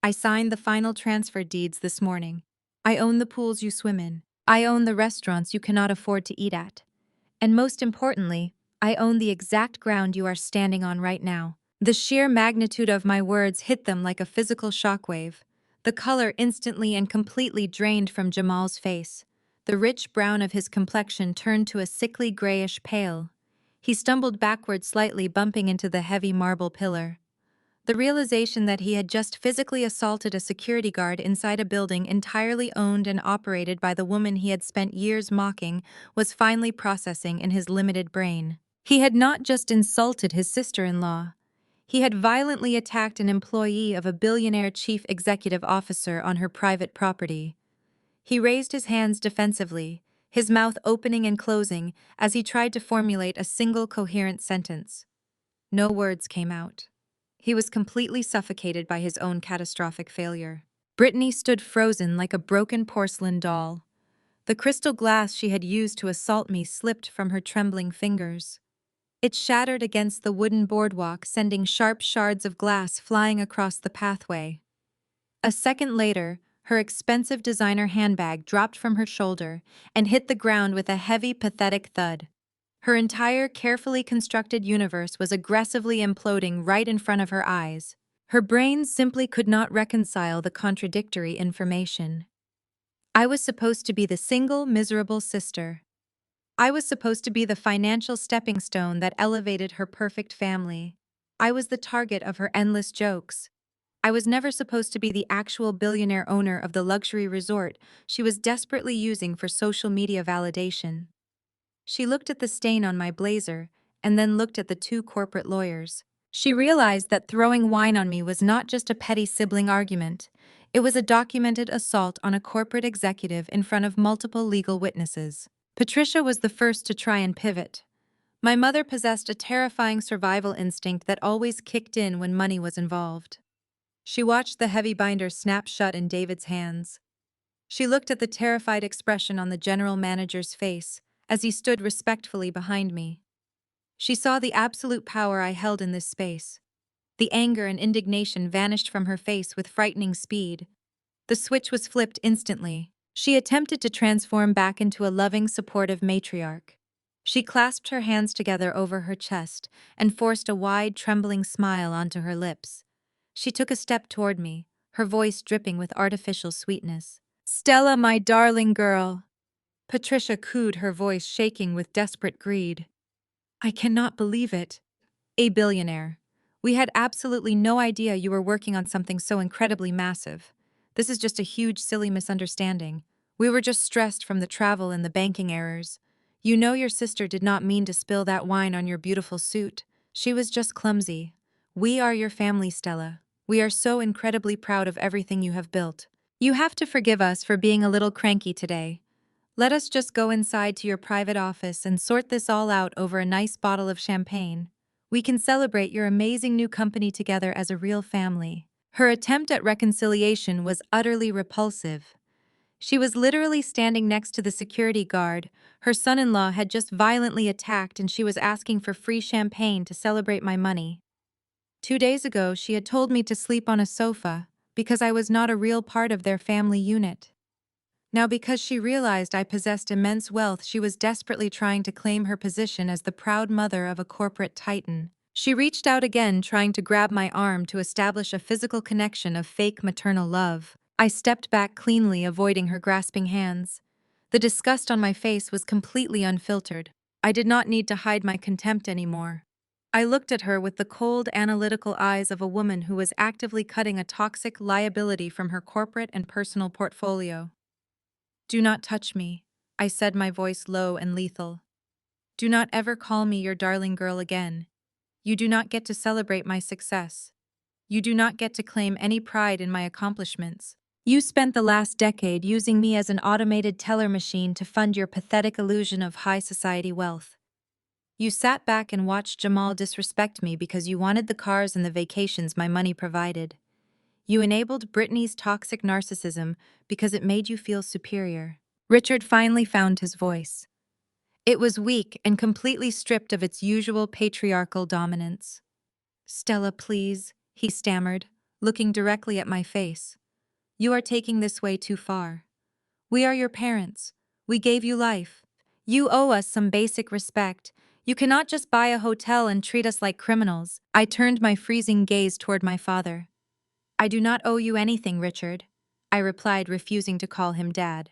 I signed the final transfer deeds this morning. I own the pools you swim in. I own the restaurants you cannot afford to eat at. And most importantly, I own the exact ground you are standing on right now. The sheer magnitude of my words hit them like a physical shockwave. The color instantly and completely drained from Jamal's face. The rich brown of his complexion turned to a sickly grayish pale. He stumbled backward slightly, bumping into the heavy marble pillar. The realization that he had just physically assaulted a security guard inside a building entirely owned and operated by the woman he had spent years mocking was finally processing in his limited brain. He had not just insulted his sister-in-law. He had violently attacked an employee of a billionaire chief executive officer on her private property. He raised his hands defensively, his mouth opening and closing as he tried to formulate a single coherent sentence. No words came out. He was completely suffocated by his own catastrophic failure. Brittany stood frozen like a broken porcelain doll. The crystal glass she had used to assault me slipped from her trembling fingers. It shattered against the wooden boardwalk, sending sharp shards of glass flying across the pathway. A second later, her expensive designer handbag dropped from her shoulder and hit the ground with a heavy, pathetic thud. Her entire carefully constructed universe was aggressively imploding right in front of her eyes. Her brain simply could not reconcile the contradictory information. I was supposed to be the single, miserable sister. I was supposed to be the financial stepping stone that elevated her perfect family. I was the target of her endless jokes. I was never supposed to be the actual billionaire owner of the luxury resort she was desperately using for social media validation. She looked at the stain on my blazer and then looked at the two corporate lawyers. She realized that throwing wine on me was not just a petty sibling argument. It was a documented assault on a corporate executive in front of multiple legal witnesses. Patricia was the first to try and pivot. My mother possessed a terrifying survival instinct that always kicked in when money was involved. She watched the heavy binder snap shut in David's hands. She looked at the terrified expression on the general manager's face as he stood respectfully behind me. She saw the absolute power I held in this space. The anger and indignation vanished from her face with frightening speed. The switch was flipped instantly. She attempted to transform back into a loving, supportive matriarch. She clasped her hands together over her chest and forced a wide, trembling smile onto her lips. She took a step toward me, her voice dripping with artificial sweetness. "Stella, my darling girl." Patricia cooed, her voice shaking with desperate greed. "I cannot believe it. A billionaire. We had absolutely no idea you were working on something so incredibly massive. This is just a huge, silly misunderstanding. We were just stressed from the travel and the banking errors. You know your sister did not mean to spill that wine on your beautiful suit. She was just clumsy. We are your family, Stella. We are so incredibly proud of everything you have built. You have to forgive us for being a little cranky today. Let us just go inside to your private office and sort this all out over a nice bottle of champagne. We can celebrate your amazing new company together as a real family." Her attempt at reconciliation was utterly repulsive. She was literally standing next to the security guard. Her son-in-law had just violently attacked and she was asking for free champagne to celebrate my money. 2 days ago, she had told me to sleep on a sofa because I was not a real part of their family unit. Now, because she realized I possessed immense wealth, she was desperately trying to claim her position as the proud mother of a corporate titan. She reached out again, trying to grab my arm to establish a physical connection of fake maternal love. I stepped back cleanly, avoiding her grasping hands. The disgust on my face was completely unfiltered. I did not need to hide my contempt anymore. I looked at her with the cold, analytical eyes of a woman who was actively cutting a toxic liability from her corporate and personal portfolio. "Do not touch me," I said, my voice low and lethal. "Do not ever call me your darling girl again. You do not get to celebrate my success. You do not get to claim any pride in my accomplishments. You spent the last decade using me as an automated teller machine to fund your pathetic illusion of high society wealth. You sat back and watched Jamal disrespect me because you wanted the cars and the vacations my money provided. You enabled Brittany's toxic narcissism because it made you feel superior." Richard finally found his voice. It was weak and completely stripped of its usual patriarchal dominance. Stella, please, he stammered, looking directly at my face. You are taking this way too far. We are your parents. We gave you life. You owe us some basic respect. You cannot just buy a hotel and treat us like criminals. I turned my freezing gaze toward my father. I do not owe you anything, Richard, I replied, refusing to call him Dad.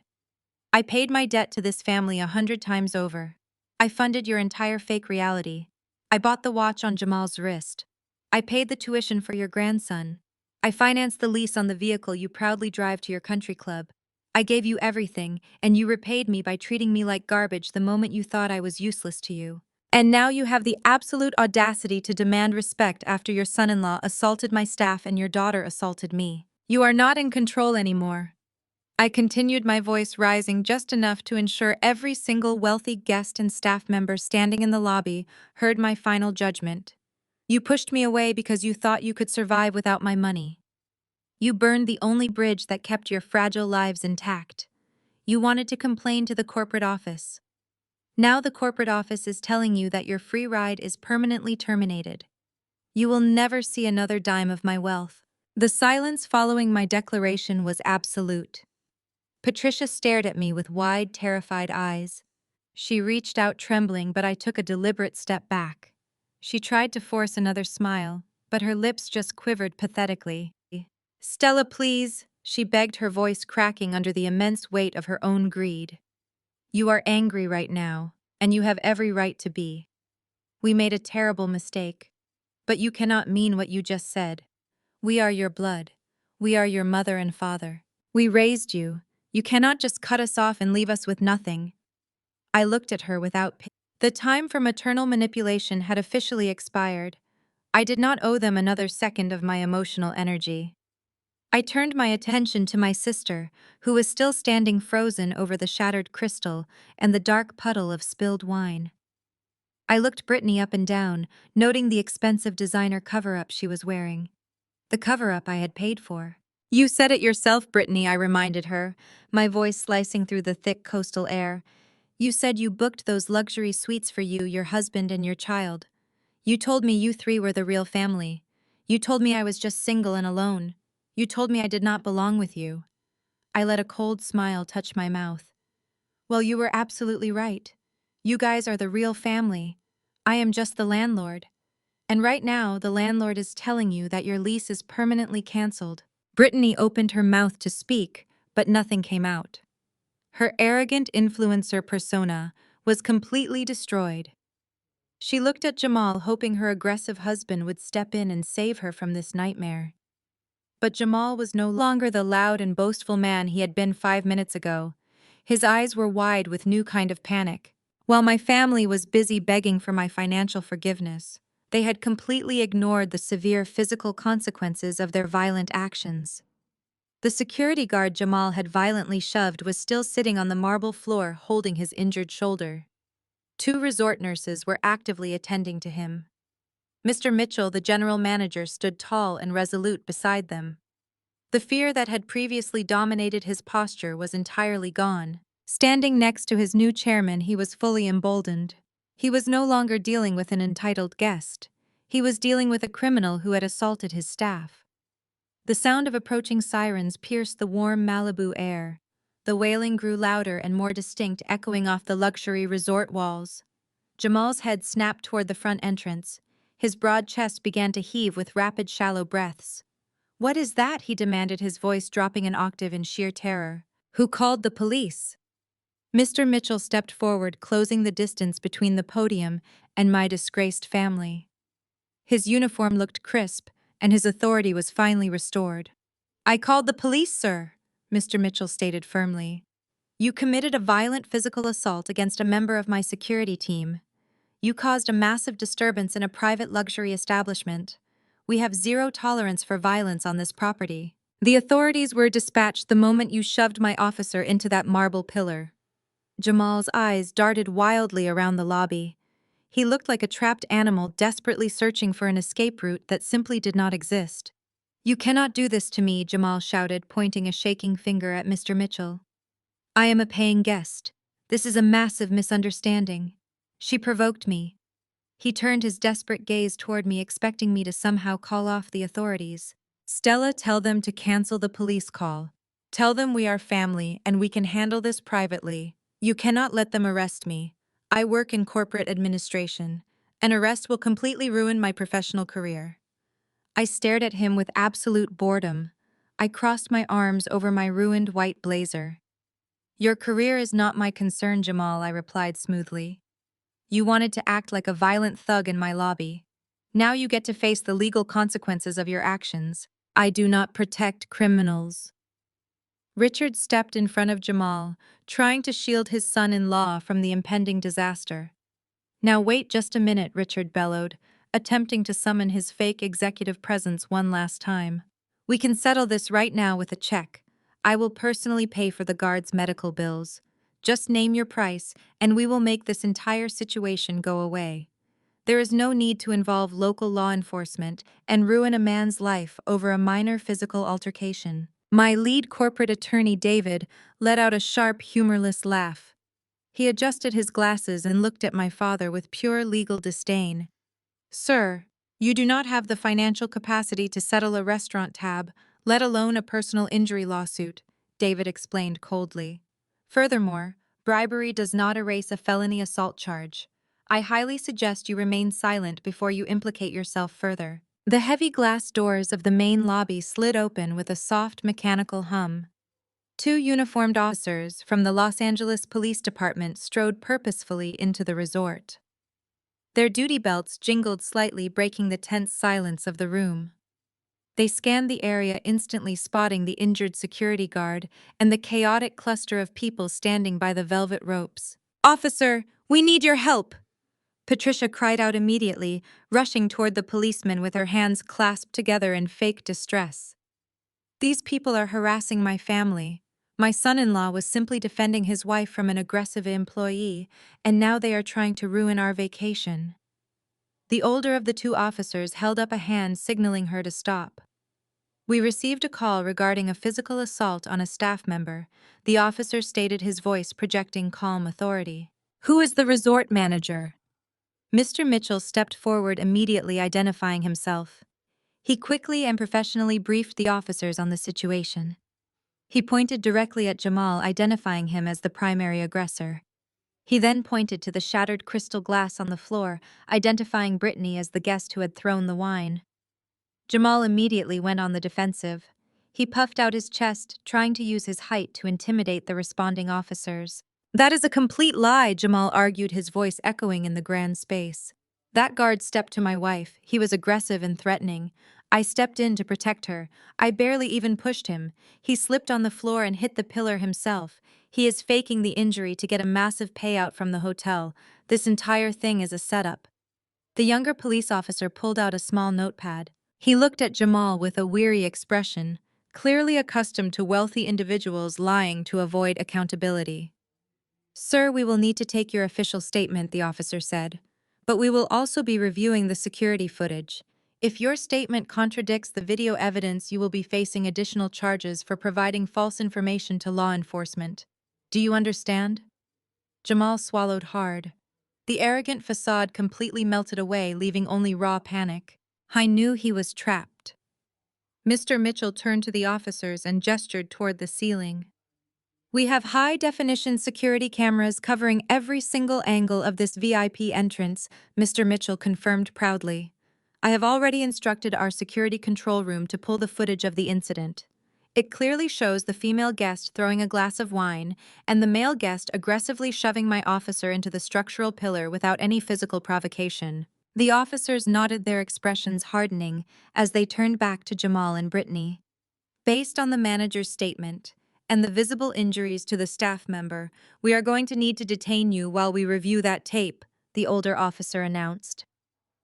I paid my debt to this family 100 times over. I funded your entire fake reality. I bought the watch on Jamal's wrist. I paid the tuition for your grandson. I financed the lease on the vehicle you proudly drive to your country club. I gave you everything, and you repaid me by treating me like garbage the moment you thought I was useless to you. And now you have the absolute audacity to demand respect after your son-in-law assaulted my staff and your daughter assaulted me. You are not in control anymore. I continued, my voice rising just enough to ensure every single wealthy guest and staff member standing in the lobby heard my final judgment. You pushed me away because you thought you could survive without my money. You burned the only bridge that kept your fragile lives intact. You wanted to complain to the corporate office. Now the corporate office is telling you that your free ride is permanently terminated. You will never see another dime of my wealth. The silence following my declaration was absolute. Patricia stared at me with wide, terrified eyes. She reached out trembling, but I took a deliberate step back. She tried to force another smile, but her lips just quivered pathetically. Stella, please, she begged, her voice cracking under the immense weight of her own greed. You are angry right now, and you have every right to be. We made a terrible mistake. But you cannot mean what you just said. We are your blood. We are your mother and father. We raised you. You cannot just cut us off and leave us with nothing. I looked at her without pity. The time for maternal manipulation had officially expired. I did not owe them another second of my emotional energy. I turned my attention to my sister, who was still standing frozen over the shattered crystal and the dark puddle of spilled wine. I looked Brittany up and down, noting the expensive designer cover-up she was wearing. The cover-up I had paid for. You said it yourself, Brittany, I reminded her, my voice slicing through the thick coastal air. You said you booked those luxury suites for you, your husband, and your child. You told me you three were the real family. You told me I was just single and alone. You told me I did not belong with you. I let a cold smile touch my mouth. Well, you were absolutely right. You guys are the real family. I am just the landlord. And right now, the landlord is telling you that your lease is permanently canceled. Brittany opened her mouth to speak, but nothing came out. Her arrogant influencer persona was completely destroyed. She looked at Jamal, hoping her aggressive husband would step in and save her from this nightmare. But Jamal was no longer the loud and boastful man he had been 5 minutes ago. His eyes were wide with new kind of panic. While my family was busy begging for my financial forgiveness, they had completely ignored the severe physical consequences of their violent actions. The security guard Jamal had violently shoved was still sitting on the marble floor holding his injured shoulder. 2 resort nurses were actively attending to him. Mr. Mitchell, the general manager, stood tall and resolute beside them. The fear that had previously dominated his posture was entirely gone. Standing next to his new chairman, he was fully emboldened. He was no longer dealing with an entitled guest. He was dealing with a criminal who had assaulted his staff. The sound of approaching sirens pierced the warm Malibu air. The wailing grew louder and more distinct, echoing off the luxury resort walls. Jamal's head snapped toward the front entrance. His broad chest began to heave with rapid, shallow breaths. "What is that?" he demanded, his voice dropping an octave in sheer terror. "Who called the police?" Mr. Mitchell stepped forward, closing the distance between the podium and my disgraced family. His uniform looked crisp, and his authority was finally restored. "I called the police, sir," Mr. Mitchell stated firmly. "You committed a violent physical assault against a member of my security team. You caused a massive disturbance in a private luxury establishment. We have zero tolerance for violence on this property. The authorities were dispatched the moment you shoved my officer into that marble pillar." Jamal's eyes darted wildly around the lobby. He looked like a trapped animal desperately searching for an escape route that simply did not exist. "You cannot do this to me," Jamal shouted, pointing a shaking finger at Mr. Mitchell. "I am a paying guest. This is a massive misunderstanding. She provoked me." He turned his desperate gaze toward me, expecting me to somehow call off the authorities. Stella, tell them to cancel the police call. Tell them we are family and we can handle this privately. You cannot let them arrest me. I work in corporate administration. An arrest will completely ruin my professional career. I stared at him with absolute boredom. I crossed my arms over my ruined white blazer. Your career is not my concern, Jamal, I replied smoothly. You wanted to act like a violent thug in my lobby. Now you get to face the legal consequences of your actions. I do not protect criminals. Richard stepped in front of Jamal, trying to shield his son-in-law from the impending disaster. Now wait just a minute, Richard bellowed, attempting to summon his fake executive presence one last time. We can settle this right now with a check. I will personally pay for the guard's medical bills. Just name your price, and we will make this entire situation go away. There is no need to involve local law enforcement and ruin a man's life over a minor physical altercation. My lead corporate attorney, David, let out a sharp, humorless laugh. He adjusted his glasses and looked at my father with pure legal disdain. Sir, you do not have the financial capacity to settle a restaurant tab, let alone a personal injury lawsuit, David explained coldly. Furthermore, bribery does not erase a felony assault charge. I highly suggest you remain silent before you implicate yourself further. The heavy glass doors of the main lobby slid open with a soft mechanical hum. Two uniformed officers from the Los Angeles Police Department strode purposefully into the resort. Their duty belts jingled slightly, breaking the tense silence of the room. They scanned the area, instantly spotting the injured security guard and the chaotic cluster of people standing by the velvet ropes. "Officer, we need your help!" Patricia cried out immediately, rushing toward the policeman with her hands clasped together in fake distress. "These people are harassing my family. My son-in-law was simply defending his wife from an aggressive employee, and now they are trying to ruin our vacation." The older of the two officers held up a hand, signaling her to stop. "We received a call regarding a physical assault on a staff member," the officer stated, his voice projecting calm authority. "Who is the resort manager?" Mr. Mitchell stepped forward, immediately identifying himself. He quickly and professionally briefed the officers on the situation. He pointed directly at Jamal, identifying him as the primary aggressor. He then pointed to the shattered crystal glass on the floor, identifying Brittany as the guest who had thrown the wine. Jamal immediately went on the defensive. He puffed out his chest, trying to use his height to intimidate the responding officers. "That is a complete lie," Jamal argued, his voice echoing in the grand space. "That guard stepped to my wife. He was aggressive and threatening. I stepped in to protect her. I barely even pushed him. He slipped on the floor and hit the pillar himself. He is faking the injury to get a massive payout from the hotel. This entire thing is a setup." The younger police officer pulled out a small notepad. He looked at Jamal with a weary expression, clearly accustomed to wealthy individuals lying to avoid accountability. "Sir, we will need to take your official statement," the officer said. "But we will also be reviewing the security footage. If your statement contradicts the video evidence, you will be facing additional charges for providing false information to law enforcement. Do you understand?" Jamal swallowed hard. The arrogant facade completely melted away, leaving only raw panic. I knew he was trapped. Mr. Mitchell turned to the officers and gestured toward the ceiling. "We have high-definition security cameras covering every single angle of this VIP entrance," Mr. Mitchell confirmed proudly. "I have already instructed our security control room to pull the footage of the incident. It clearly shows the female guest throwing a glass of wine and the male guest aggressively shoving my officer into the structural pillar without any physical provocation." The officers nodded, their expressions hardening as they turned back to Jamal and Brittany. "Based on the manager's statement and the visible injuries to the staff member, we are going to need to detain you while we review that tape," the older officer announced.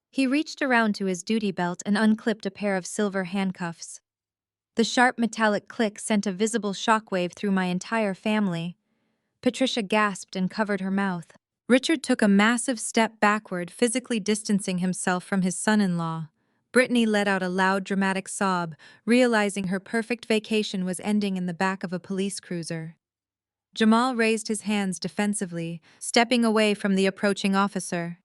He reached around to his duty belt and unclipped a pair of silver handcuffs. The sharp metallic click sent a visible shockwave through my entire family. Patricia gasped and covered her mouth. Richard took a massive step backward, physically distancing himself from his son-in-law. Brittany let out a loud, dramatic sob, realizing her perfect vacation was ending in the back of a police cruiser. Jamal raised his hands defensively, stepping away from the approaching officer.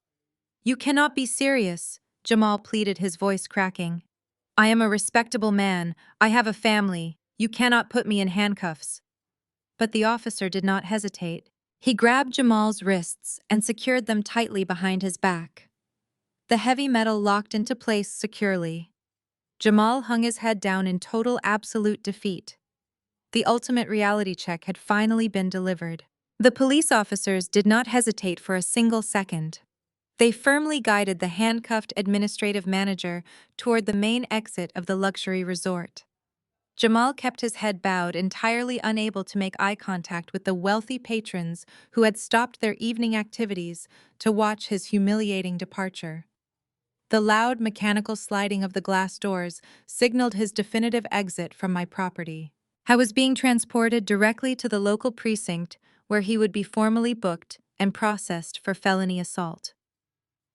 You cannot be serious, Jamal pleaded, his voice cracking. I am a respectable man. I have a family. You cannot put me in handcuffs. But the officer did not hesitate. He grabbed Jamal's wrists and secured them tightly behind his back. The heavy metal locked into place securely. Jamal hung his head down in total absolute defeat. The ultimate reality check had finally been delivered. The police officers did not hesitate for a single second. They firmly guided the handcuffed administrative manager toward the main exit of the luxury resort. Jamal kept his head bowed, entirely unable to make eye contact with the wealthy patrons who had stopped their evening activities to watch his humiliating departure. The loud mechanical sliding of the glass doors signaled his definitive exit from my property. I was being transported directly to the local precinct where he would be formally booked and processed for felony assault.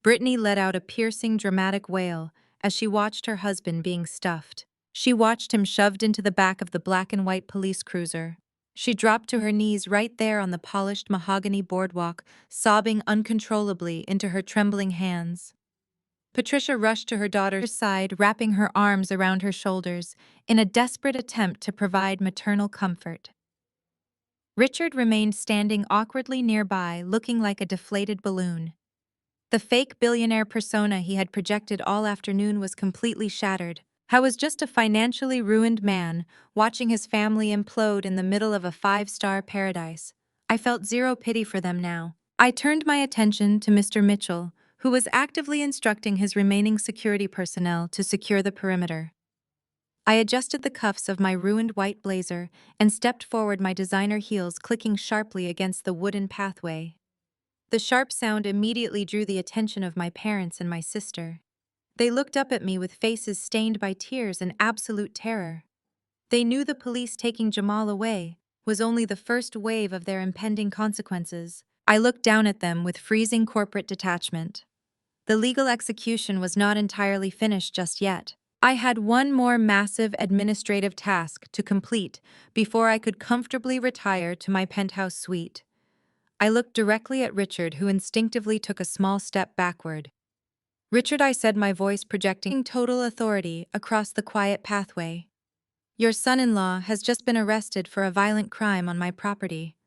Brittany let out a piercing, dramatic wail as she watched her husband being stuffed. She watched him shoved into the back of the black and white police cruiser. She dropped to her knees right there on the polished mahogany boardwalk, sobbing uncontrollably into her trembling hands. Patricia rushed to her daughter's side, wrapping her arms around her shoulders in a desperate attempt to provide maternal comfort. Richard remained standing awkwardly nearby, looking like a deflated balloon. The fake billionaire persona he had projected all afternoon was completely shattered. I was just a financially ruined man, watching his family implode in the middle of a five-star paradise. I felt zero pity for them now. I turned my attention to Mr. Mitchell, who was actively instructing his remaining security personnel to secure the perimeter. I adjusted the cuffs of my ruined white blazer and stepped forward, my designer heels clicking sharply against the wooden pathway. The sharp sound immediately drew the attention of my parents and my sister. They looked up at me with faces stained by tears and absolute terror. They knew the police taking Jamal away was only the first wave of their impending consequences. I looked down at them with freezing corporate detachment. The legal execution was not entirely finished just yet. I had one more massive administrative task to complete before I could comfortably retire to my penthouse suite. I looked directly at Richard, who instinctively took a small step backward. "Richard," I said, my voice projecting total authority across the quiet pathway. "Your son-in-law has just been arrested for a violent crime on my property.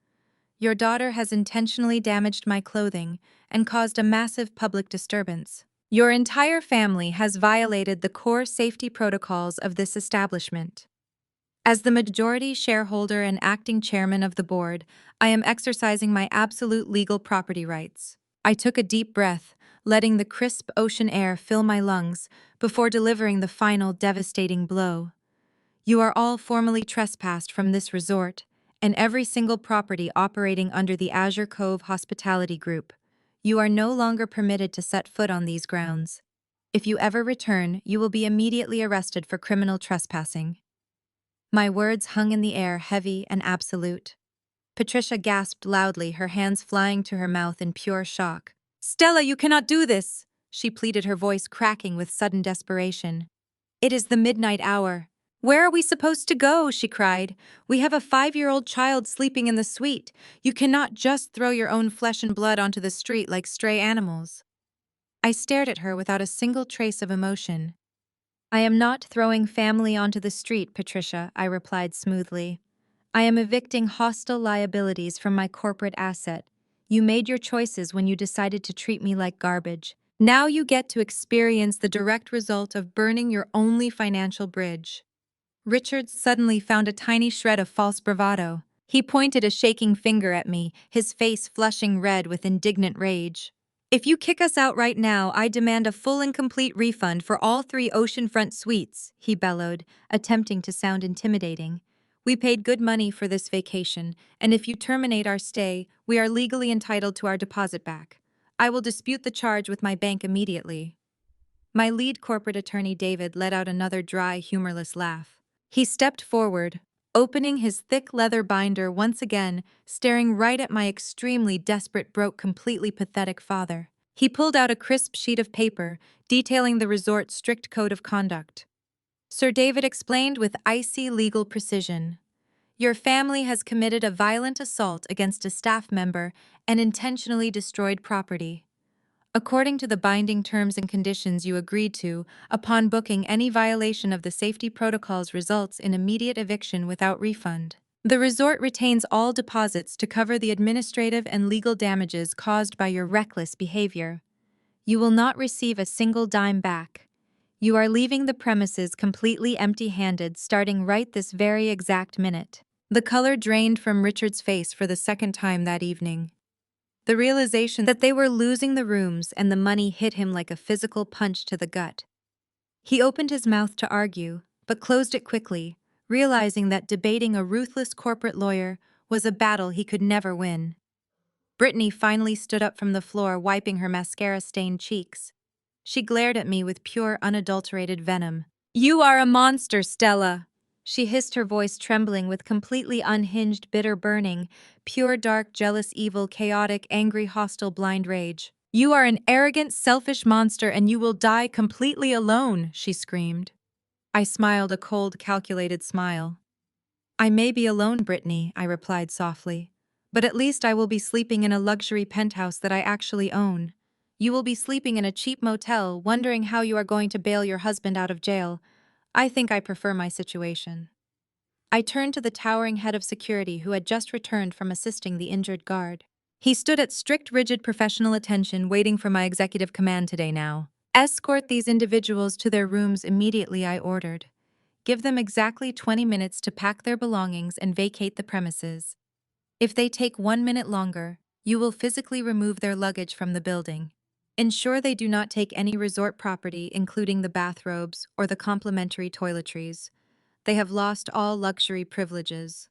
Your daughter has intentionally damaged my clothing and caused a massive public disturbance. Your entire family has violated the core safety protocols of this establishment. As the majority shareholder and acting chairman of the board, I am exercising my absolute legal property rights." I took a deep breath, letting the crisp ocean air fill my lungs before delivering the final devastating blow. "You are all formally trespassed from this resort and every single property operating under the Azure Cove Hospitality Group. You are no longer permitted to set foot on these grounds. If you ever return, you will be immediately arrested for criminal trespassing." My words hung in the air, heavy and absolute. Patricia gasped loudly, her hands flying to her mouth in pure shock. "Stella, you cannot do this!" she pleaded, her voice cracking with sudden desperation. "It is the midnight hour. Where are we supposed to go?" she cried. "We have a 5-year-old child sleeping in the suite. You cannot just throw your own flesh and blood onto the street like stray animals." I stared at her without a single trace of emotion. "I am not throwing family onto the street, Patricia," I replied smoothly. "I am evicting hostile liabilities from my corporate asset. You made your choices when you decided to treat me like garbage. Now you get to experience the direct result of burning your only financial bridge." Richard suddenly found a tiny shred of false bravado. He pointed a shaking finger at me, his face flushing red with indignant rage. "If you kick us out right now, I demand a full and complete refund for all 3 oceanfront suites," he bellowed, attempting to sound intimidating. "We paid good money for this vacation, and if you terminate our stay, we are legally entitled to our deposit back. I will dispute the charge with my bank immediately." My lead corporate attorney, David, let out another dry, humorless laugh. He stepped forward, opening his thick leather binder once again, staring right at my extremely desperate, broke, completely pathetic father. He pulled out a crisp sheet of paper, detailing the resort's strict code of conduct. Sir David explained with icy legal precision. "Your family has committed a violent assault against a staff member and intentionally destroyed property. According to the binding terms and conditions you agreed to, upon booking, any violation of the safety protocols results in immediate eviction without refund. The resort retains all deposits to cover the administrative and legal damages caused by your reckless behavior. You will not receive a single dime back. You are leaving the premises completely empty-handed starting right this very exact minute. The color drained from Richard's face for the second time that evening. The realization that they were losing the rooms and the money hit him like a physical punch to the gut. He opened his mouth to argue, but closed it quickly, realizing that debating a ruthless corporate lawyer was a battle he could never win. Brittany finally stood up from the floor, wiping her mascara-stained cheeks. She glared at me with pure, unadulterated venom. "You are a monster, Stella!" She hissed, her voice trembling with completely unhinged, bitter burning, pure, dark, jealous, evil, chaotic, angry, hostile, blind rage. "You are an arrogant, selfish monster, and you will die completely alone," she screamed. I smiled a cold, calculated smile. "I may be alone, Brittany," I replied softly, "but at least I will be sleeping in a luxury penthouse that I actually own. You will be sleeping in a cheap motel, wondering how you are going to bail your husband out of jail. I think I prefer my situation." I turned to the towering head of security who had just returned from assisting the injured guard. He stood at strict, rigid professional attention, waiting for my executive command today now. "Escort these individuals to their rooms immediately," I ordered. "Give them exactly 20 minutes to pack their belongings and vacate the premises. If they take 1 minute longer, you will physically remove their luggage from the building. Ensure they do not take any resort property, including the bathrobes or the complimentary toiletries. They have lost all luxury privileges."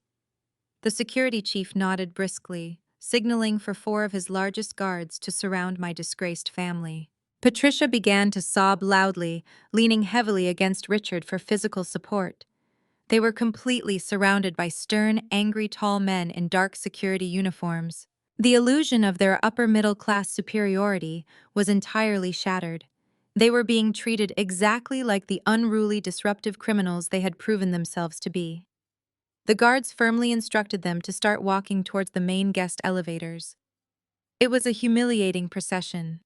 The security chief nodded briskly, signaling for 4 of his largest guards to surround my disgraced family. Patricia began to sob loudly, leaning heavily against Richard for physical support. They were completely surrounded by stern, angry, tall men in dark security uniforms. The illusion of their upper-middle-class superiority was entirely shattered. They were being treated exactly like the unruly, disruptive criminals they had proven themselves to be. The guards firmly instructed them to start walking towards the main guest elevators. It was a humiliating procession.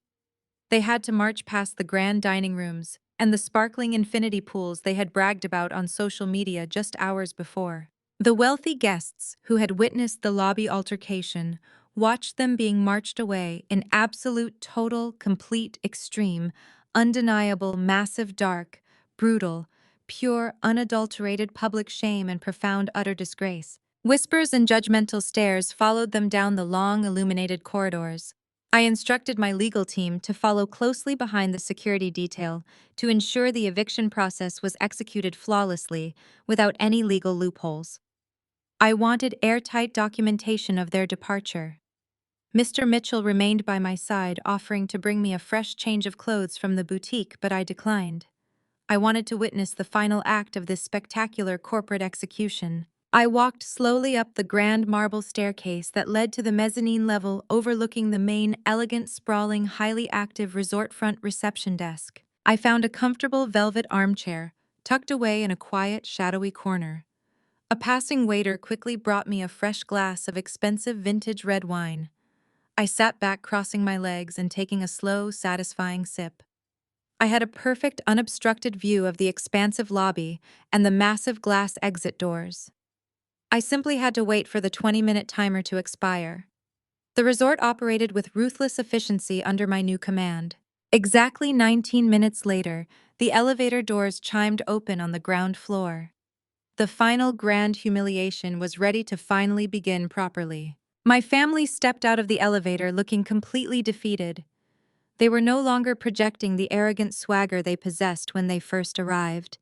They had to march past the grand dining rooms and the sparkling infinity pools they had bragged about on social media just hours before. The wealthy guests who had witnessed the lobby altercation watched them being marched away in absolute, total, complete, extreme, undeniable, massive, dark, brutal, pure, unadulterated public shame and profound, utter disgrace. Whispers and judgmental stares followed them down the long, illuminated corridors. I instructed my legal team to follow closely behind the security detail to ensure the eviction process was executed flawlessly, without any legal loopholes. I wanted airtight documentation of their departure. Mr. Mitchell remained by my side, offering to bring me a fresh change of clothes from the boutique, but I declined. I wanted to witness the final act of this spectacular corporate execution. I walked slowly up the grand marble staircase that led to the mezzanine level overlooking the main, elegant, sprawling, highly active resort-front reception desk. I found a comfortable velvet armchair, tucked away in a quiet, shadowy corner. A passing waiter quickly brought me a fresh glass of expensive vintage red wine. I sat back, crossing my legs and taking a slow, satisfying sip. I had a perfect, unobstructed view of the expansive lobby and the massive glass exit doors. I simply had to wait for the 20-minute timer to expire. The resort operated with ruthless efficiency under my new command. Exactly 19 minutes later, the elevator doors chimed open on the ground floor. The final grand humiliation was ready to finally begin properly. My family stepped out of the elevator looking completely defeated. They were no longer projecting the arrogant swagger they possessed when they first arrived.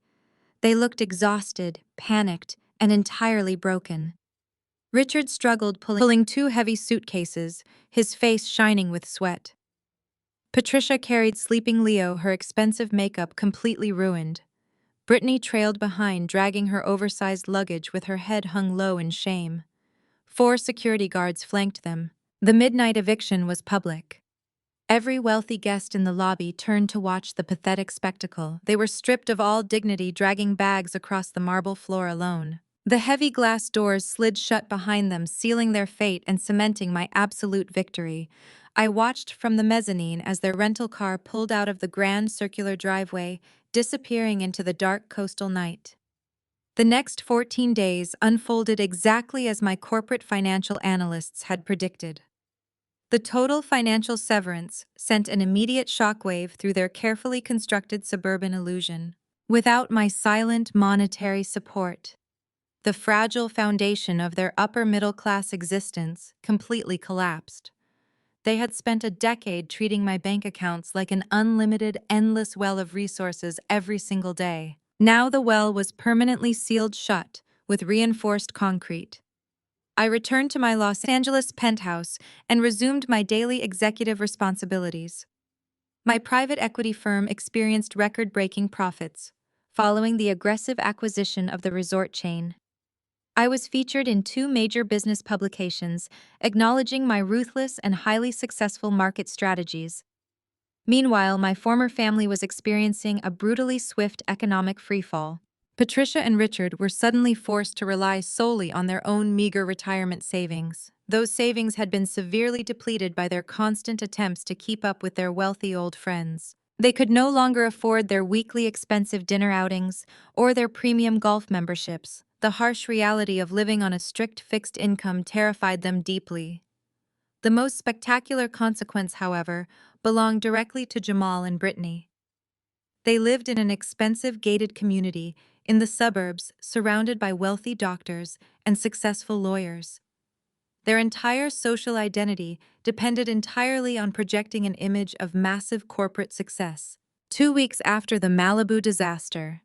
They looked exhausted, panicked, and entirely broken. Richard struggled pulling 2 heavy suitcases, his face shining with sweat. Patricia carried sleeping Leo, her expensive makeup completely ruined. Brittany trailed behind, dragging her oversized luggage with her head hung low in shame. 4 security guards flanked them. The midnight eviction was public. Every wealthy guest in the lobby turned to watch the pathetic spectacle. They were stripped of all dignity, dragging bags across the marble floor alone. The heavy glass doors slid shut behind them, sealing their fate and cementing my absolute victory. I watched from the mezzanine as their rental car pulled out of the grand circular driveway, disappearing into the dark coastal night. The next 14 days unfolded exactly as my corporate financial analysts had predicted. The total financial severance sent an immediate shockwave through their carefully constructed suburban illusion. Without my silent monetary support, the fragile foundation of their upper-middle-class existence completely collapsed. They had spent a decade treating my bank accounts like an unlimited, endless well of resources every single day. Now the well was permanently sealed shut with reinforced concrete. I returned to my Los Angeles penthouse and resumed my daily executive responsibilities. My private equity firm experienced record-breaking profits, following the aggressive acquisition of the resort chain. I was featured in two major business publications, acknowledging my ruthless and highly successful market strategies. Meanwhile, my former family was experiencing a brutally swift economic freefall. Patricia and Richard were suddenly forced to rely solely on their own meager retirement savings. Those savings had been severely depleted by their constant attempts to keep up with their wealthy old friends. They could no longer afford their weekly expensive dinner outings or their premium golf memberships. The harsh reality of living on a strict fixed income terrified them deeply. The most spectacular consequence, however, belonged directly to Jamal and Brittany. They lived in an expensive gated community in the suburbs, surrounded by wealthy doctors and successful lawyers. Their entire social identity depended entirely on projecting an image of massive corporate success. 2 weeks after the Malibu disaster,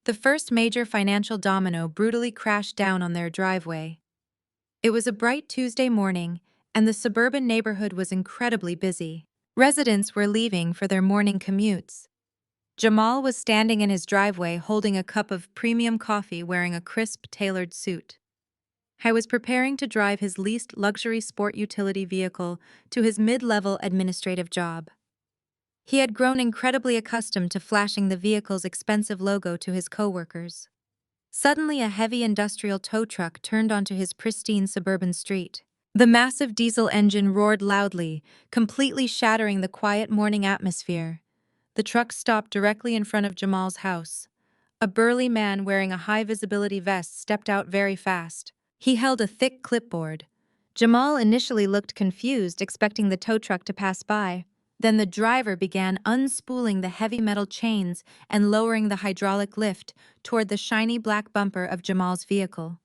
the first major financial domino brutally crashed down on their driveway. It was a bright Tuesday morning, and the suburban neighborhood was incredibly busy. Residents were leaving for their morning commutes. Jamal was standing in his driveway holding a cup of premium coffee wearing a crisp, tailored suit. I was preparing to drive his least luxury sport utility vehicle to his mid-level administrative job. He had grown incredibly accustomed to flashing the vehicle's expensive logo to his coworkers. Suddenly, a heavy industrial tow truck turned onto his pristine suburban street. The massive diesel engine roared loudly, completely shattering the quiet morning atmosphere. The truck stopped directly in front of Jamal's house. A burly man wearing a high-visibility vest stepped out very fast. He held a thick clipboard. Jamal initially looked confused, expecting the tow truck to pass by. Then the driver began unspooling the heavy metal chains and lowering the hydraulic lift toward the shiny black bumper of Jamal's vehicle.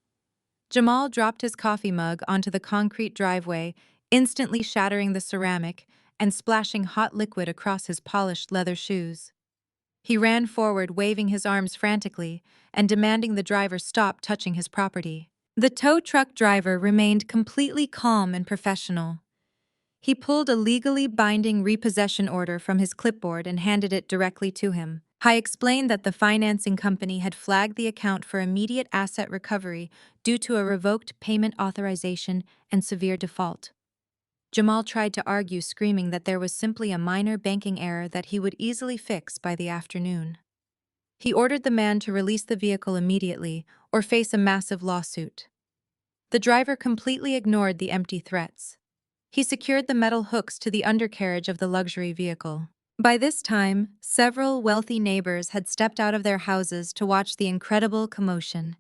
Jamal dropped his coffee mug onto the concrete driveway, instantly shattering the ceramic and splashing hot liquid across his polished leather shoes. He ran forward, waving his arms frantically and demanding the driver stop touching his property. The tow truck driver remained completely calm and professional. He pulled a legally binding repossession order from his clipboard and handed it directly to him. I explained that the financing company had flagged the account for immediate asset recovery due to a revoked payment authorization and severe default. Jamal tried to argue, screaming that there was simply a minor banking error that he would easily fix by the afternoon. He ordered the man to release the vehicle immediately or face a massive lawsuit. The driver completely ignored the empty threats. He secured the metal hooks to the undercarriage of the luxury vehicle. By this time, several wealthy neighbors had stepped out of their houses to watch the incredible commotion.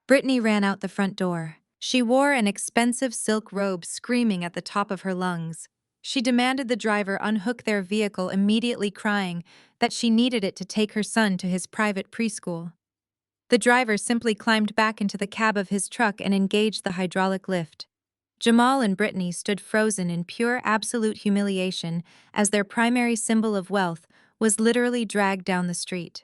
Brittany ran out the front door. She wore an expensive silk robe, screaming at the top of her lungs. She demanded the driver unhook their vehicle immediately, crying that she needed it to take her son to his private preschool. The driver simply climbed back into the cab of his truck and engaged the hydraulic lift. Jamal and Brittany stood frozen in pure absolute humiliation as their primary symbol of wealth was literally dragged down the street.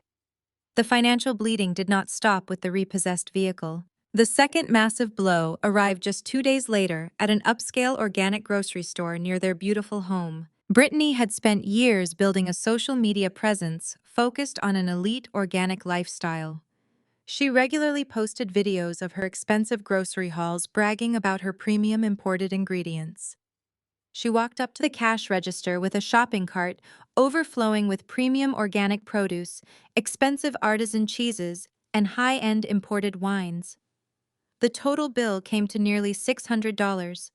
The financial bleeding did not stop with the repossessed vehicle. The second massive blow arrived just 2 days later at an upscale organic grocery store near their beautiful home. Brittany had spent years building a social media presence focused on an elite organic lifestyle. She regularly posted videos of her expensive grocery hauls, bragging about her premium imported ingredients. She walked up to the cash register with a shopping cart overflowing with premium organic produce, expensive artisan cheeses, and high-end imported wines. The total bill came to nearly $600.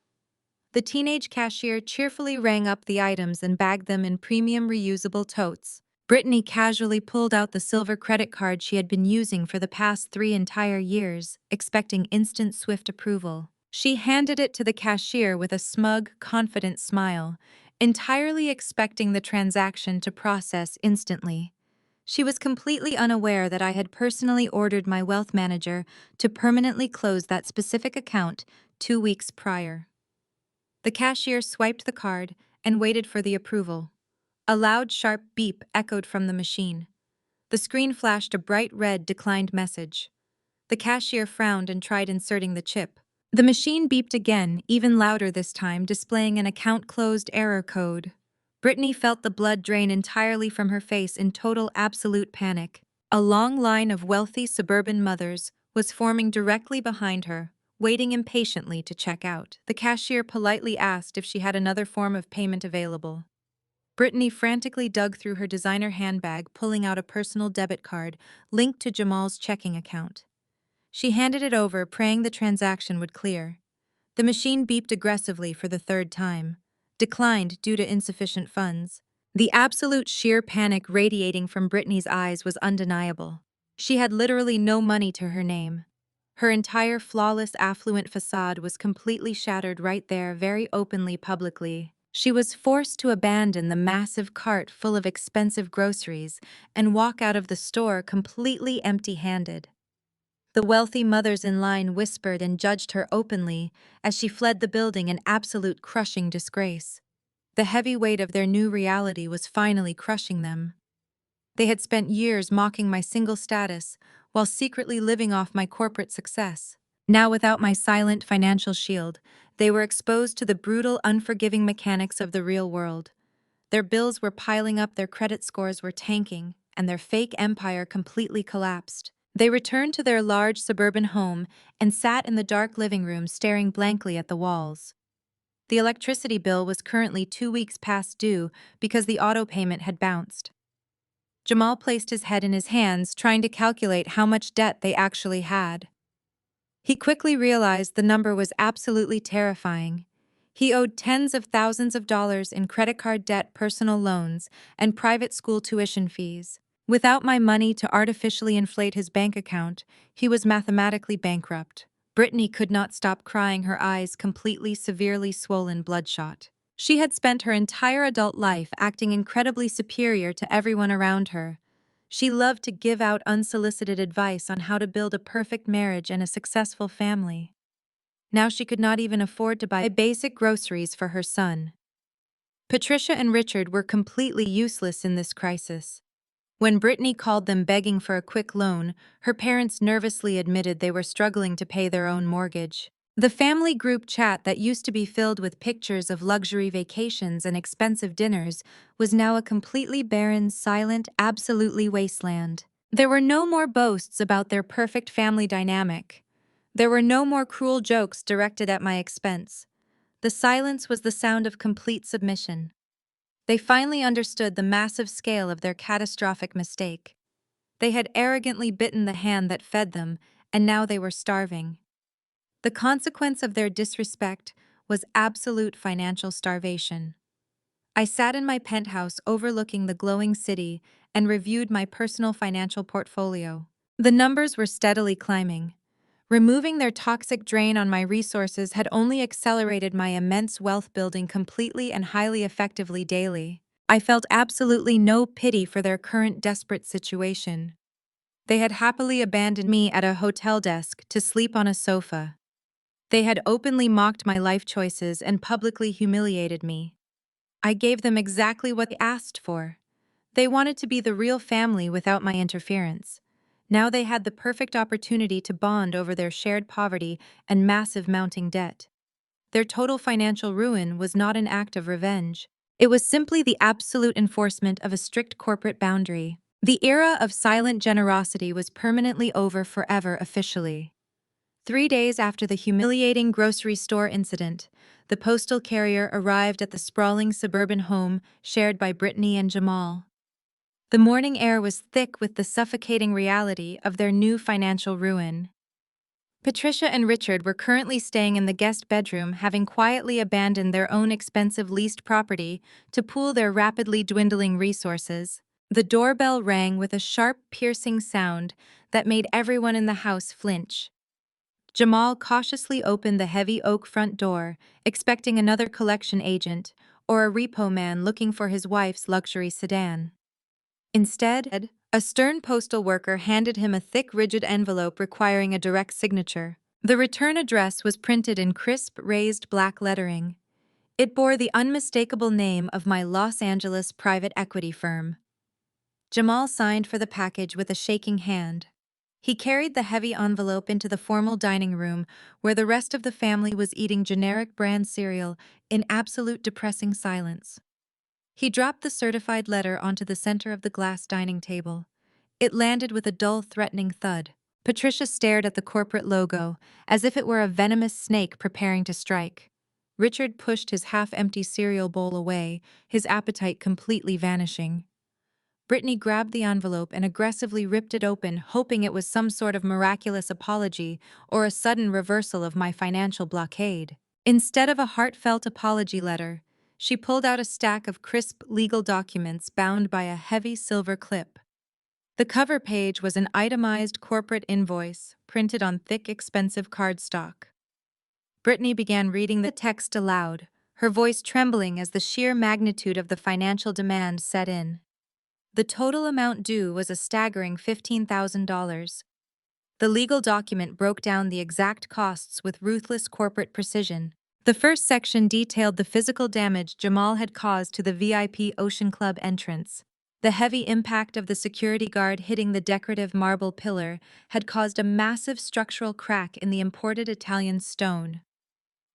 The teenage cashier cheerfully rang up the items and bagged them in premium reusable totes. Brittany casually pulled out the silver credit card she had been using for the past 3 entire years, expecting instant swift approval. She handed it to the cashier with a smug, confident smile, entirely expecting the transaction to process instantly. She was completely unaware that I had personally ordered my wealth manager to permanently close that specific account 2 weeks prior. The cashier swiped the card and waited for the approval. A loud, sharp beep echoed from the machine. The screen flashed a bright red declined message. The cashier frowned and tried inserting the chip. The machine beeped again, even louder this time, displaying an account closed error code. Brittany felt the blood drain entirely from her face in total absolute panic. A long line of wealthy suburban mothers was forming directly behind her, waiting impatiently to check out. The cashier politely asked if she had another form of payment available. Brittany frantically dug through her designer handbag, pulling out a personal debit card linked to Jamal's checking account. She handed it over, praying the transaction would clear. The machine beeped aggressively for the third time. Declined due to insufficient funds. The absolute sheer panic radiating from Brittany's eyes was undeniable. She had literally no money to her name. Her entire flawless, affluent facade was completely shattered right there, very openly, publicly. She was forced to abandon the massive cart full of expensive groceries and walk out of the store completely empty-handed. The wealthy mothers in line whispered and judged her openly as she fled the building in absolute crushing disgrace. The heavy weight of their new reality was finally crushing them. They had spent years mocking my single status while secretly living off my corporate success. Now, without my silent financial shield, they were exposed to the brutal, unforgiving mechanics of the real world. Their bills were piling up, their credit scores were tanking, and their fake empire completely collapsed. They returned to their large suburban home and sat in the dark living room staring blankly at the walls. The electricity bill was currently 2 weeks past due because the auto payment had bounced. Jamal placed his head in his hands, trying to calculate how much debt they actually had. He quickly realized the number was absolutely terrifying. He owed tens of thousands of dollars in credit card debt, personal loans, and private school tuition fees. Without my money to artificially inflate his bank account, he was mathematically bankrupt. Brittany could not stop crying, her eyes completely, severely swollen, bloodshot. She had spent her entire adult life acting incredibly superior to everyone around her. She loved to give out unsolicited advice on how to build a perfect marriage and a successful family. Now she could not even afford to buy basic groceries for her son. Patricia and Richard were completely useless in this crisis. When Brittany called them begging for a quick loan, her parents nervously admitted they were struggling to pay their own mortgage. The family group chat that used to be filled with pictures of luxury vacations and expensive dinners was now a completely barren, silent, absolutely wasteland. There were no more boasts about their perfect family dynamic. There were no more cruel jokes directed at my expense. The silence was the sound of complete submission. They finally understood the massive scale of their catastrophic mistake. They had arrogantly bitten the hand that fed them, and now they were starving. The consequence of their disrespect was absolute financial starvation. I sat in my penthouse overlooking the glowing city and reviewed my personal financial portfolio. The numbers were steadily climbing. Removing their toxic drain on my resources had only accelerated my immense wealth building completely and highly effectively daily. I felt absolutely no pity for their current desperate situation. They had happily abandoned me at a hotel desk to sleep on a sofa. They had openly mocked my life choices and publicly humiliated me. I gave them exactly what they asked for. They wanted to be the real family without my interference. Now they had the perfect opportunity to bond over their shared poverty and massive mounting debt. Their total financial ruin was not an act of revenge. It was simply the absolute enforcement of a strict corporate boundary. The era of silent generosity was permanently over forever officially. 3 days after the humiliating grocery store incident, the postal carrier arrived at the sprawling suburban home shared by Brittany and Jamal. The morning air was thick with the suffocating reality of their new financial ruin. Patricia and Richard were currently staying in the guest bedroom, having quietly abandoned their own expensive leased property to pool their rapidly dwindling resources. The doorbell rang with a sharp, piercing sound that made everyone in the house flinch. Jamal cautiously opened the heavy oak front door, expecting another collection agent or a repo man looking for his wife's luxury sedan. Instead, a stern postal worker handed him a thick, rigid envelope requiring a direct signature. The return address was printed in crisp, raised black lettering. It bore the unmistakable name of my Los Angeles private equity firm. Jamal signed for the package with a shaking hand. He carried the heavy envelope into the formal dining room, where the rest of the family was eating generic brand cereal in absolute depressing silence. He dropped the certified letter onto the center of the glass dining table. It landed with a dull, threatening thud. Patricia stared at the corporate logo, as if it were a venomous snake preparing to strike. Richard pushed his half-empty cereal bowl away, his appetite completely vanishing. Brittany grabbed the envelope and aggressively ripped it open, hoping it was some sort of miraculous apology or a sudden reversal of my financial blockade. Instead of a heartfelt apology letter, she pulled out a stack of crisp legal documents bound by a heavy silver clip. The cover page was an itemized corporate invoice printed on thick, expensive cardstock. Brittany began reading the text aloud, her voice trembling as the sheer magnitude of the financial demand set in. The total amount due was a staggering $15,000. The legal document broke down the exact costs with ruthless corporate precision. The first section detailed the physical damage Jamal had caused to the VIP Ocean Club entrance. The heavy impact of the security guard hitting the decorative marble pillar had caused a massive structural crack in the imported Italian stone.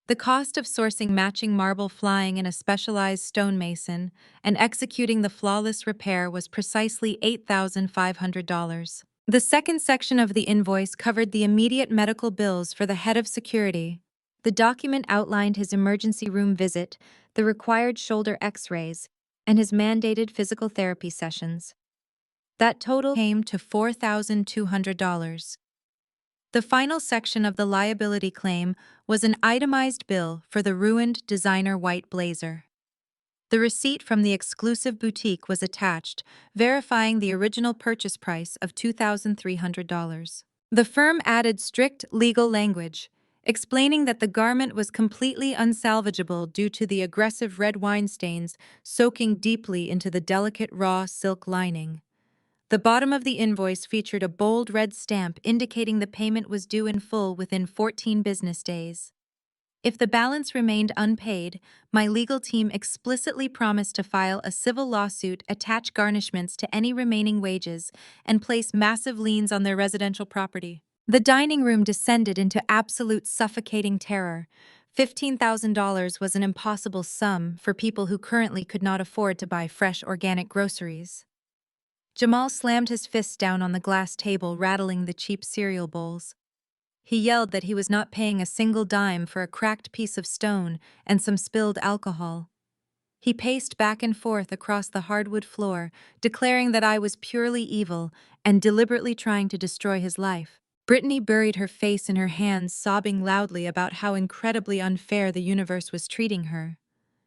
The cost of sourcing matching marble, flying in a specialized stonemason, and executing the flawless repair was precisely $8,500. The second section of the invoice covered the immediate medical bills for the head of security. The document outlined his emergency room visit, the required shoulder x-rays, and his mandated physical therapy sessions. That total came to $4,200. The final section of the liability claim was an itemized bill for the ruined designer white blazer. The receipt from the exclusive boutique was attached, verifying the original purchase price of $2,300. The firm added strict legal language, explaining that the garment was completely unsalvageable due to the aggressive red wine stains soaking deeply into the delicate raw silk lining. The bottom of the invoice featured a bold red stamp indicating the payment was due in full within 14 business days. If the balance remained unpaid, my legal team explicitly promised to file a civil lawsuit, attach garnishments to any remaining wages, and place massive liens on their residential property. The dining room descended into absolute suffocating terror. $15,000 was an impossible sum for people who currently could not afford to buy fresh organic groceries. Jamal slammed his fist down on the glass table, rattling the cheap cereal bowls. He yelled that he was not paying a single dime for a cracked piece of stone and some spilled alcohol. He paced back and forth across the hardwood floor, declaring that I was purely evil and deliberately trying to destroy his life. Brittany buried her face in her hands, sobbing loudly about how incredibly unfair the universe was treating her.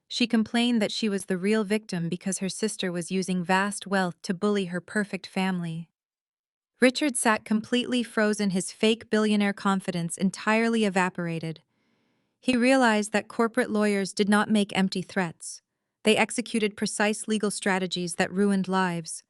She complained that she was the real victim because her sister was using vast wealth to bully her perfect family. Richard sat completely frozen, his fake billionaire confidence entirely evaporated. He realized that corporate lawyers did not make empty threats. They executed precise legal strategies that ruined lives.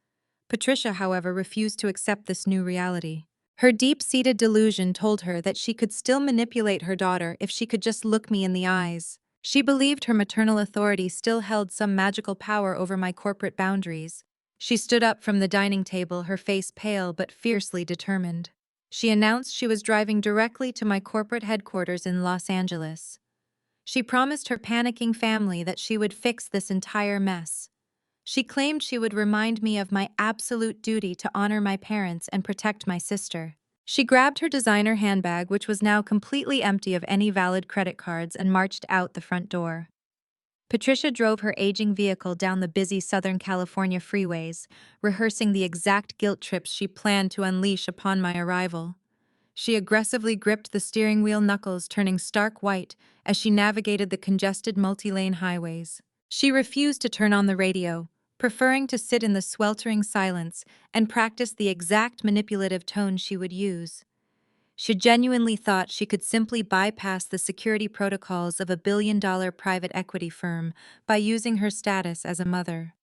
Patricia, however, refused to accept this new reality. Her deep-seated delusion told her that she could still manipulate her daughter if she could just look me in the eyes. She believed her maternal authority still held some magical power over my corporate boundaries. She stood up from the dining table, her face pale but fiercely determined. She announced she was driving directly to my corporate headquarters in Los Angeles. She promised her panicking family that she would fix this entire mess. She claimed she would remind me of my absolute duty to honor my parents and protect my sister. She grabbed her designer handbag, which was now completely empty of any valid credit cards, and marched out the front door. Patricia drove her aging vehicle down the busy Southern California freeways, rehearsing the exact guilt trips she planned to unleash upon my arrival. She aggressively gripped the steering wheel, knuckles turning stark white as she navigated the congested multi-lane highways. She refused to turn on the radio, preferring to sit in the sweltering silence and practice the exact manipulative tone she would use. She genuinely thought she could simply bypass the security protocols of a billion-dollar private equity firm by using her status as a mother.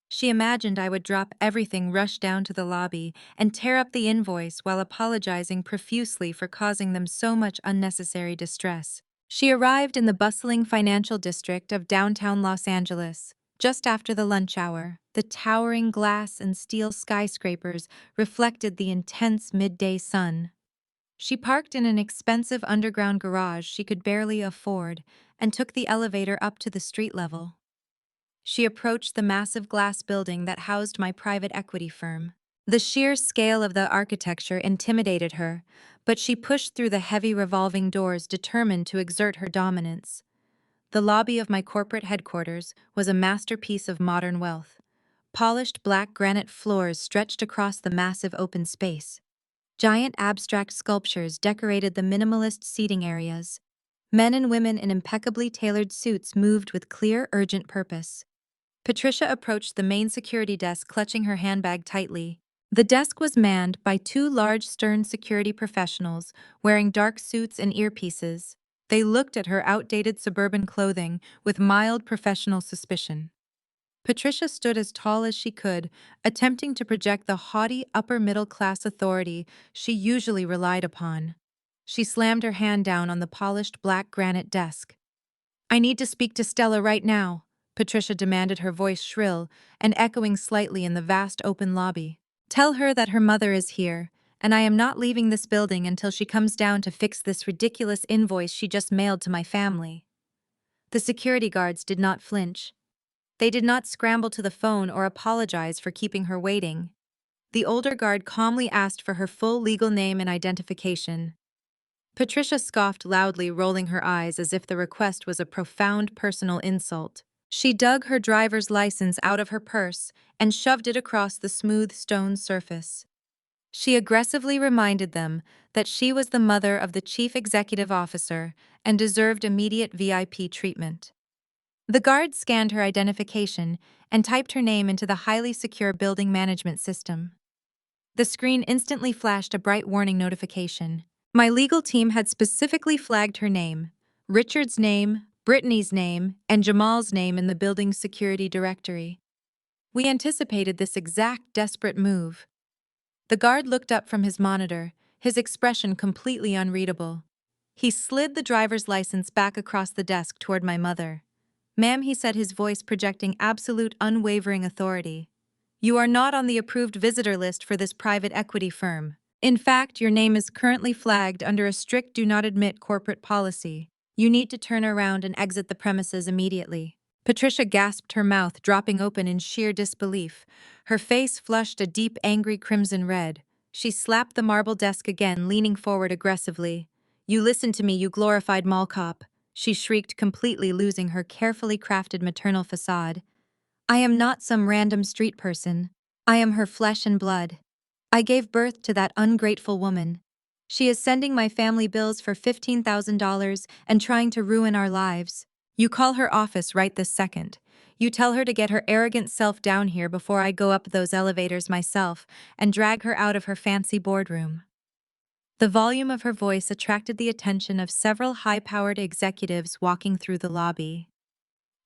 She imagined I would drop everything, rush down to the lobby, and tear up the invoice while apologizing profusely for causing them so much unnecessary distress. She arrived in the bustling financial district of downtown Los Angeles just after the lunch hour. The towering glass and steel skyscrapers reflected the intense midday sun. She parked in an expensive underground garage she could barely afford and took the elevator up to the street level. She approached the massive glass building that housed my private equity firm. The sheer scale of the architecture intimidated her, but she pushed through the heavy revolving doors, determined to exert her dominance. The lobby of my corporate headquarters was a masterpiece of modern wealth. Polished black granite floors stretched across the massive open space. Giant abstract sculptures decorated the minimalist seating areas. Men and women in impeccably tailored suits moved with clear, urgent purpose. Patricia approached the main security desk, clutching her handbag tightly. The desk was manned by two large, stern security professionals wearing dark suits and earpieces. They looked at her outdated suburban clothing with mild professional suspicion. Patricia stood as tall as she could, attempting to project the haughty upper-middle-class authority she usually relied upon. She slammed her hand down on the polished black granite desk. "I need to speak to Stella right now," Patricia demanded, her voice shrill and echoing slightly in the vast open lobby. "Tell her that her mother is here, and I am not leaving this building until she comes down to fix this ridiculous invoice she just mailed to my family." The security guards did not flinch. They did not scramble to the phone or apologize for keeping her waiting. The older guard calmly asked for her full legal name and identification. Patricia scoffed loudly, rolling her eyes as if the request was a profound personal insult. She dug her driver's license out of her purse and shoved it across the smooth stone surface. She aggressively reminded them that she was the mother of the chief executive officer and deserved immediate VIP treatment. The guard scanned her identification and typed her name into the highly secure building management system. The screen instantly flashed a bright warning notification. My legal team had specifically flagged her name, Richard's name, Brittany's name, and Jamal's name in the building's security directory. We anticipated this exact desperate move. The guard looked up from his monitor, his expression completely unreadable. He slid the driver's license back across the desk toward my mother. "Ma'am," he said, his voice projecting absolute, unwavering authority, "you are not on the approved visitor list for this private equity firm. In fact, your name is currently flagged under a strict do not admit corporate policy. You need to turn around and exit the premises immediately." Patricia gasped, her mouth dropping open in sheer disbelief. Her face flushed a deep, angry crimson red. She slapped the marble desk again, leaning forward aggressively. "You listen to me, you glorified mall cop," she shrieked, completely losing her carefully crafted maternal facade. "I am not some random street person. I am her flesh and blood. I gave birth to that ungrateful woman. She is sending my family bills for $15,000 and trying to ruin our lives. You call her office right this second. You tell her to get her arrogant self down here before I go up those elevators myself and drag her out of her fancy boardroom." The volume of her voice attracted the attention of several high-powered executives walking through the lobby.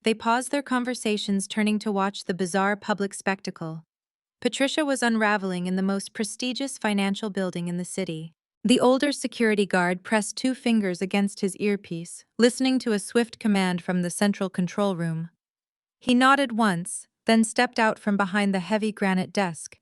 They paused their conversations, turning to watch the bizarre public spectacle. Patricia was unraveling in the most prestigious financial building in the city. The older security guard pressed two fingers against his earpiece, listening to a swift command from the central control room. He nodded once, then stepped out from behind the heavy granite desk.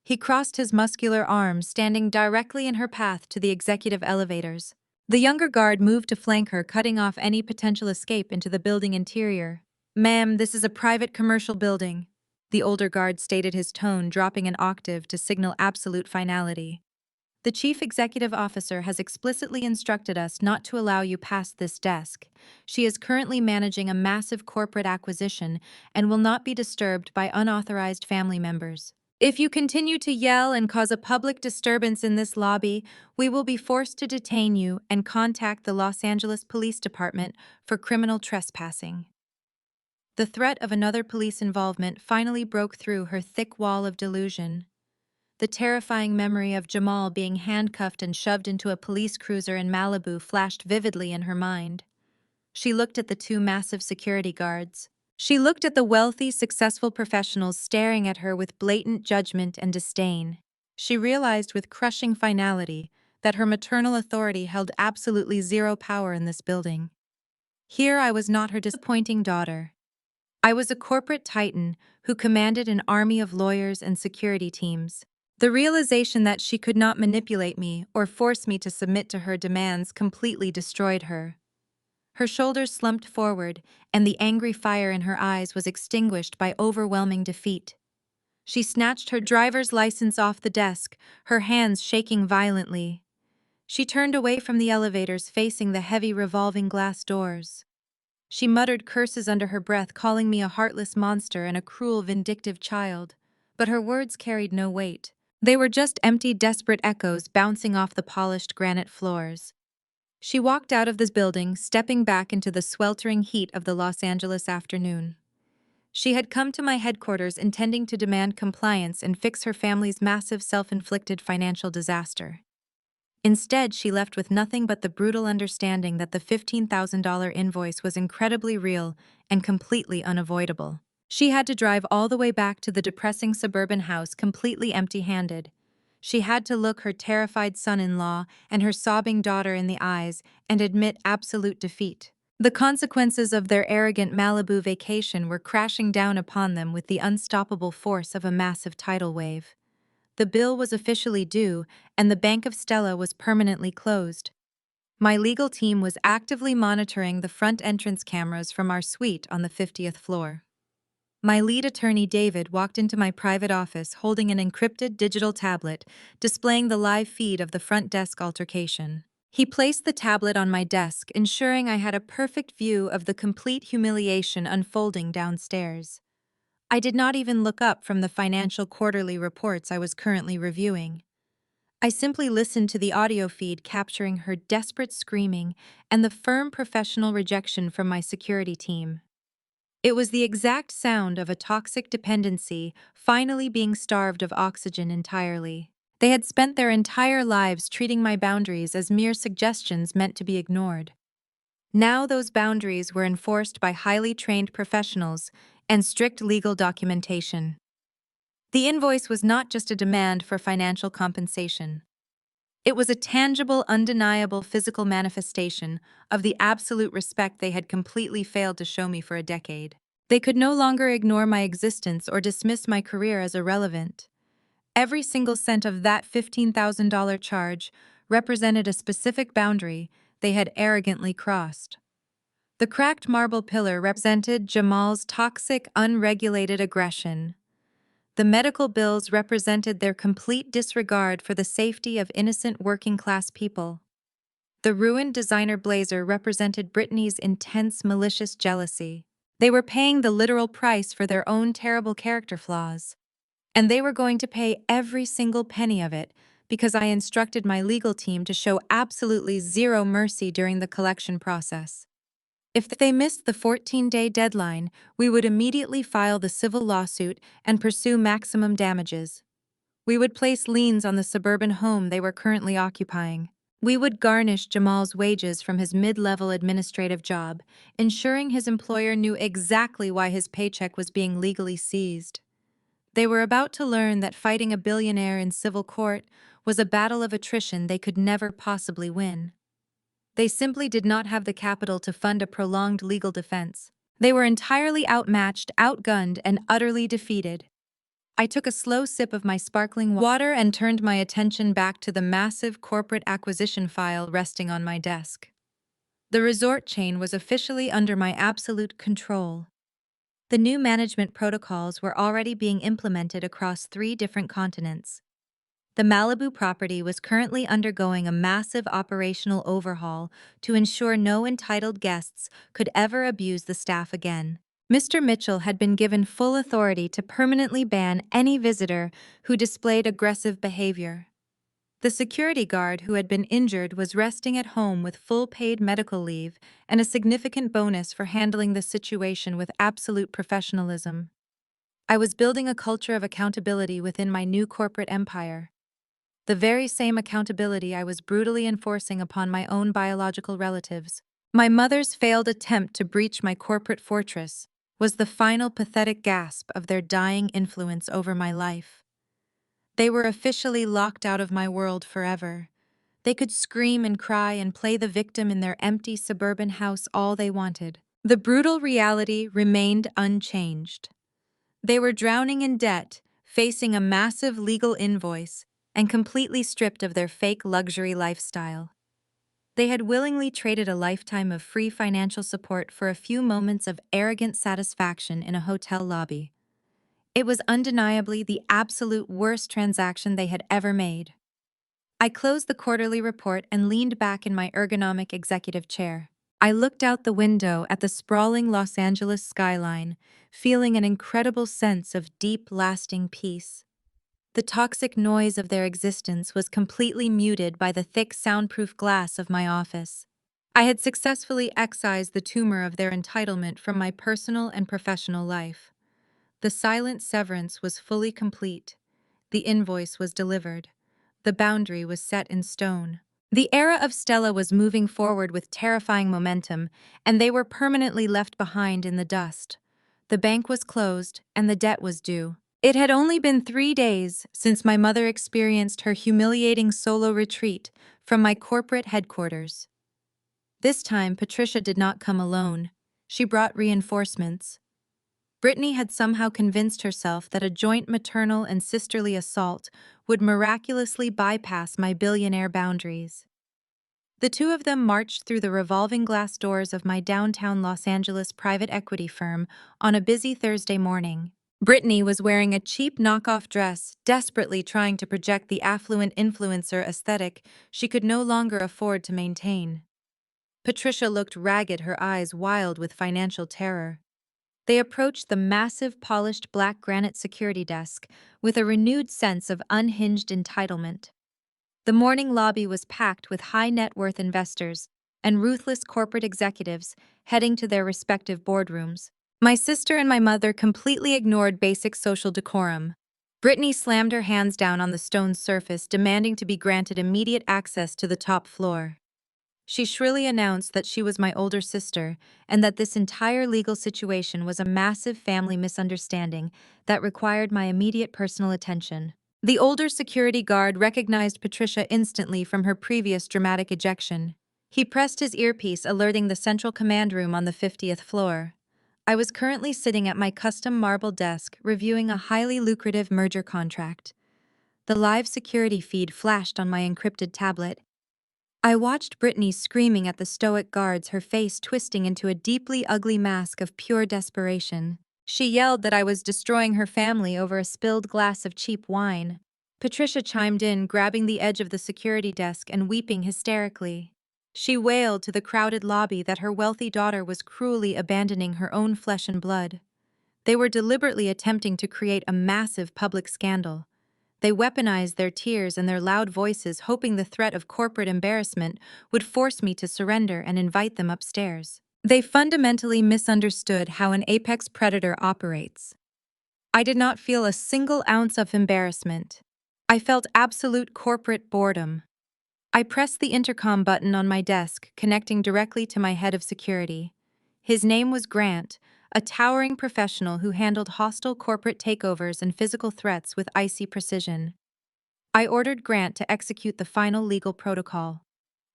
He crossed his muscular arms, standing directly in her path to the executive elevators. The younger guard moved to flank her, cutting off any potential escape into the building interior. "Ma'am, this is a private commercial building," the older guard stated, his tone dropping an octave to signal absolute finality. "The chief executive officer has explicitly instructed us not to allow you past this desk. She is currently managing a massive corporate acquisition and will not be disturbed by unauthorized family members. If you continue to yell and cause a public disturbance in this lobby, we will be forced to detain you and contact the Los Angeles Police Department for criminal trespassing. The threat of another police involvement finally broke through her thick wall of delusion. The terrifying memory of Jamal being handcuffed and shoved into a police cruiser in Malibu flashed vividly in her mind. She looked at the two massive security guards. She looked at the wealthy, successful professionals staring at her with blatant judgment and disdain. She realized with crushing finality that her maternal authority held absolutely zero power in this building. Here I was not her disappointing daughter. I was a corporate titan who commanded an army of lawyers and security teams. The realization that she could not manipulate me or force me to submit to her demands completely destroyed her. Her shoulders slumped forward, and the angry fire in her eyes was extinguished by overwhelming defeat. She snatched her driver's license off the desk, her hands shaking violently. She turned away from the elevators facing the heavy revolving glass doors. She muttered curses under her breath, calling me a heartless monster and a cruel, vindictive child. But her words carried no weight. They were just empty, desperate echoes bouncing off the polished granite floors. She walked out of this building, stepping back into the sweltering heat of the Los Angeles afternoon. She had come to my headquarters intending to demand compliance and fix her family's massive self-inflicted financial disaster. Instead, she left with nothing but the brutal understanding that the $15,000 invoice was incredibly real and completely unavoidable. She had to drive all the way back to the depressing suburban house completely empty-handed. She had to look her terrified son-in-law and her sobbing daughter in the eyes and admit absolute defeat. The consequences of their arrogant Malibu vacation were crashing down upon them with the unstoppable force of a massive tidal wave. The bill was officially due, and the Bank of Stella was permanently closed. My legal team was actively monitoring the front entrance cameras from our suite on the 50th floor. My lead attorney, David, walked into my private office holding an encrypted digital tablet, displaying the live feed of the front desk altercation. He placed the tablet on my desk, ensuring I had a perfect view of the complete humiliation unfolding downstairs. I did not even look up from the financial quarterly reports I was currently reviewing. I simply listened to the audio feed capturing her desperate screaming and the firm professional rejection from my security team. It was the exact sound of a toxic dependency finally being starved of oxygen entirely. They had spent their entire lives treating my boundaries as mere suggestions meant to be ignored. Now those boundaries were enforced by highly trained professionals and strict legal documentation. The invoice was not just a demand for financial compensation. It was a tangible, undeniable physical manifestation of the absolute respect they had completely failed to show me for a decade. They could no longer ignore my existence or dismiss my career as irrelevant. Every single cent of that $15,000 charge represented a specific boundary they had arrogantly crossed. The cracked marble pillar represented Jamal's toxic, unregulated aggression. The medical bills represented their complete disregard for the safety of innocent working-class people. The ruined designer blazer represented Brittany's intense, malicious jealousy. They were paying the literal price for their own terrible character flaws. And they were going to pay every single penny of it because I instructed my legal team to show absolutely zero mercy during the collection process. If they missed the 14-day deadline, we would immediately file the civil lawsuit and pursue maximum damages. We would place liens on the suburban home they were currently occupying. We would garnish Jamal's wages from his mid-level administrative job, ensuring his employer knew exactly why his paycheck was being legally seized. They were about to learn that fighting a billionaire in civil court was a battle of attrition they could never possibly win. They simply did not have the capital to fund a prolonged legal defense. They were entirely outmatched, outgunned, and utterly defeated. I took a slow sip of my sparkling water and turned my attention back to the massive corporate acquisition file resting on my desk. The resort chain was officially under my absolute control. The new management protocols were already being implemented across 3 different continents. The Malibu property was currently undergoing a massive operational overhaul to ensure no entitled guests could ever abuse the staff again. Mr. Mitchell had been given full authority to permanently ban any visitor who displayed aggressive behavior. The security guard who had been injured was resting at home with full paid medical leave and a significant bonus for handling the situation with absolute professionalism. I was building a culture of accountability within my new corporate empire. The very same accountability I was brutally enforcing upon my own biological relatives. My mother's failed attempt to breach my corporate fortress was the final pathetic gasp of their dying influence over my life. They were officially locked out of my world forever. They could scream and cry and play the victim in their empty suburban house all they wanted. The brutal reality remained unchanged. They were drowning in debt, facing a massive legal invoice, and completely stripped of their fake luxury lifestyle. They had willingly traded a lifetime of free financial support for a few moments of arrogant satisfaction in a hotel lobby. It was undeniably the absolute worst transaction they had ever made. I closed the quarterly report and leaned back in my ergonomic executive chair. I looked out the window at the sprawling Los Angeles skyline, feeling an incredible sense of deep, lasting peace. The toxic noise of their existence was completely muted by the thick, soundproof glass of my office. I had successfully excised the tumor of their entitlement from my personal and professional life. The silent severance was fully complete. The invoice was delivered. The boundary was set in stone. The era of Stella was moving forward with terrifying momentum, and they were permanently left behind in the dust. The bank was closed, and the debt was due. It had only been 3 days since my mother experienced her humiliating solo retreat from my corporate headquarters. This time, Patricia did not come alone. She brought reinforcements. Brittany had somehow convinced herself that a joint maternal and sisterly assault would miraculously bypass my billionaire boundaries. The two of them marched through the revolving glass doors of my downtown Los Angeles private equity firm on a busy Thursday morning. Brittany was wearing a cheap knockoff dress, desperately trying to project the affluent influencer aesthetic she could no longer afford to maintain. Patricia looked ragged, her eyes wild with financial terror. They approached the massive polished black granite security desk with a renewed sense of unhinged entitlement. The morning lobby was packed with high net worth investors and ruthless corporate executives heading to their respective boardrooms. My sister and my mother completely ignored basic social decorum. Brittany slammed her hands down on the stone surface, demanding to be granted immediate access to the top floor. She shrilly announced that she was my older sister and that this entire legal situation was a massive family misunderstanding that required my immediate personal attention. The older security guard recognized Patricia instantly from her previous dramatic ejection. He pressed his earpiece, alerting the central command room on the 50th floor. I was currently sitting at my custom marble desk reviewing a highly lucrative merger contract. The live security feed flashed on my encrypted tablet. I watched Brittany screaming at the stoic guards, her face twisting into a deeply ugly mask of pure desperation. She yelled that I was destroying her family over a spilled glass of cheap wine. Patricia chimed in, grabbing the edge of the security desk and weeping hysterically. She wailed to the crowded lobby that her wealthy daughter was cruelly abandoning her own flesh and blood. They were deliberately attempting to create a massive public scandal. They weaponized their tears and their loud voices, hoping the threat of corporate embarrassment would force me to surrender and invite them upstairs. They fundamentally misunderstood how an apex predator operates. I did not feel a single ounce of embarrassment. I felt absolute corporate boredom. I pressed the intercom button on my desk, connecting directly to my head of security. His name was Grant, a towering professional who handled hostile corporate takeovers and physical threats with icy precision. I ordered Grant to execute the final legal protocol.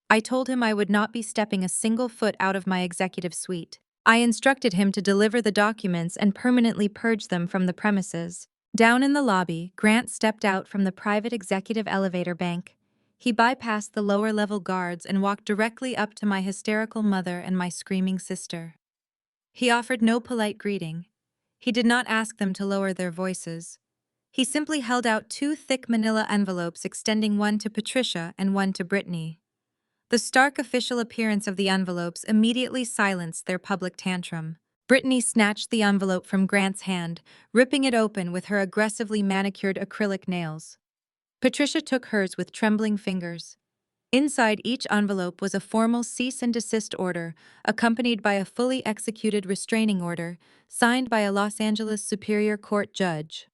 I told him I would not be stepping a single foot out of my executive suite. I instructed him to deliver the documents and permanently purge them from the premises. Down in the lobby, Grant stepped out from the private executive elevator bank. He bypassed the lower-level guards and walked directly up to my hysterical mother and my screaming sister. He offered no polite greeting. He did not ask them to lower their voices. He simply held out two thick manila envelopes, extending one to Patricia and one to Brittany. The stark official appearance of the envelopes immediately silenced their public tantrum. Brittany snatched the envelope from Grant's hand, ripping it open with her aggressively manicured acrylic nails. Patricia took hers with trembling fingers. Inside each envelope was a formal cease and desist order, accompanied by a fully executed restraining order, signed by a Los Angeles Superior Court judge.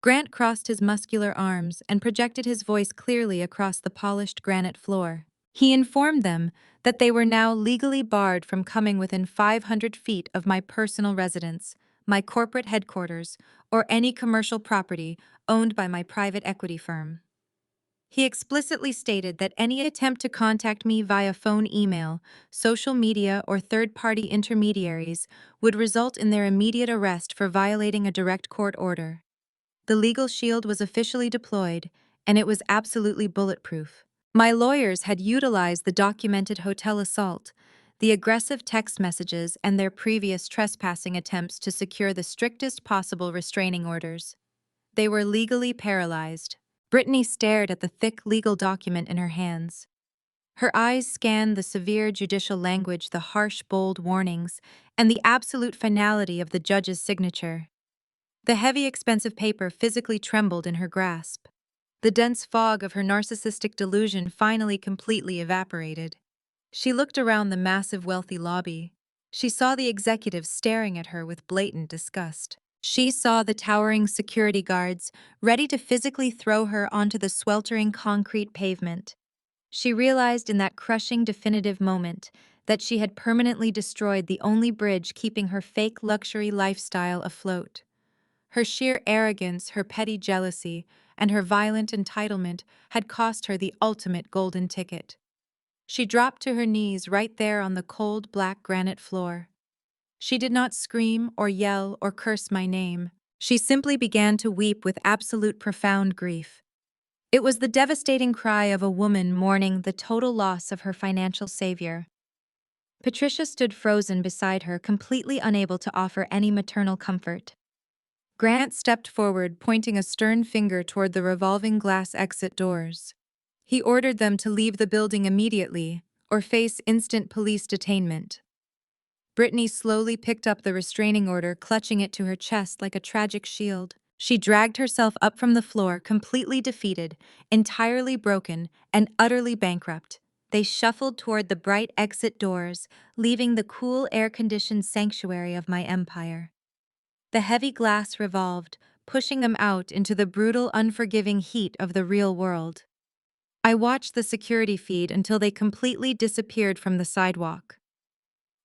Grant crossed his muscular arms and projected his voice clearly across the polished granite floor. He informed them that they were now legally barred from coming within 500 feet of my personal residence, my corporate headquarters, or any commercial property owned by my private equity firm. He explicitly stated that any attempt to contact me via phone, email, social media, or third-party intermediaries would result in their immediate arrest for violating a direct court order. The legal shield was officially deployed, and it was absolutely bulletproof. My lawyers had utilized the documented hotel assault, the aggressive text messages, and their previous trespassing attempts to secure the strictest possible restraining orders. They were legally paralyzed. Brittany stared at the thick legal document in her hands. Her eyes scanned the severe judicial language, the harsh, bold warnings, and the absolute finality of the judge's signature. The heavy, expensive paper physically trembled in her grasp. The dense fog of her narcissistic delusion finally completely evaporated. She looked around the massive, wealthy lobby. She saw the executives staring at her with blatant disgust. She saw the towering security guards, ready to physically throw her onto the sweltering concrete pavement. She realized in that crushing, definitive moment that she had permanently destroyed the only bridge keeping her fake luxury lifestyle afloat. Her sheer arrogance, her petty jealousy, and her violent entitlement had cost her the ultimate golden ticket. She dropped to her knees right there on the cold, black granite floor. She did not scream or yell or curse my name. She simply began to weep with absolute profound grief. It was the devastating cry of a woman mourning the total loss of her financial savior. Patricia stood frozen beside her, completely unable to offer any maternal comfort. Grant stepped forward, pointing a stern finger toward the revolving glass exit doors. He ordered them to leave the building immediately, or face instant police detainment. Brittany slowly picked up the restraining order, clutching it to her chest like a tragic shield. She dragged herself up from the floor, completely defeated, entirely broken, and utterly bankrupt. They shuffled toward the bright exit doors, leaving the cool, air-conditioned sanctuary of my empire. The heavy glass revolved, pushing them out into the brutal, unforgiving heat of the real world. I watched the security feed until they completely disappeared from the sidewalk.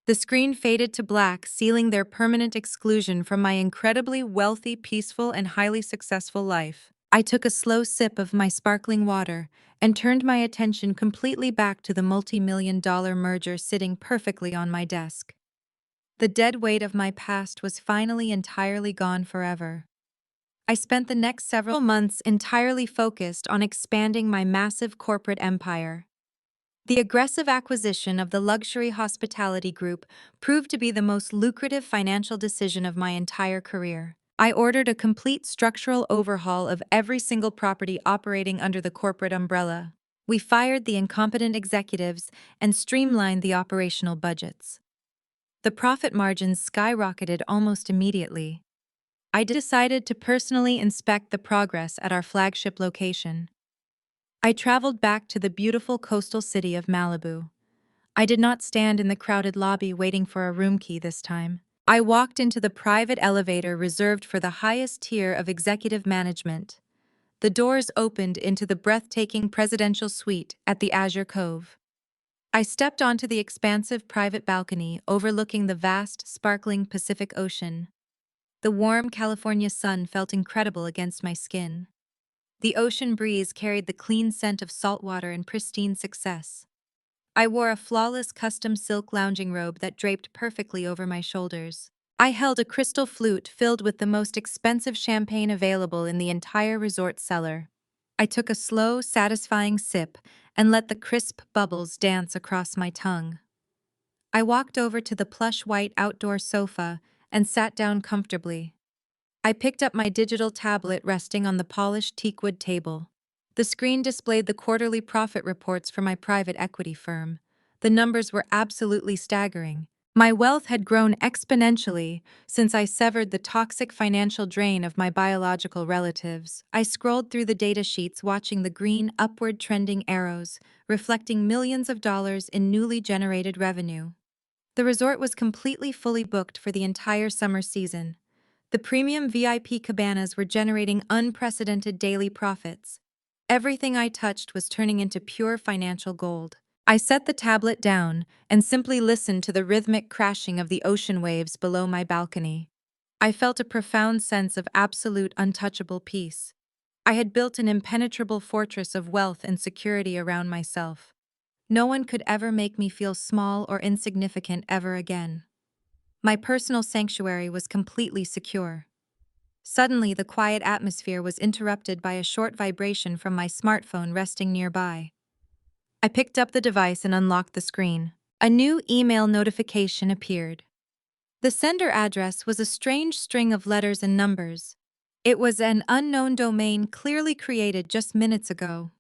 The screen faded to black, sealing their permanent exclusion from my incredibly wealthy, peaceful, and highly successful life. I took a slow sip of my sparkling water and turned my attention completely back to the multi-million-dollar merger sitting perfectly on my desk. The dead weight of my past was finally entirely gone forever. I spent the next several months entirely focused on expanding my massive corporate empire. The aggressive acquisition of the luxury hospitality group proved to be the most lucrative financial decision of my entire career. I ordered a complete structural overhaul of every single property operating under the corporate umbrella. We fired the incompetent executives and streamlined the operational budgets. The profit margins skyrocketed almost immediately. I decided to personally inspect the progress at our flagship location. I traveled back to the beautiful coastal city of Malibu. I did not stand in the crowded lobby waiting for a room key this time. I walked into the private elevator reserved for the highest tier of executive management. The doors opened into the breathtaking presidential suite at the Azure Cove. I stepped onto the expansive private balcony overlooking the vast, sparkling Pacific Ocean. The warm California sun felt incredible against my skin. The ocean breeze carried the clean scent of salt water and pristine success. I wore a flawless custom silk lounging robe that draped perfectly over my shoulders. I held a crystal flute filled with the most expensive champagne available in the entire resort cellar. I took a slow, satisfying sip and let the crisp bubbles dance across my tongue. I walked over to the plush white outdoor sofa and sat down comfortably. I picked up my digital tablet resting on the polished teakwood table. The screen displayed the quarterly profit reports for my private equity firm. The numbers were absolutely staggering. My wealth had grown exponentially since I severed the toxic financial drain of my biological relatives. I scrolled through the data sheets watching the green upward trending arrows, reflecting millions of dollars in newly generated revenue. The resort was completely fully booked for the entire summer season. The premium VIP cabanas were generating unprecedented daily profits. Everything I touched was turning into pure financial gold. I set the tablet down and simply listened to the rhythmic crashing of the ocean waves below my balcony. I felt a profound sense of absolute untouchable peace. I had built an impenetrable fortress of wealth and security around myself. No one could ever make me feel small or insignificant ever again. My personal sanctuary was completely secure. Suddenly, the quiet atmosphere was interrupted by a short vibration from my smartphone resting nearby. I picked up the device and unlocked the screen. A new email notification appeared. The sender address was a strange string of letters and numbers. It was an unknown domain clearly created just minutes ago.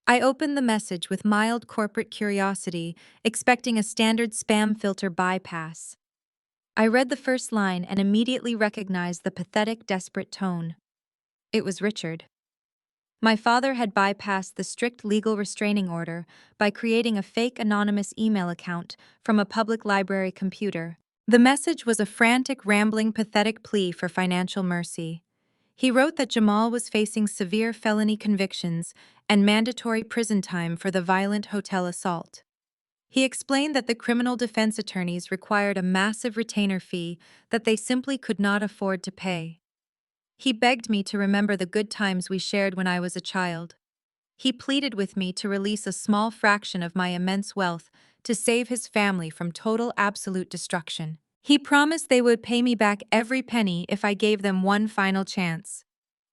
I opened the message with mild corporate curiosity, expecting a standard spam filter bypass. I read the first line and immediately recognized the pathetic, desperate tone. It was Richard. My father had bypassed the strict legal restraining order by creating a fake anonymous email account from a public library computer. The message was a frantic, rambling, pathetic plea for financial mercy. He wrote that Jamal was facing severe felony convictions and mandatory prison time for the violent hotel assault. He explained that the criminal defense attorneys required a massive retainer fee that they simply could not afford to pay. He begged me to remember the good times we shared when I was a child. He pleaded with me to release a small fraction of my immense wealth to save his family from total absolute destruction. He promised they would pay me back every penny if I gave them one final chance.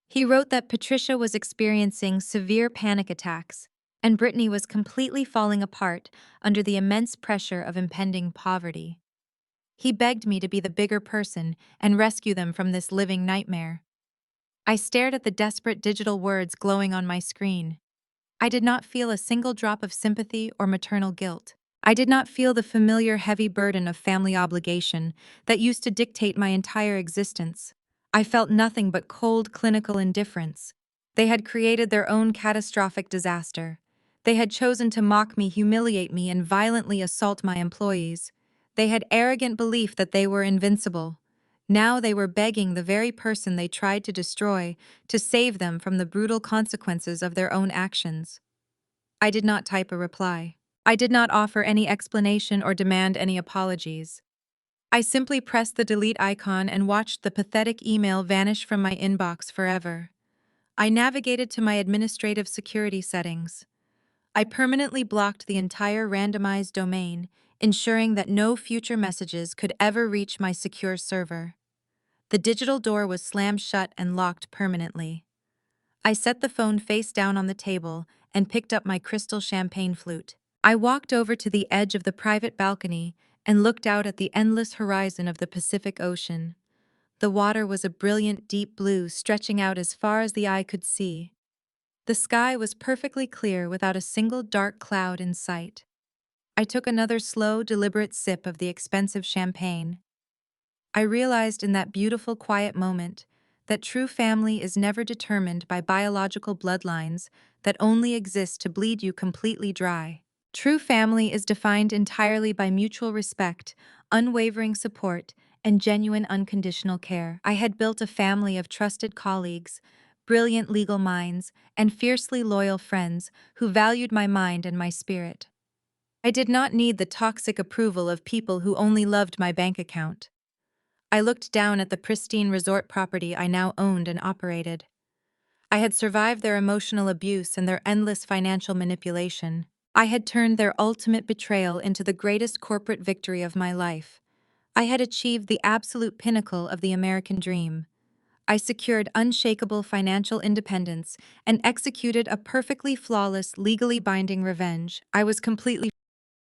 He wrote that Patricia was experiencing severe panic attacks, and Brittany was completely falling apart under the immense pressure of impending poverty. He begged me to be the bigger person and rescue them from this living nightmare. I stared at the desperate digital words glowing on my screen. I did not feel a single drop of sympathy or maternal guilt. I did not feel the familiar heavy burden of family obligation that used to dictate my entire existence. I felt nothing but cold, clinical indifference. They had created their own catastrophic disaster. They had chosen to mock me, humiliate me, and violently assault my employees. They had arrogant belief that they were invincible. Now they were begging the very person they tried to destroy to save them from the brutal consequences of their own actions. I did not type a reply. I did not offer any explanation or demand any apologies. I simply pressed the delete icon and watched the pathetic email vanish from my inbox forever. I navigated to my administrative security settings. I permanently blocked the entire randomized domain, ensuring that no future messages could ever reach my secure server. The digital door was slammed shut and locked permanently. I set the phone face down on the table and picked up my crystal champagne flute. I walked over to the edge of the private balcony and looked out at the endless horizon of the Pacific Ocean. The water was a brilliant deep blue stretching out as far as the eye could see. The sky was perfectly clear without a single dark cloud in sight. I took another slow, deliberate sip of the expensive champagne. I realized in that beautiful, quiet moment that true family is never determined by biological bloodlines that only exist to bleed you completely dry. True family is defined entirely by mutual respect, unwavering support, and genuine unconditional care. I had built a family of trusted colleagues, brilliant legal minds, and fiercely loyal friends who valued my mind and my spirit. I did not need the toxic approval of people who only loved my bank account. I looked down at the pristine resort property I now owned and operated. I had survived their emotional abuse and their endless financial manipulation. I had turned their ultimate betrayal into the greatest corporate victory of my life. I had achieved the absolute pinnacle of the American dream. I secured unshakable financial independence and executed a perfectly flawless, legally binding revenge. I was completely